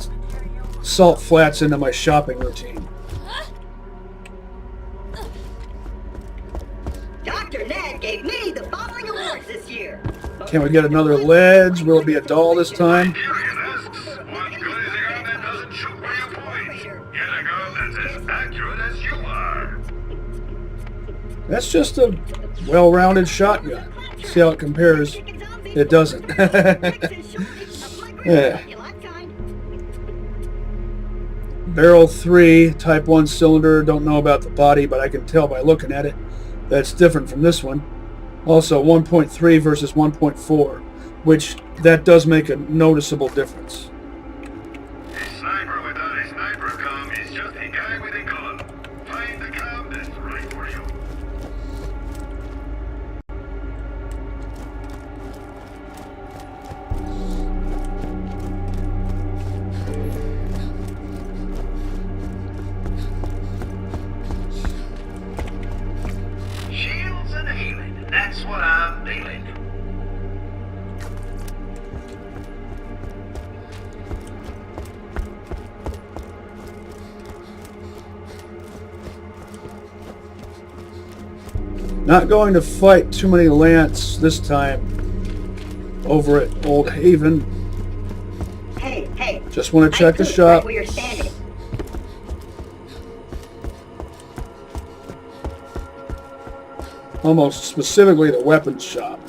Salt Flats into my shopping routine. Dr. Ned gave me the following awards this year. Can we get another ledge? Will it be a Dahl this time? That's just a well-rounded shotgun. See how it compares? It doesn't. Yeah. Barrel 3, Type 1 cylinder. Don't know about the body, but I can tell by looking at it that's different from this one. Also 1.3 versus 1.4, which that does make a noticeable difference. A sniper without a sniper comm is just a guy with a gun. Find the comm that's right for you. Not going to fight too many Lance this time over at Old Haven. Hey. Just want to check the shop. Right where you're standing. Almost specifically the weapons shop.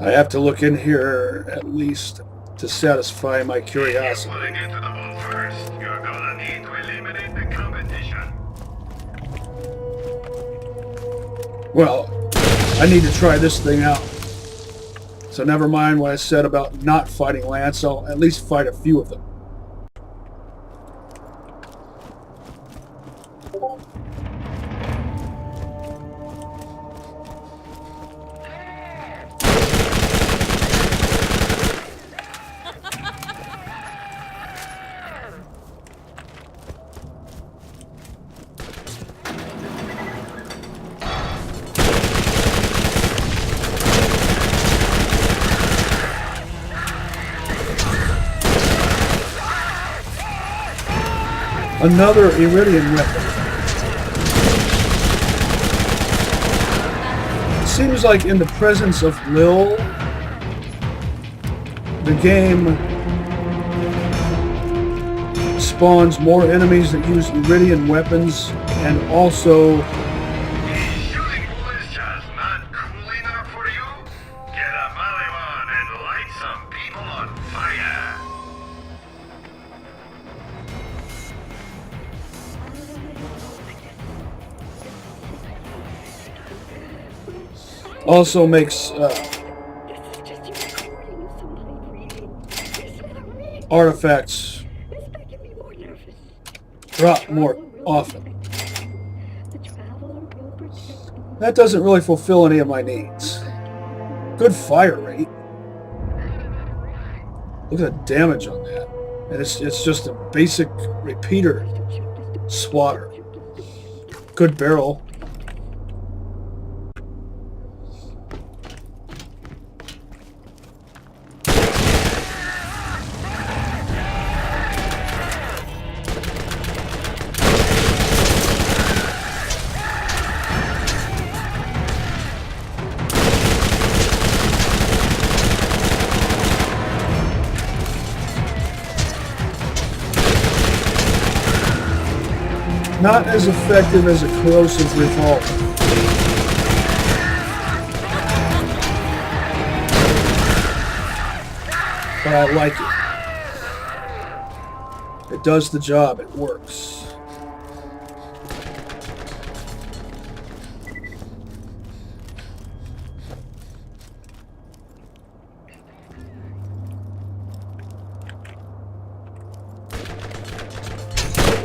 I have to look in here at least to satisfy my curiosity. If you want to get to the vault first, you're gonna need to eliminate the competition. Well, I need to try this thing out. So never mind what I said about not fighting Lance. I'll at least fight a few of them. Another Iridian weapon. It seems like in the presence of Lil, the game spawns more enemies that use Iridian weapons, and also Shooting bullets just not cool enough for you? Get a Maliwan and light some people on fire. also makes artifacts drop more often. That doesn't really fulfill any of my needs. Good fire rate. Look at the damage on that. And it's just a basic repeater swatter. Good barrel. Not as effective as a corrosive revolver. But I like it. It does the job. It works.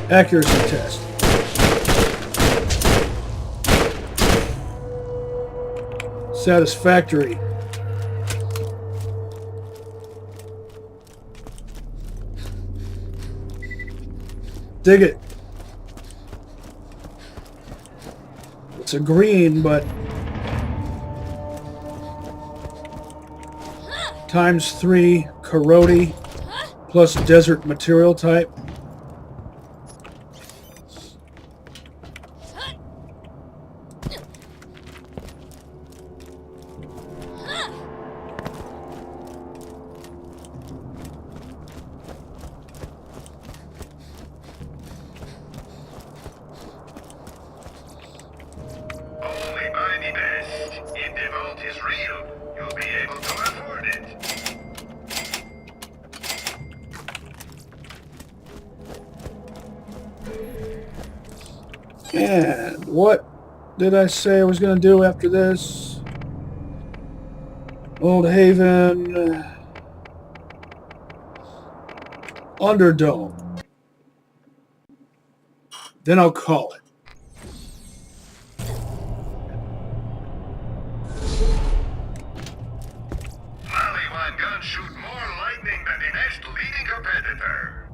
Accuracy test. Satisfactory. Dig it. It's a green, but ×3 corrode plus desert material type. And what did I say I was going to do after this? Old Haven. Underdome. Then I'll call it. BL1 guns shoot more lightning than the next leading competitor.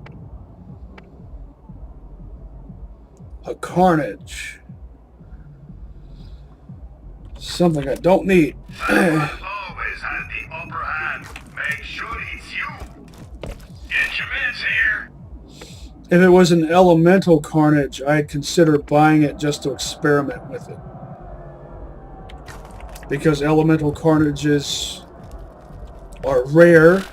A Carnage. Something I don't need. Someone always had the upper hand. Make sure it's you. Get your meds here. If it was an elemental Carnage, I'd consider buying it just to experiment with it. Because elemental Carnages are rare,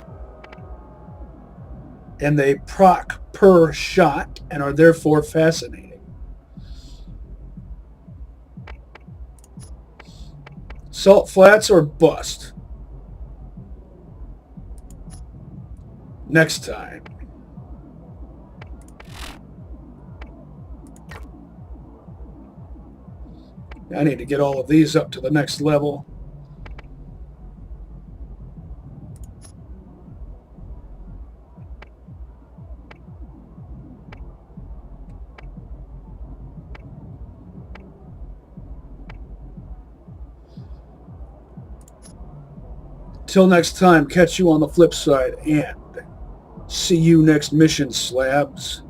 and they proc per shot, and are therefore fascinating. Salt Flats or bust? Next time. I need to get all of these up to the next level. Till next time, catch you on the flip side, and see you next mission, slabs.